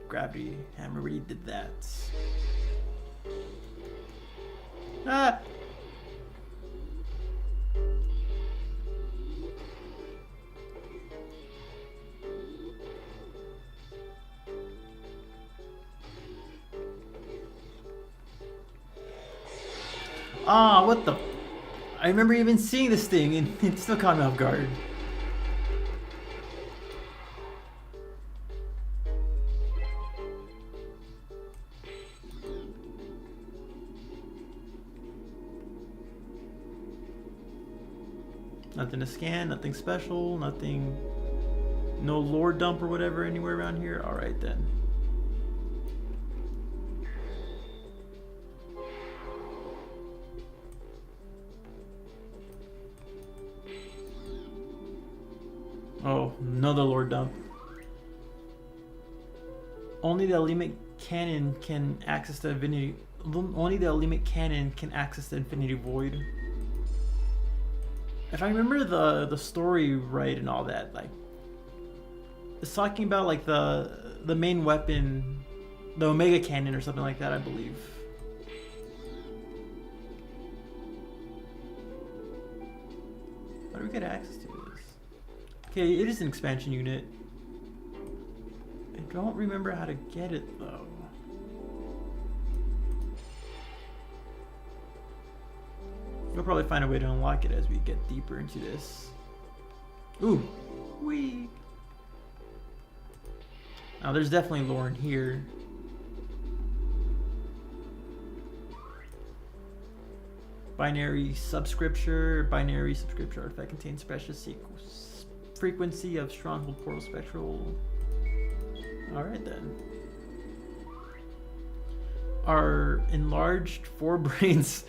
gravity hammer. We already did that. Ah! Ah, what the? I remember even seeing this thing and it still caught me off guard. Nothing to scan, nothing special, nothing, no lore dump or whatever anywhere around here. All right then. Oh, another lore dump. Only the Alemic cannon can access the Infinity. Only the Alemic cannon can access the Infinity Void. If I remember the story right and all that, like it's talking about like the main weapon, the Omega Cannon or something like that, I believe. How do we get access to this? Okay, it is an expansion unit. I don't remember how to get it though. We'll probably find a way to unlock it as we get deeper into this. Ooh, wee. Now there's definitely lore in here. Binary subscripture artifact contains precious frequency of stronghold portal spectral. All right then. Our enlarged forebrains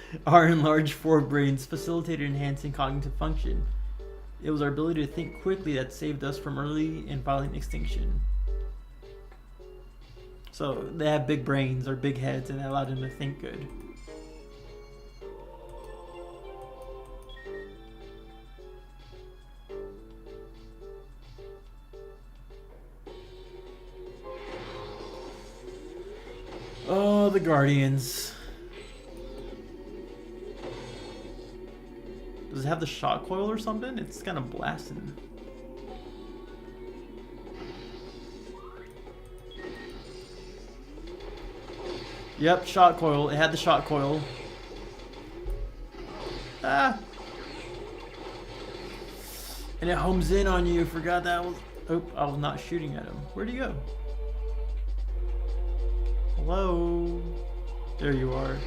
facilitated enhancing cognitive function. It was our ability to think quickly that saved us from early and violent extinction. So they have big brains or big heads and that allowed them to think good. Oh, the Guardians. Does it have the shot coil or something? It's kind of blasting. Yep, shot coil. It had the shot coil. Ah! And it homes in on you. Forgot that was... Oh, I was not shooting at him. Where'd he go? Hello? There you are.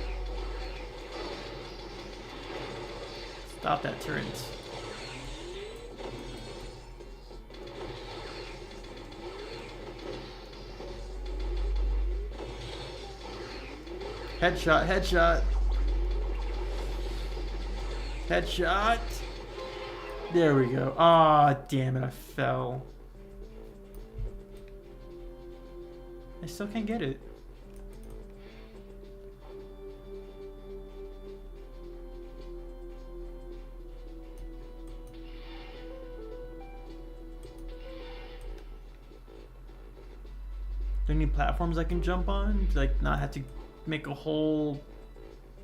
Stop that turret. Headshot, headshot. Headshot. There we go. Ah, damn it, I fell. I still can't get it. There any platforms I can jump on to like not have to make a whole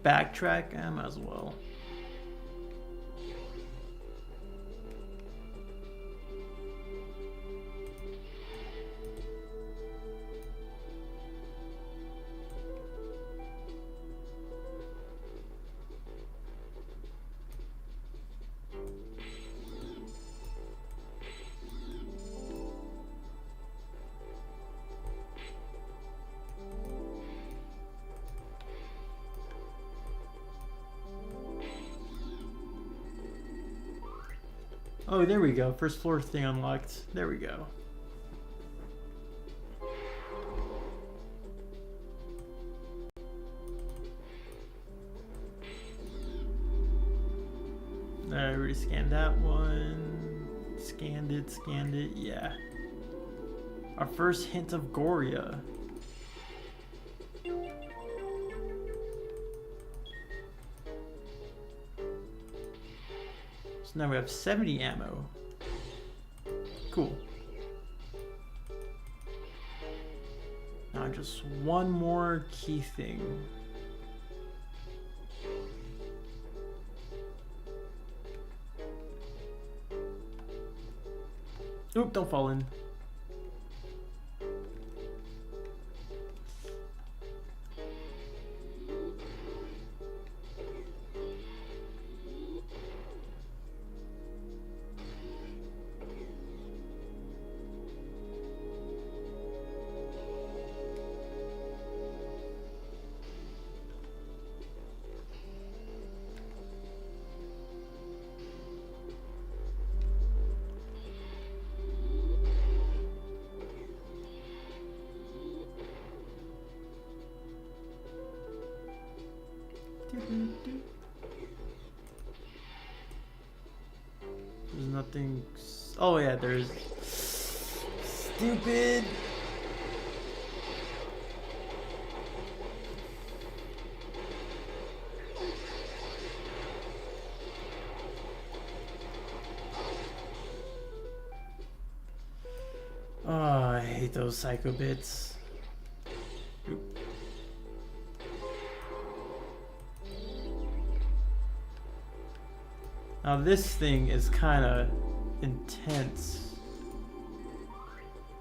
backtrack? I might as well. Oh, there we go. First floor thing unlocked. There we go. I already scanned that one. Scanned it, yeah. Our first hint of Goria. So now we have 70 ammo. Cool. Now just one more key thing. Oop, don't fall in. There's nothing. Oh yeah, there's. Stupid. Oh, I hate those psycho bits. Oop. Now this thing is kind of intense.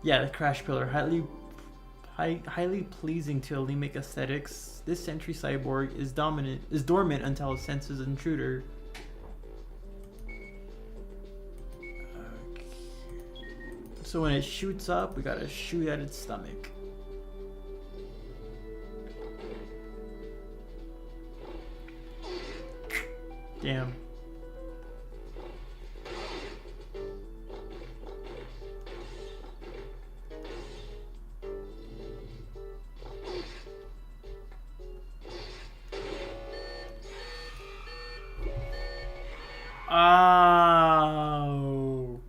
Yeah, the crash pillar, highly pleasing to anemic aesthetics. This sentry cyborg is dormant until it senses an intruder. Okay. So when it shoots up, we gotta shoot at its stomach. Damn. Oh.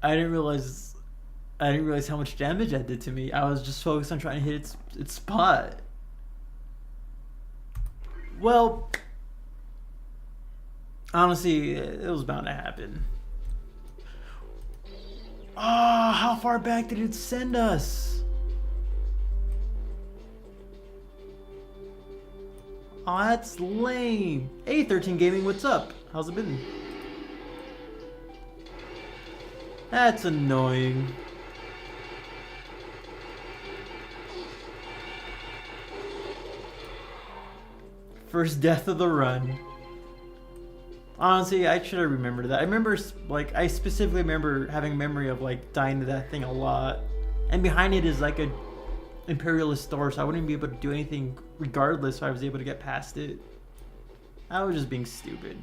I didn't realize how much damage that did to me. I was just focused on trying to hit its spot. Well, honestly, it was bound to happen. Oh, how far back did it send us? Oh, that's lame. Hey, 13 Gaming, what's up? How's it been? That's annoying. First death of the run. Honestly, I should have remembered that. I remember, like, I specifically remember having a memory of, like, dying to that thing a lot. And behind it is, like, a imperialist door, so I wouldn't be able to do anything regardless if I was able to get past it. I was just being stupid.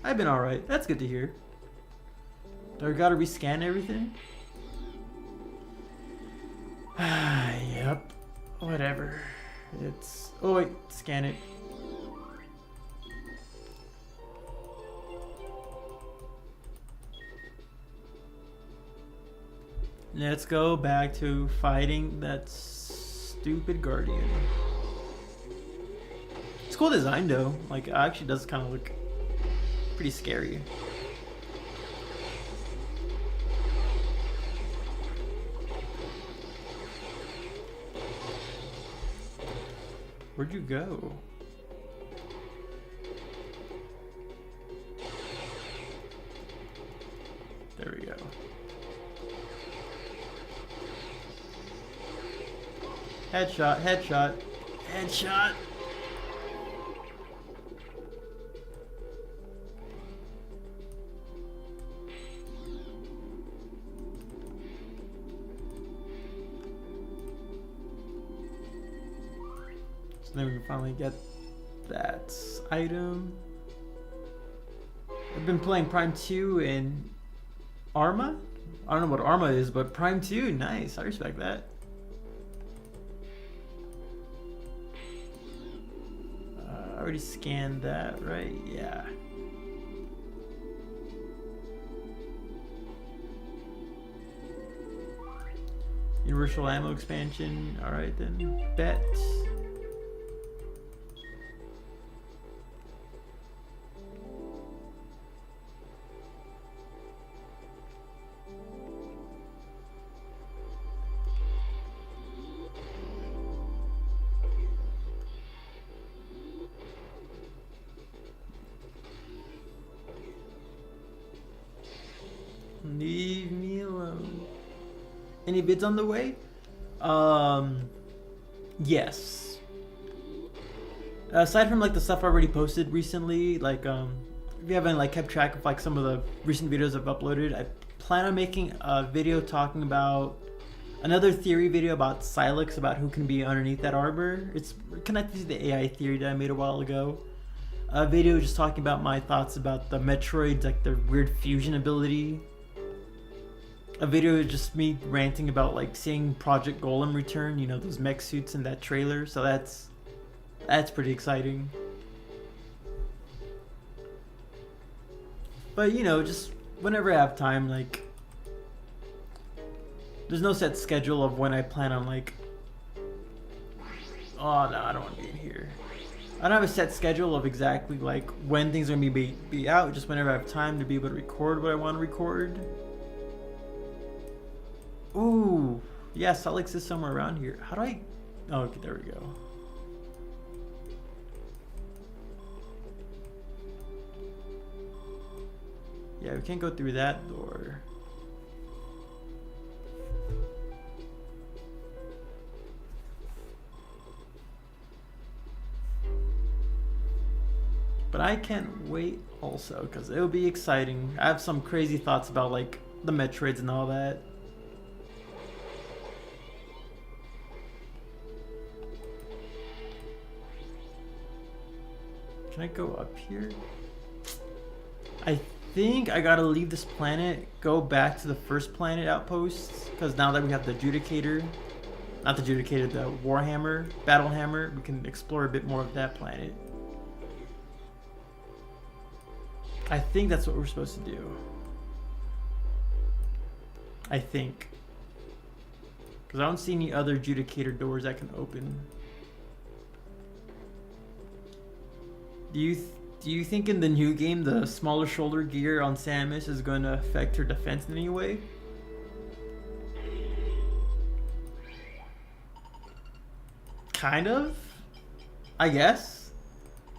I've been alright. That's good to hear. Do I gotta rescan everything? Yep. Whatever. It's... Oh, wait. Scan it. Let's go back to fighting that stupid guardian. It's cool design though. Like, it actually does kind of look pretty scary. Where'd you go? There we go. Headshot, headshot, headshot. So then we can finally get that item. I've been playing Prime 2 in Arma? I don't know what Arma is, but Prime 2, nice. I respect that. I already scanned that, right? Yeah. Universal ammo expansion. Alright then. Bet. Leave me alone. Any vids on the way? Yes. Aside from like the stuff I already posted recently, like if you haven't like kept track of like some of the recent videos I've uploaded, I plan on making a video talking about another theory video about Silex, about who can be underneath that armor. It's connected to the AI theory that I made a while ago. A video just talking about my thoughts about the Metroid, like their weird fusion ability. A video just me ranting about like seeing Project Golem return, you know, those mech suits in that trailer. So that's pretty exciting. But you know, just whenever I have time, like there's no set schedule of when I plan on like, oh no, I don't want to be in here. I don't have a set schedule of exactly like when things are gonna be out, just whenever I have time to be able to record what I want to record. Ooh, yeah, Salt Lake is somewhere around here. How do I? Oh, okay, there we go. Yeah, we can't go through that door. But I can't wait also, because it'll be exciting. I have some crazy thoughts about like the Metroids and all that. Can I go up here? I think I gotta leave this planet, go back to the first planet outposts, because now that we have the Judicator, not the Judicator, the Warhammer, Battle Hammer, we can explore a bit more of that planet. I think that's what we're supposed to do. I think. Because I don't see any other Judicator doors that can open. Do you think in the new game the smaller shoulder gear on Samus is going to affect her defense in any way? Kind of, I guess.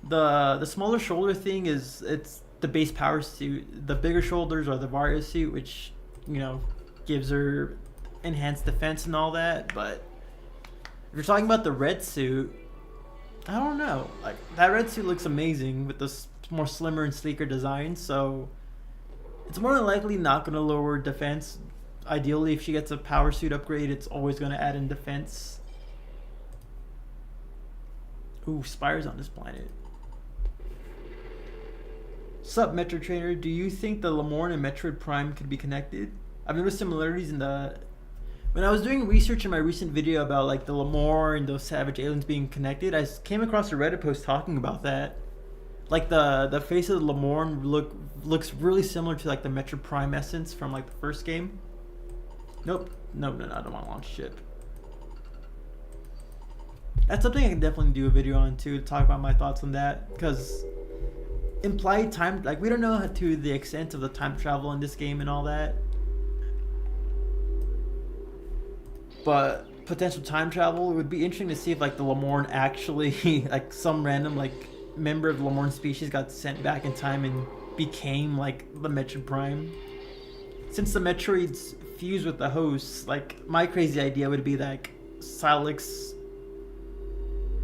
The smaller shoulder thing is it's the base power suit. The bigger shoulders are the Varia suit, which you know gives her enhanced defense and all that. But if you're talking about the red suit, I don't know. Like that red suit looks amazing with this more slimmer and sleeker design, so it's more than likely not going to lower defense. Ideally, if she gets a power suit upgrade, it's always going to add in defense. Ooh, Spire's on this planet. Sup, Metro Trainer? Do you think the Lamorne and Metroid Prime could be connected? I've noticed similarities in the... When I was doing research in my recent video about like the Lamorne and those savage aliens being connected, I came across a Reddit post talking about that. Like the face of the Lamorne looks really similar to like the Metroid Prime essence from like the first game. Nope. No, I don't want to launch ship. That's something I can definitely do a video on too, to talk about my thoughts on that, because implied time, like we don't know to the extent of the time travel in this game and all that, but potential time travel, it would be interesting to see if like the Lamorne actually like some random like member of the Lamorne species got sent back in time and became like the Metroid Prime. Since the Metroids fuse with the hosts, like my crazy idea would be like Silex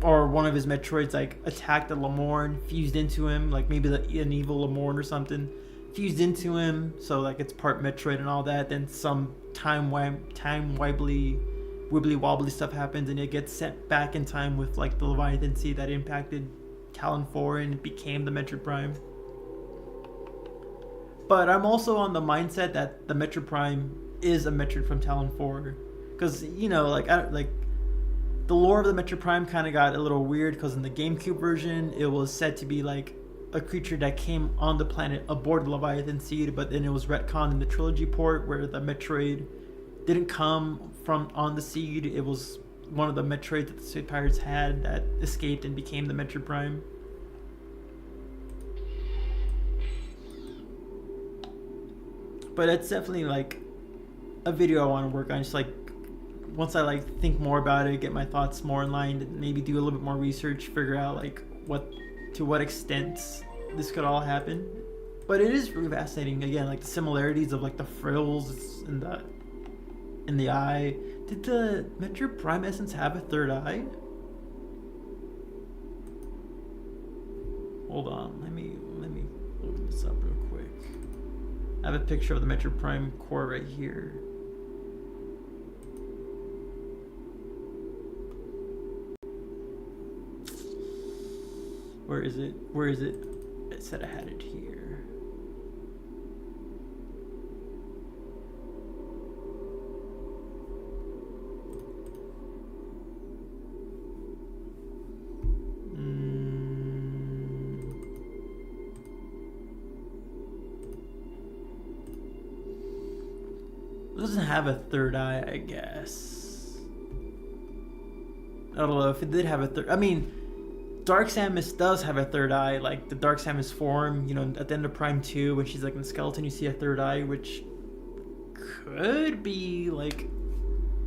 or one of his Metroids like attacked the Lamorne, fused into him, like maybe an evil Lamorne or something, fused into him, so like it's part Metroid and all that. Then some wibbly wobbly stuff happens, and it gets sent back in time with like the Leviathan Sea that impacted Talon 4 and became the Metroid Prime. But I'm also on the mindset that the Metroid Prime is a Metroid from Talon 4, because you know, like the lore of the Metroid Prime kind of got a little weird, because in the GameCube version, it was said to be like a creature that came on the planet aboard the Leviathan Seed, but then it was retconned in the trilogy port where the Metroid didn't come from on the Seed. It was one of the Metroids that the Sith Pirates had that escaped and became the Metroid Prime. But it's definitely like a video I want to work on, just like once I like think more about it, get my thoughts more in line, maybe do a little bit more research, figure out like to what extent this could all happen. But it is really fascinating, again, like the similarities of like the frills in the eye. Did the Metroid Prime essence have a third eye? Hold on, let me look this up real quick. I have a picture of the Metroid Prime core right here. Where is it? It said I had it here. It doesn't have a third eye, I guess. I don't know if it did have a third. I mean, Dark Samus does have a third eye, like the Dark Samus form, you know, at the end of Prime 2 when she's like in the skeleton, you see a third eye, which could be like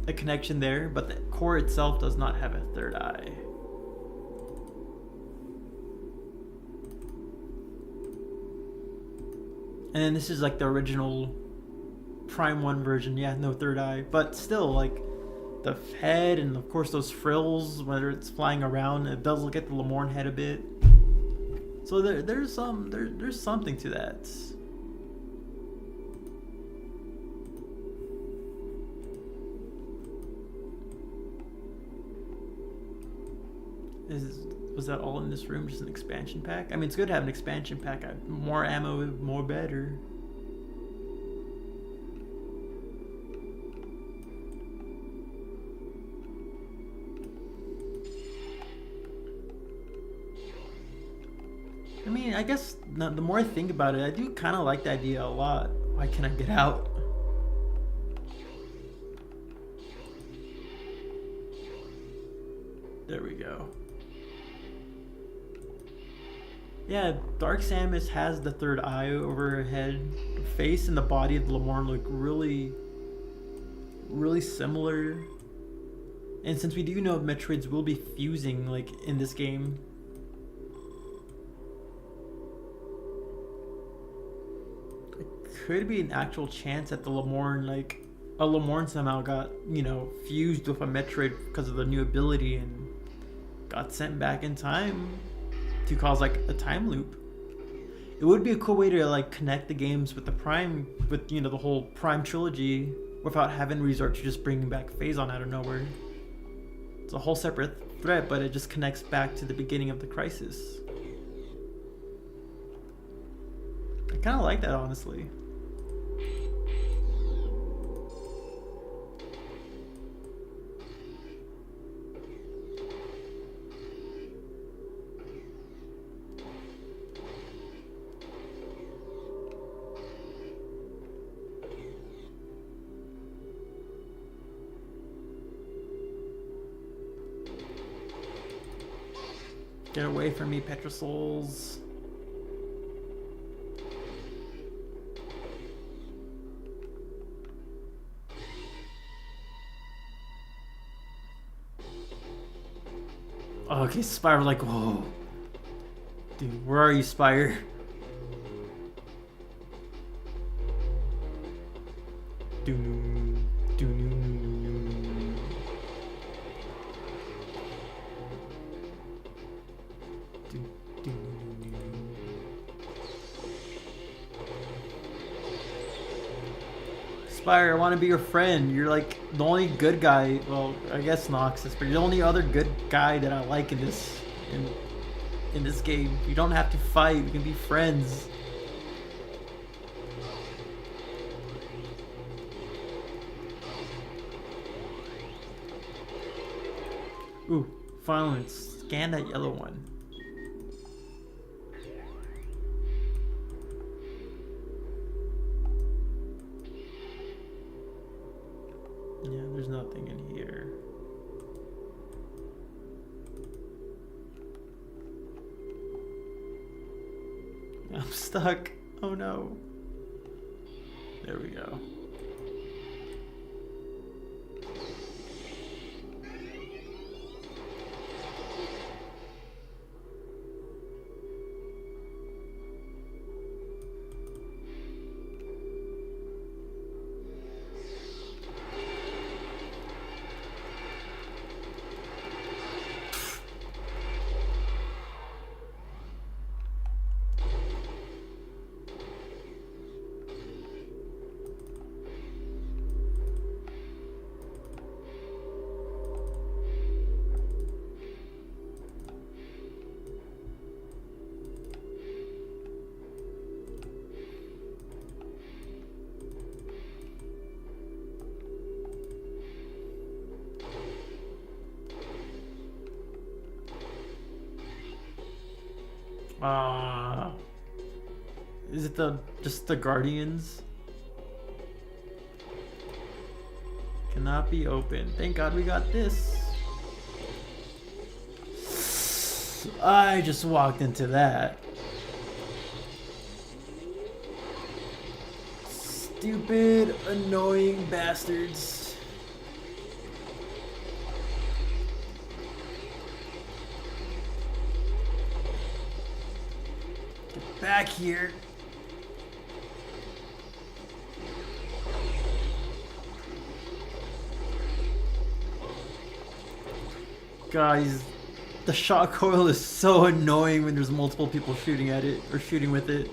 a connection there, but the core itself does not have a third eye. And then this is like the original Prime 1 version, yeah, no third eye, but still like the head and of course those frills, whether it's flying around, it does look at the Lamorne head a bit. So there's something to that. Was that all in this room? Just an expansion pack? I mean, it's good to have an expansion pack. More ammo, more better. I mean, I guess the more I think about it, I do kind of like the idea a lot. Why can't I get out? There we go. Yeah, Dark Samus has the third eye over her head. The face and the body of the Lamorne look really, really similar. And since we do know Metroids will be fusing like in this game, it could be an actual chance that the Lamorne, like a Lamorne somehow got, you know, fused with a Metroid because of the new ability and got sent back in time to cause like a time loop. It would be a cool way to like connect the games with the Prime, with the whole Prime trilogy, without having to resort to just bringing back Phazon out of nowhere. It's a whole separate threat, but it just connects back to the beginning of the Crisis. I kind of like that, honestly. Get away from me, Petrosouls. Oh, okay, Spire, like, whoa. Dude, where are you, Spire? Spire, I want to be your friend. You're like the only good guy. Well, I guess Noxus, but you're the only other good guy that I like in this game. You don't have to fight. We can be friends. Ooh, finally, scan that yellow one. Yeah, there's nothing in here. I'm stuck. Oh no. There we go. Is it just the Guardians? Cannot be opened. Thank God we got this. I just walked into that. Stupid, annoying bastards. Get back here. Guys, the shot coil is so annoying when there's multiple people shooting at it or shooting with it.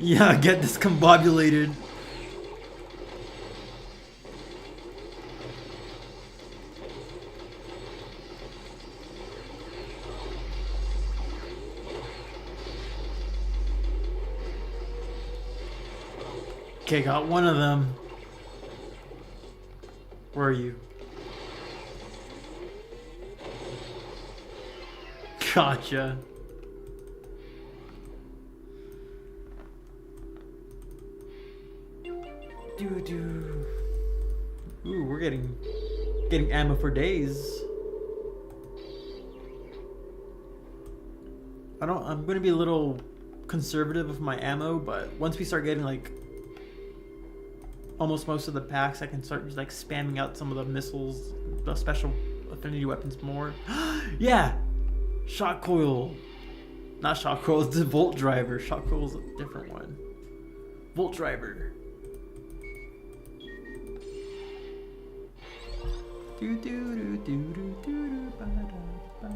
Yeah, get discombobulated. Okay, got one of them. Where are you? Gotcha. Ooh, we're getting ammo for days. I'm gonna be a little conservative with my ammo, but once we start getting like almost most of the packs, I can start just like spamming out some of the missiles, the special affinity weapons more. Yeah, Shock coil. Not shock coil, it's the volt driver. Shock coil's a different one. Volt driver. Do do do do do do ba da ba.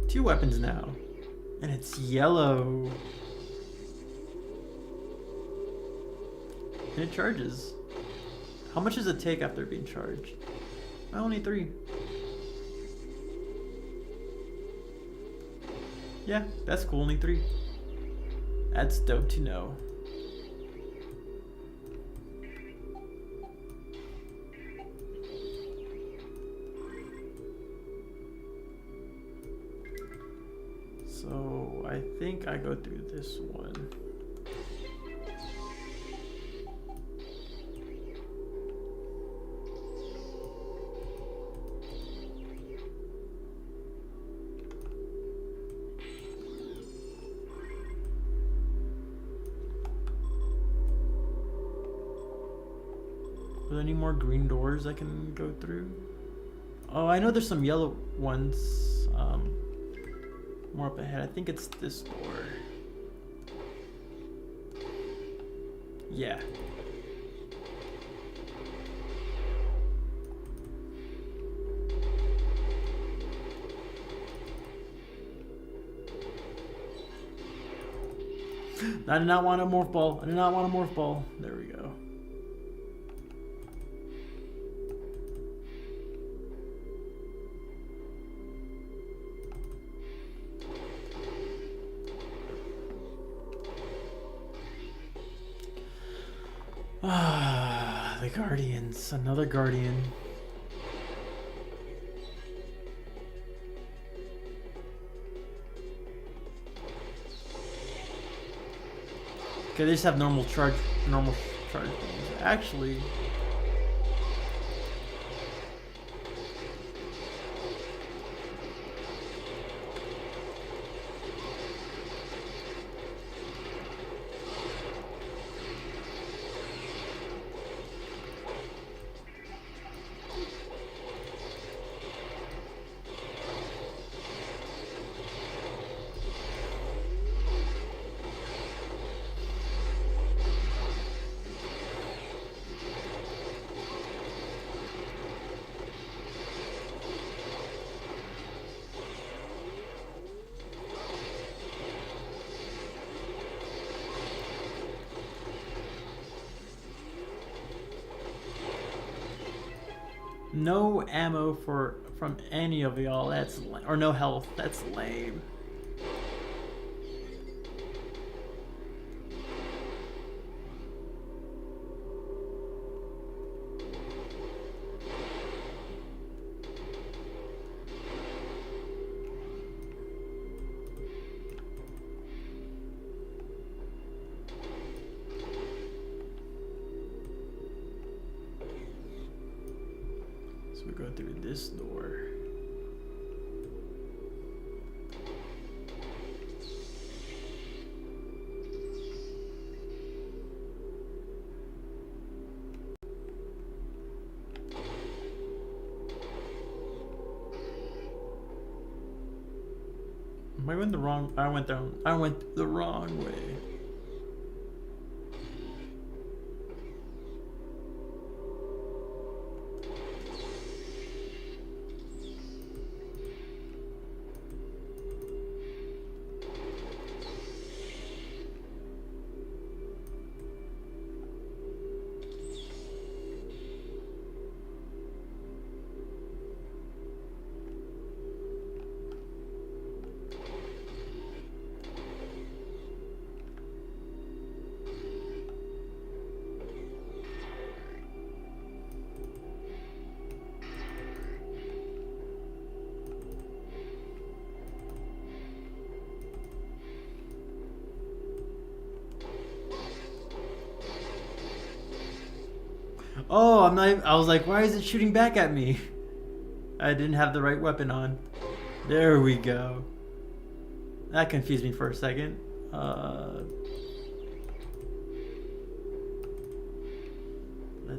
Two weapons now. And it's yellow. And it charges. How much does it take after being charged? Only 3. Yeah, that's cool, only 3. That's dope to know. So I think I go through this one. Are there any more green doors I can go through? Oh, I know there's some yellow ones. More up ahead. I think it's this door. Yeah. I did not want a morph ball. I did not want a morph ball. There we go. Ah, the Guardians. Another Guardian. Okay, they just have normal charge things. Actually, no ammo from any of y'all. That's or no health. That's lame. So we go through this door. I went the wrong. I went the wrong way. Oh, I'm not. I was like, why is it shooting back at me? I didn't have the right weapon on. There we go. That confused me for a second.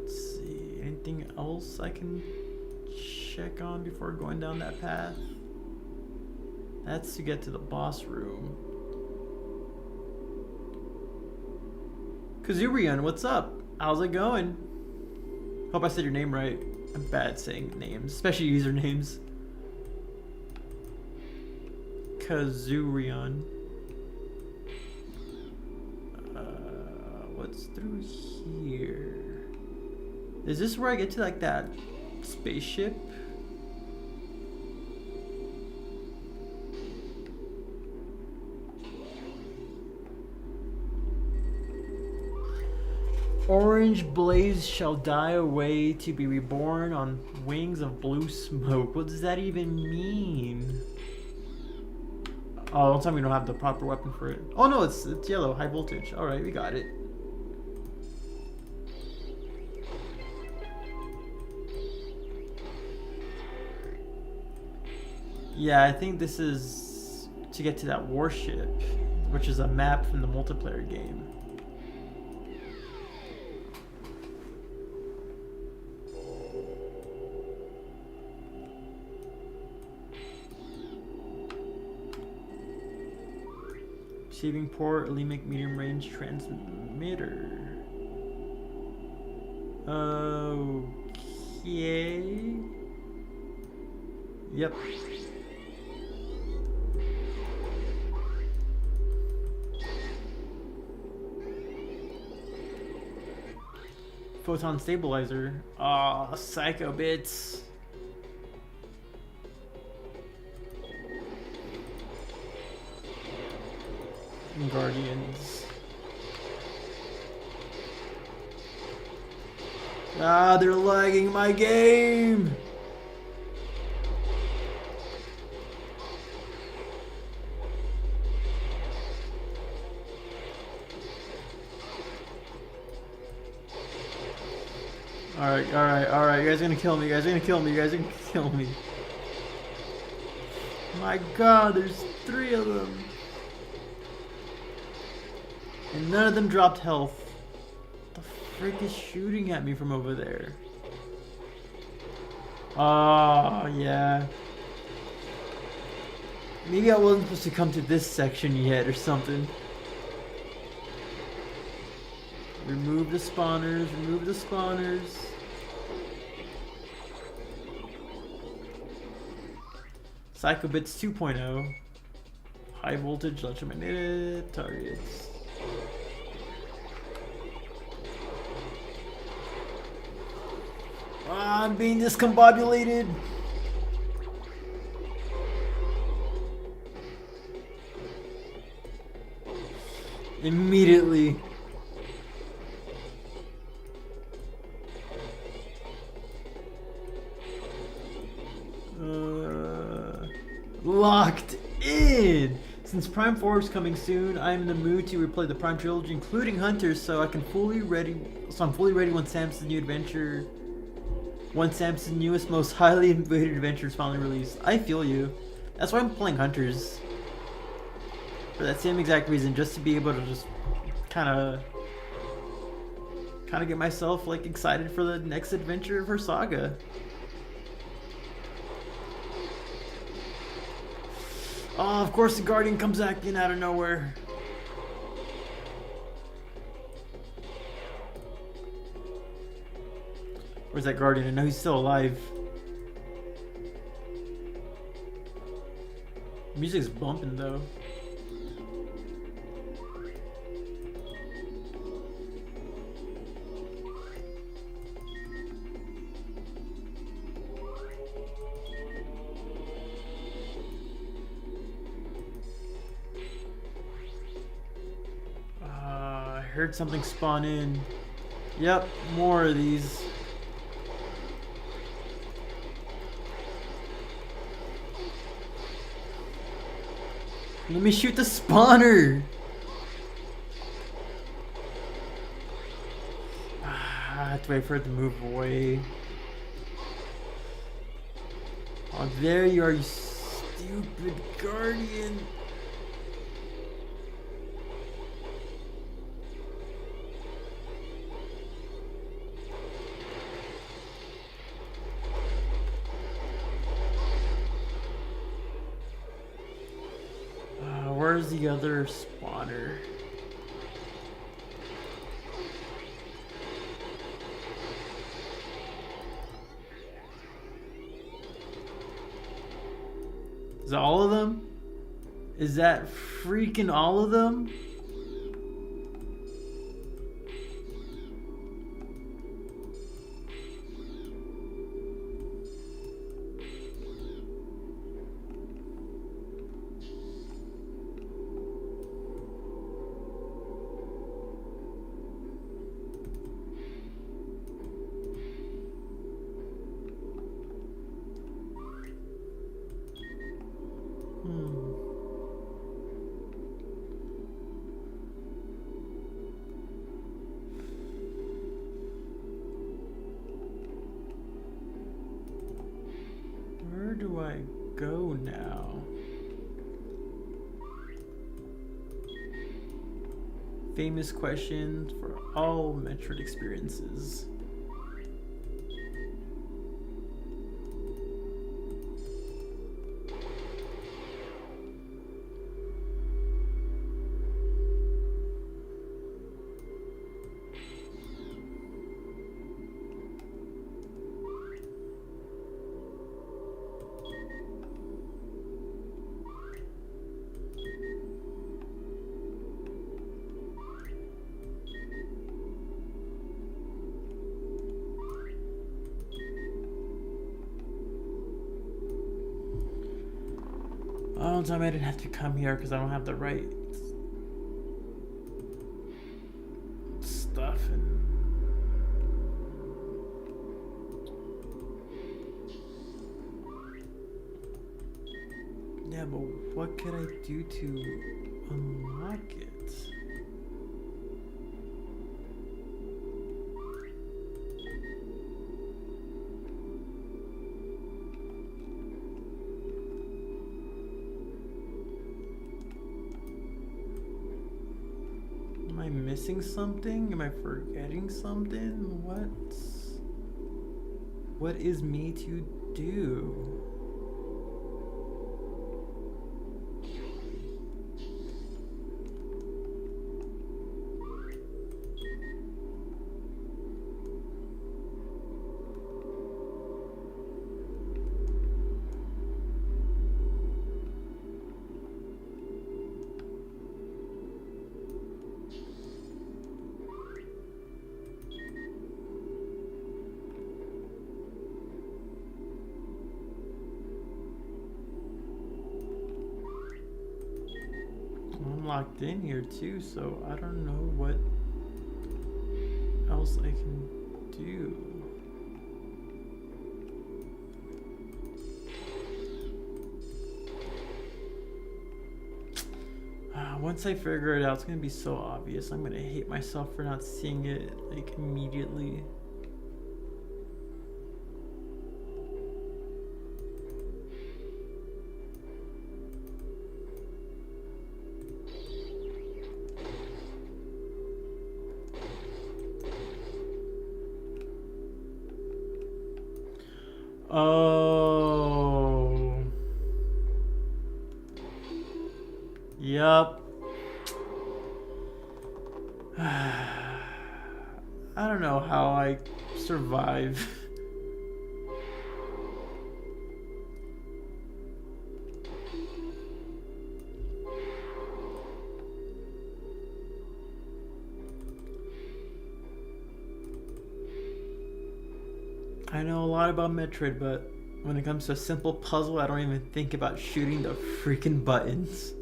Let's see. Anything else I can check on before going down that path? That's to get to the boss room. Kazurian, what's up? How's it going? Hope I said your name right. I'm bad at saying names, especially usernames. Kazurian. What's through here? Is this where I get to like that spaceship? Orange blaze shall die away to be reborn on wings of blue smoke. What does that even mean? Oh, don't tell me we don't have the proper weapon for it. Oh no, it's yellow, high voltage. Alright, we got it. Yeah, I think this is to get to that warship, which is a map from the multiplayer game. Receiving port, Elemic medium range transmitter. Okay. Yep. Photon stabilizer. Ah, psycho bits. Guardians. Ah, they're lagging my game. Alright, you guys are gonna kill me, you guys are gonna kill me, you guys are gonna kill me. My god, there's 3 of them. And none of them dropped health. What the frick is shooting at me from over there? Oh, yeah. Maybe I wasn't supposed to come to this section yet or something. Remove the spawners, remove the spawners. Psycho Bits 2.0. High voltage electromagnetic targets. I'm being discombobulated. Immediately. Locked in. Since Prime 4 is coming soon, I'm in the mood to replay the Prime trilogy, including Hunters, so I'm fully ready when Samson's newest, most highly awaited adventure is finally released. I feel you. That's why I'm playing Hunters. For that same exact reason, just to be able to just kind of get myself like excited for the next adventure of her saga. Oh, of course the Guardian comes back in out of nowhere. Where's that Guardian? I know he's still alive. Music's bumping though. I heard something spawn in. Yep, more of these. Let me shoot the spawner. I have to wait for it to move away. Oh, there you are, you stupid Guardian. where's the other spawner? Is that all of them? Is that freaking all of them? Where do I go now? Famous question for all Metroid experiences. Oh, time I didn't have to come here because I don't have the right stuff and yeah, but what could I do to unlock it? Am I missing something? Am I forgetting something? What is me to do? I'm locked in here too, so I don't know what else I can do. Once I figure it out, it's gonna be so obvious. I'm gonna hate myself for not seeing it like immediately. Oh. Yup. I don't know how I survive. I know a lot about Metroid, but when it comes to a simple puzzle, I don't even think about shooting the freaking buttons.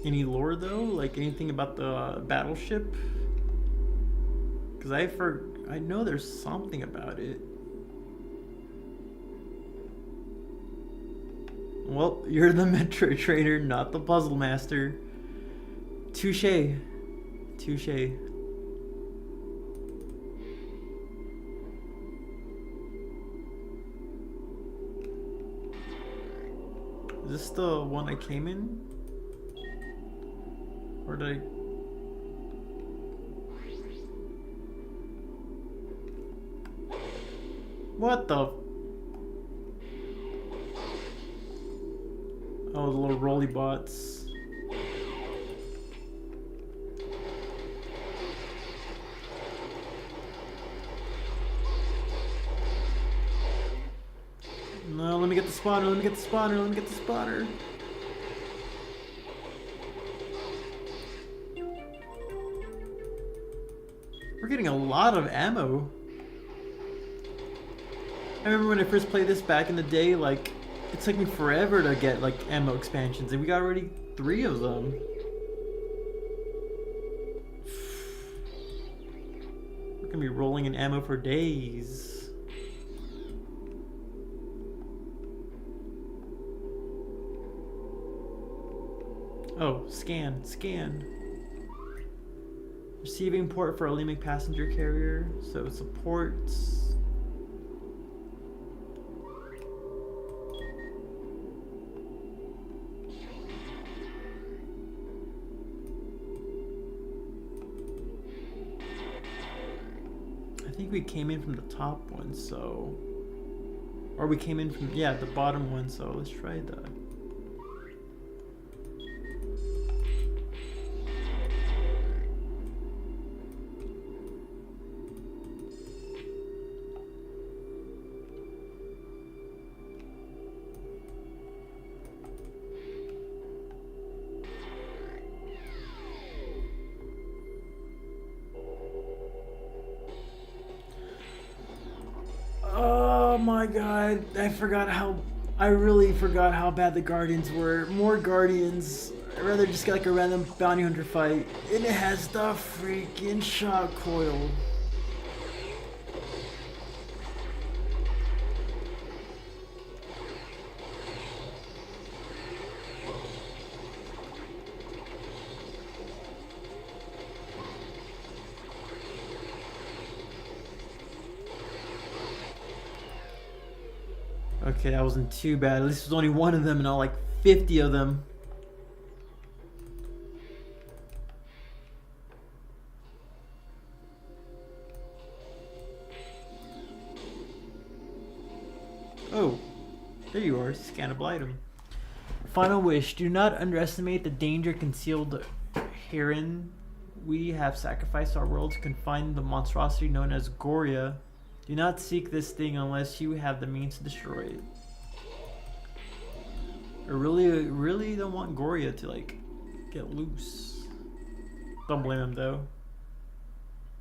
Any lore though? Like anything about the battleship? Because I know there's something about it. Well, you're the Metroid trainer, not the puzzle master. Touche. Touche. Is this the one I came in? Or did I... What the... Oh, the little rolly bots. No, let me get the spawner, let me get the spawner, let me get the spawner. We're getting a lot of ammo. I remember when I first played this back in the day, like, it took me forever to get, like, ammo expansions, and we got already 3 of them. We're gonna be rolling in ammo for days. Oh, scan, scan. Receiving port for a Limic passenger carrier, so it supports... I think we came in from the top one, so... Or we came in from, yeah, the bottom one, so let's try that. Oh my god, I really forgot how bad the Guardians were. More Guardians. I'd rather just get like a random bounty hunter fight. And it has the freaking shock coil. Okay, that wasn't too bad. At least there's only one of them and not like 50 of them. Oh, there you are. Scannable item. Final wish. Do not underestimate the danger concealed herein. We have sacrificed our world to confine the monstrosity known as Goria. Do not seek this thing unless you have the means to destroy it. I really don't want Goria to like get loose. Don't blame him though.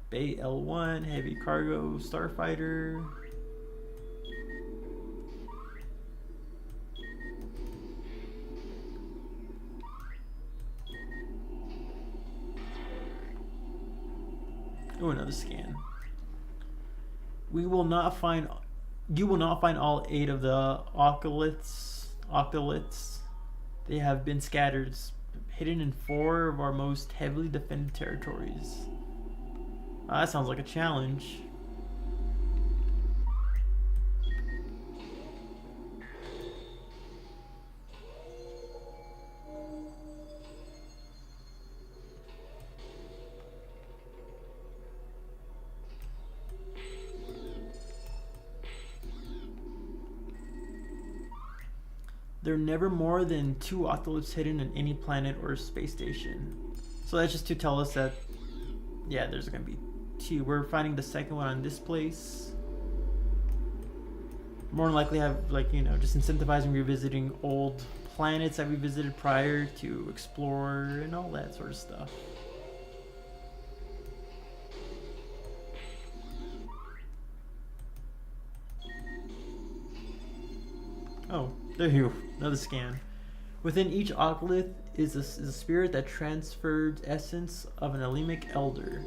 Bay L1, heavy cargo, starfighter. Oh, another scan. You will not find all 8 of the octoliths. They have been scattered, hidden in 4 of our most heavily defended territories. That sounds like a challenge. There are never more than 2 octoliths hidden in any planet or space station. So that's just to tell us that, yeah, there's gonna be 2. We're finding the second one on this place. More than likely have, like, you know, just incentivizing revisiting old planets that we visited prior to explore and all that sort of stuff. Oh, there you go. Another scan. Within each octolith is a spirit that transferred essence of an Elemic elder.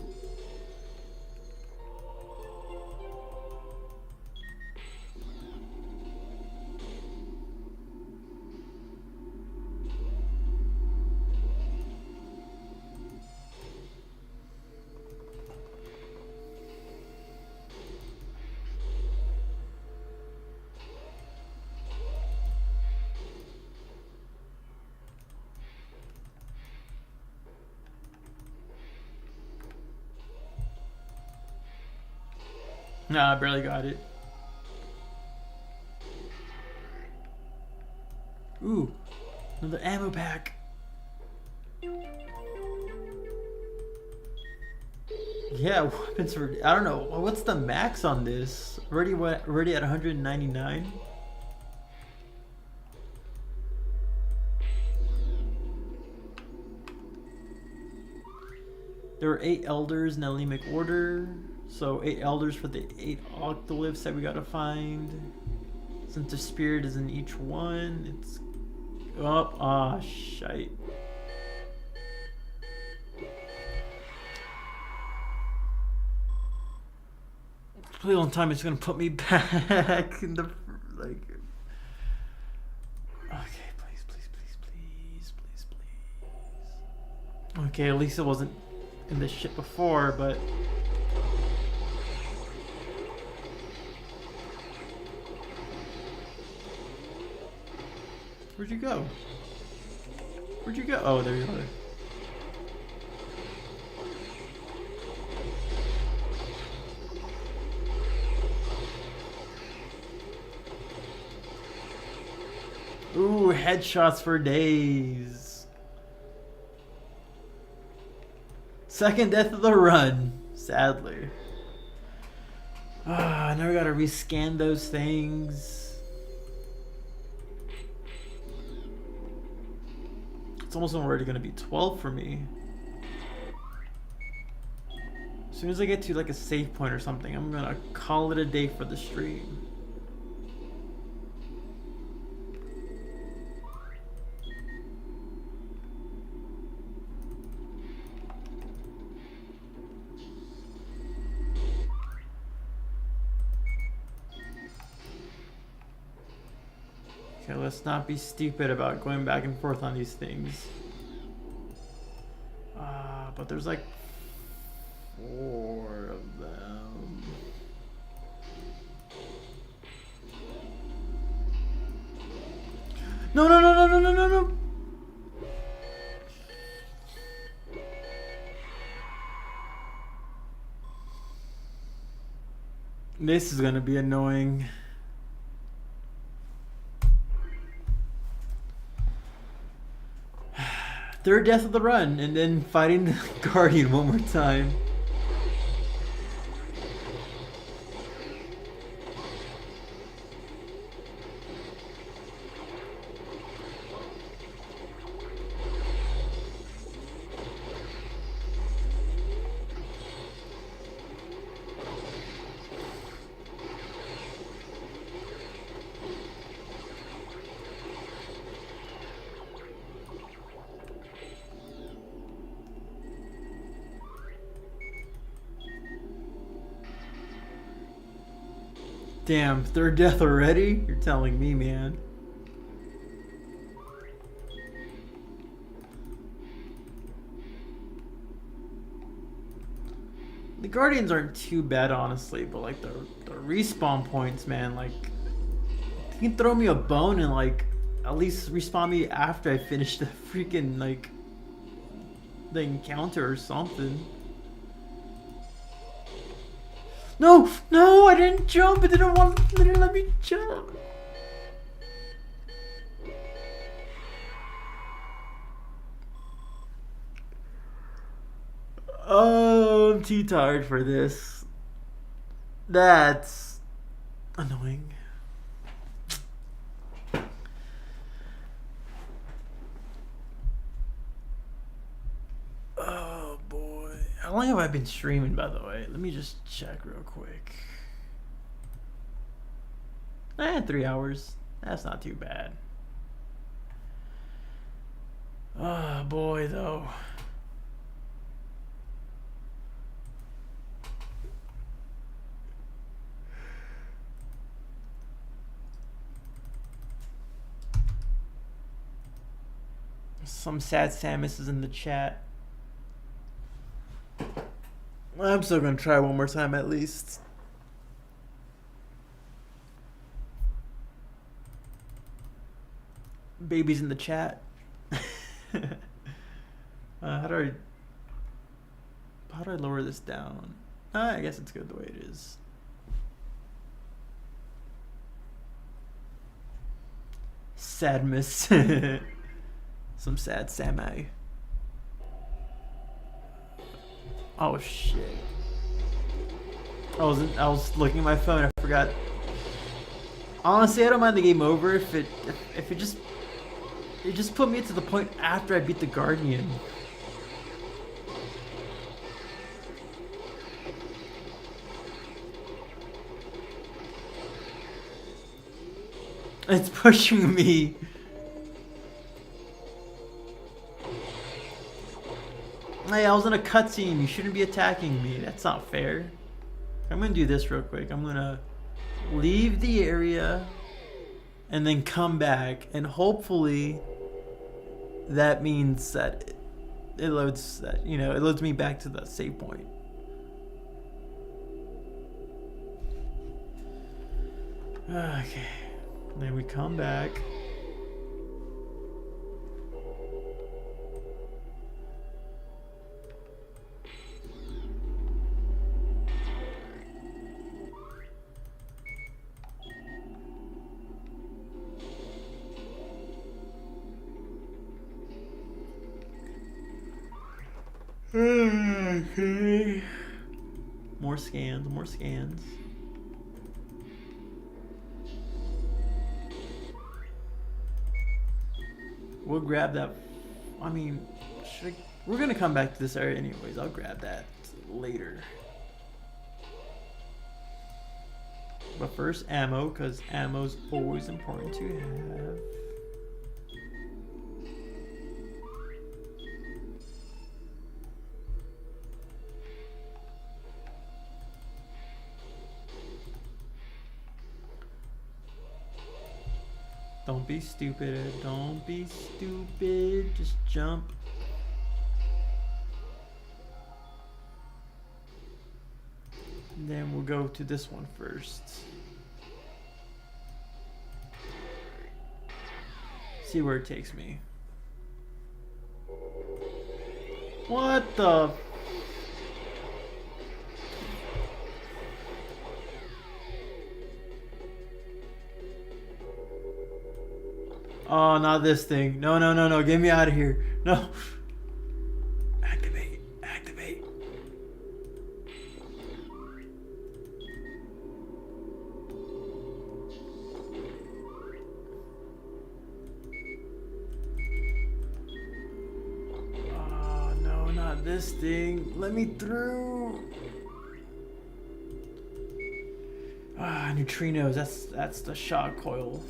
Nah, I barely got it. Ooh, another ammo pack. Yeah, weapons for, I don't know, what's the max on this? Already at 199? There were 8 elders in Elimic order. So 8 elders for the 8 octoliths that we gotta find. Since the spirit is in each one, it's up. Ah, shite. Play on time, it's gonna put me back in the like. Okay, please, please, please, please, please, please. Okay, at least it wasn't in this shit before, but. Where'd you go? Where'd you go? Oh, there you are. Ooh, headshots for days. Second death of the run, sadly. Ah, I never gotta rescan those things. It's almost already gonna be 12 for me. As soon as I get to like a save point or something, I'm gonna call it a day for the stream. Okay, let's not be stupid about going back and forth on these things. But there's like 4 of them. No, no, no, no, no, no, no, no. This is gonna be annoying. Third death of the run, and then fighting the Guardian one more time. Damn, third death already? You're telling me, man. The Guardians aren't too bad, honestly, but like the respawn points, man, like you can throw me a bone and like at least respawn me after I finish the freaking like the encounter or something. No, no, I didn't jump. It didn't let me jump. Oh, I'm too tired for this. That's annoying. Oh boy. How long have I been streaming, by the way? Let me just check real quick. 3 hours. That's not too bad. Oh boy, though. Some sad Samus is in the chat. I'm still gonna try one more time at least. Baby's in the chat. How do I lower this down? I guess it's good the way it is. sad miss. Some sad Samai. Oh shit. I was looking at my phone, I forgot. Honestly, I don't mind the game over if it just put me to the point after I beat the Guardian. It's pushing me. Hey, I was in a cutscene. You shouldn't be attacking me. That's not fair. I'm gonna do this real quick. I'm gonna leave the area and then come back, and hopefully that means that it loads that, you know, it loads me back to the save point. Okay. Then we come back. Okay. More scans, more scans. We'll grab that. I mean, we're gonna come back to this area anyways. I'll grab that later. But first, ammo, because ammo's always important to have. Don't be stupid. Don't be stupid. Just jump. And then we'll go to this one first. See where it takes me. What the? Oh, not this thing. No, no, no, no. Get me out of here. No. Activate. Activate. Oh, no, not this thing. Let me through. Ah, neutrinos. That's the shock coil.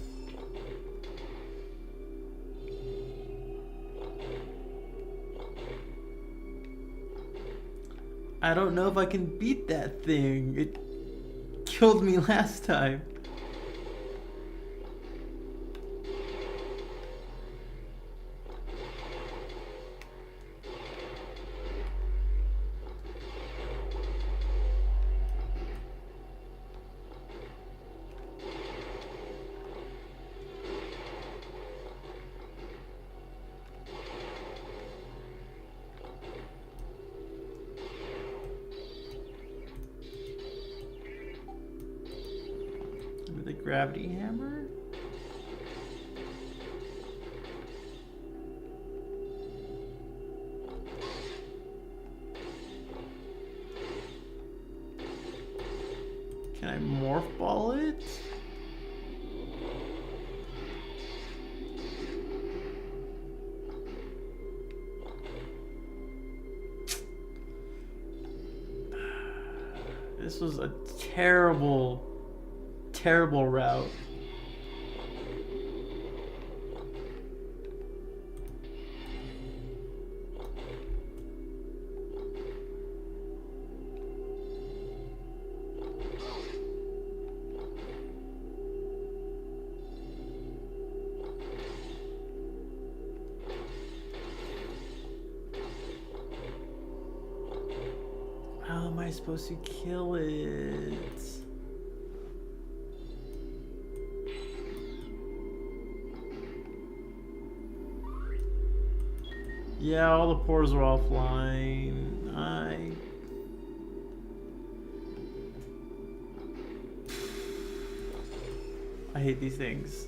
I don't know if I can beat that thing. It killed me last time. Gravity hammer? Can I morph ball it? This was a terrible route. How am I supposed to kill it? Yeah, all the pores are offline. I hate these things.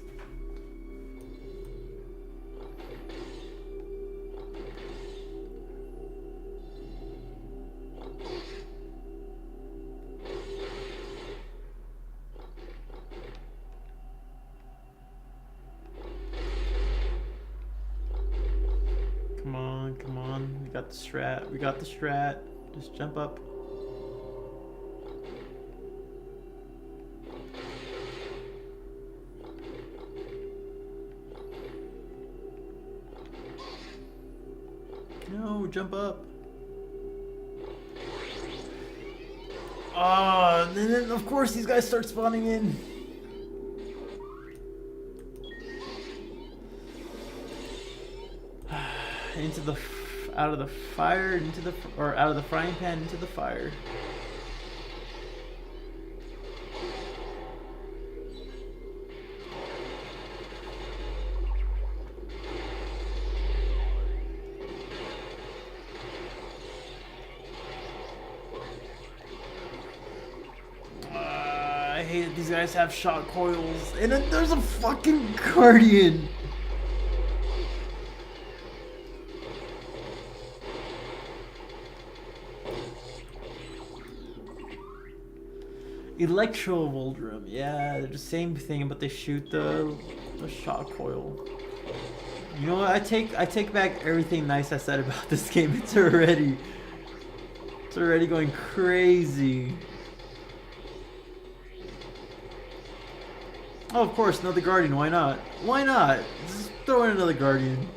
got the strat. We got the strat. Just jump up. No, jump up. Oh, and then of course these guys start spawning in. Into the, out of the fire, into the, or out of the frying pan into the fire. I hate that these guys have shot coils, and then there's a fucking guardian. Electro Voldrum, yeah, they're the same thing, but they shoot the shot coil. You know what? I take back everything nice I said about this game. It's already going crazy. Oh, of course, another guardian. Why not? Why not? Just throw in another guardian.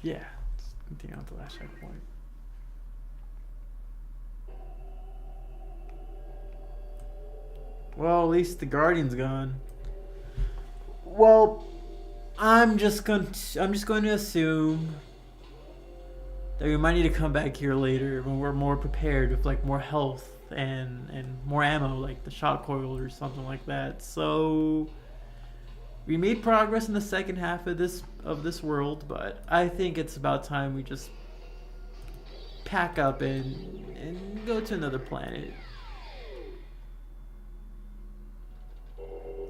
Yeah, let's continue on to the last checkpoint. Well, at least the guardian's gone. Well, I'm just going to assume that we might need to come back here later when we're more prepared with like more health and more ammo, like the shot coil or something like that. So we made progress in the second half of this world, but I think it's about time we just pack up and go to another planet.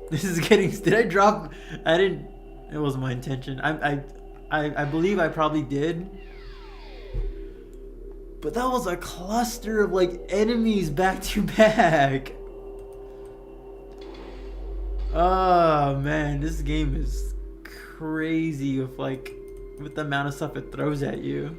This is getting. Did I drop? I didn't. It wasn't my intention. I believe I probably did. But that was a cluster of like enemies back to back. Oh man, this game is crazy with the amount of stuff it throws at you.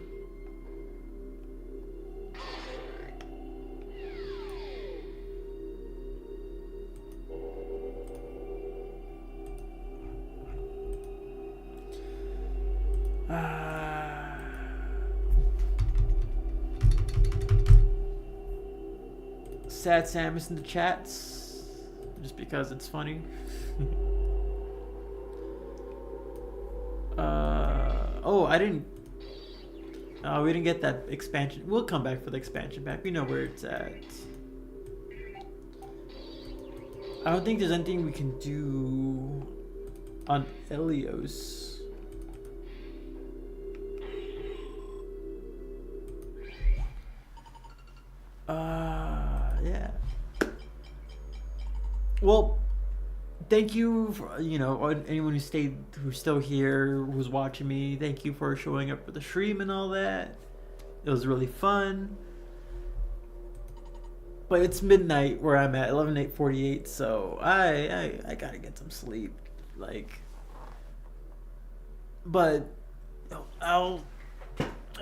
Sad Samus in the chats, just because it's funny. Oh, I didn't. Oh, we didn't get that expansion. We'll come back for the expansion pack. We know where it's at. I don't think there's anything we can do on Elios. Yeah. Well, thank you for, anyone who's still here, who's watching me. Thank you for showing up for the stream and all that. It was really fun. But it's midnight where I'm at, 11:48, so I gotta get some sleep. But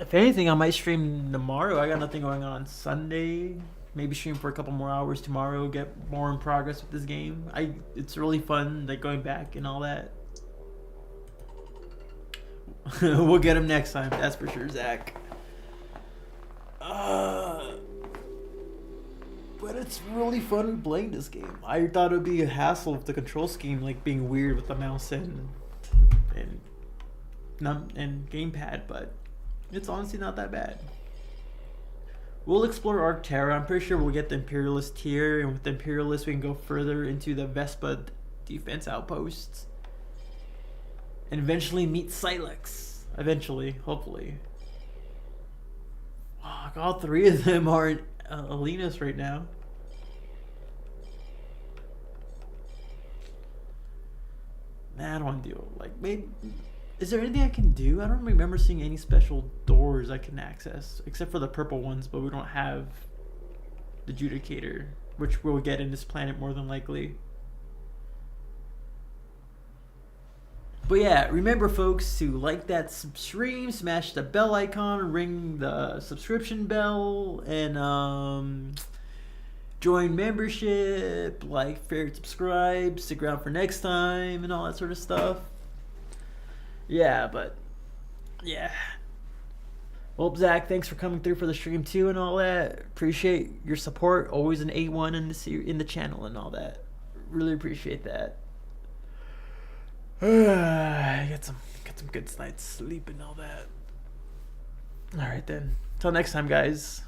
if anything, I might stream tomorrow. I got nothing going on Sunday. Maybe stream for a couple more hours tomorrow. Get more in progress with this game. It's really fun, going back and all that. We'll get him next time. That's for sure, Zach. But it's really fun playing this game. I thought it would be a hassle with the control scheme, being weird with the mouse and gamepad, but it's honestly not that bad. We'll explore Arctera. I'm pretty sure we'll get the Imperialist here, and with the Imperialist we can go further into the Vespa defense outposts. And eventually meet Silex. Eventually, hopefully. Fuck, all three of them are in Alenus right now. Nah, I don't want to deal. Maybe... Is there anything I can do? I don't remember seeing any special doors I can access, except for the purple ones, but we don't have the Judicator, which we'll get in this planet more than likely. But yeah, remember folks to like that stream, smash the bell icon, ring the subscription bell, and join membership, like, favorite, subscribe, stick around for next time, and all that sort of stuff. Yeah, but yeah. Well, Zach, thanks for coming through for the stream too and all that. Appreciate your support. Always an A1 in the channel and all that. Really appreciate that. Get some good night's sleep and all that. All right then. Till next time, guys.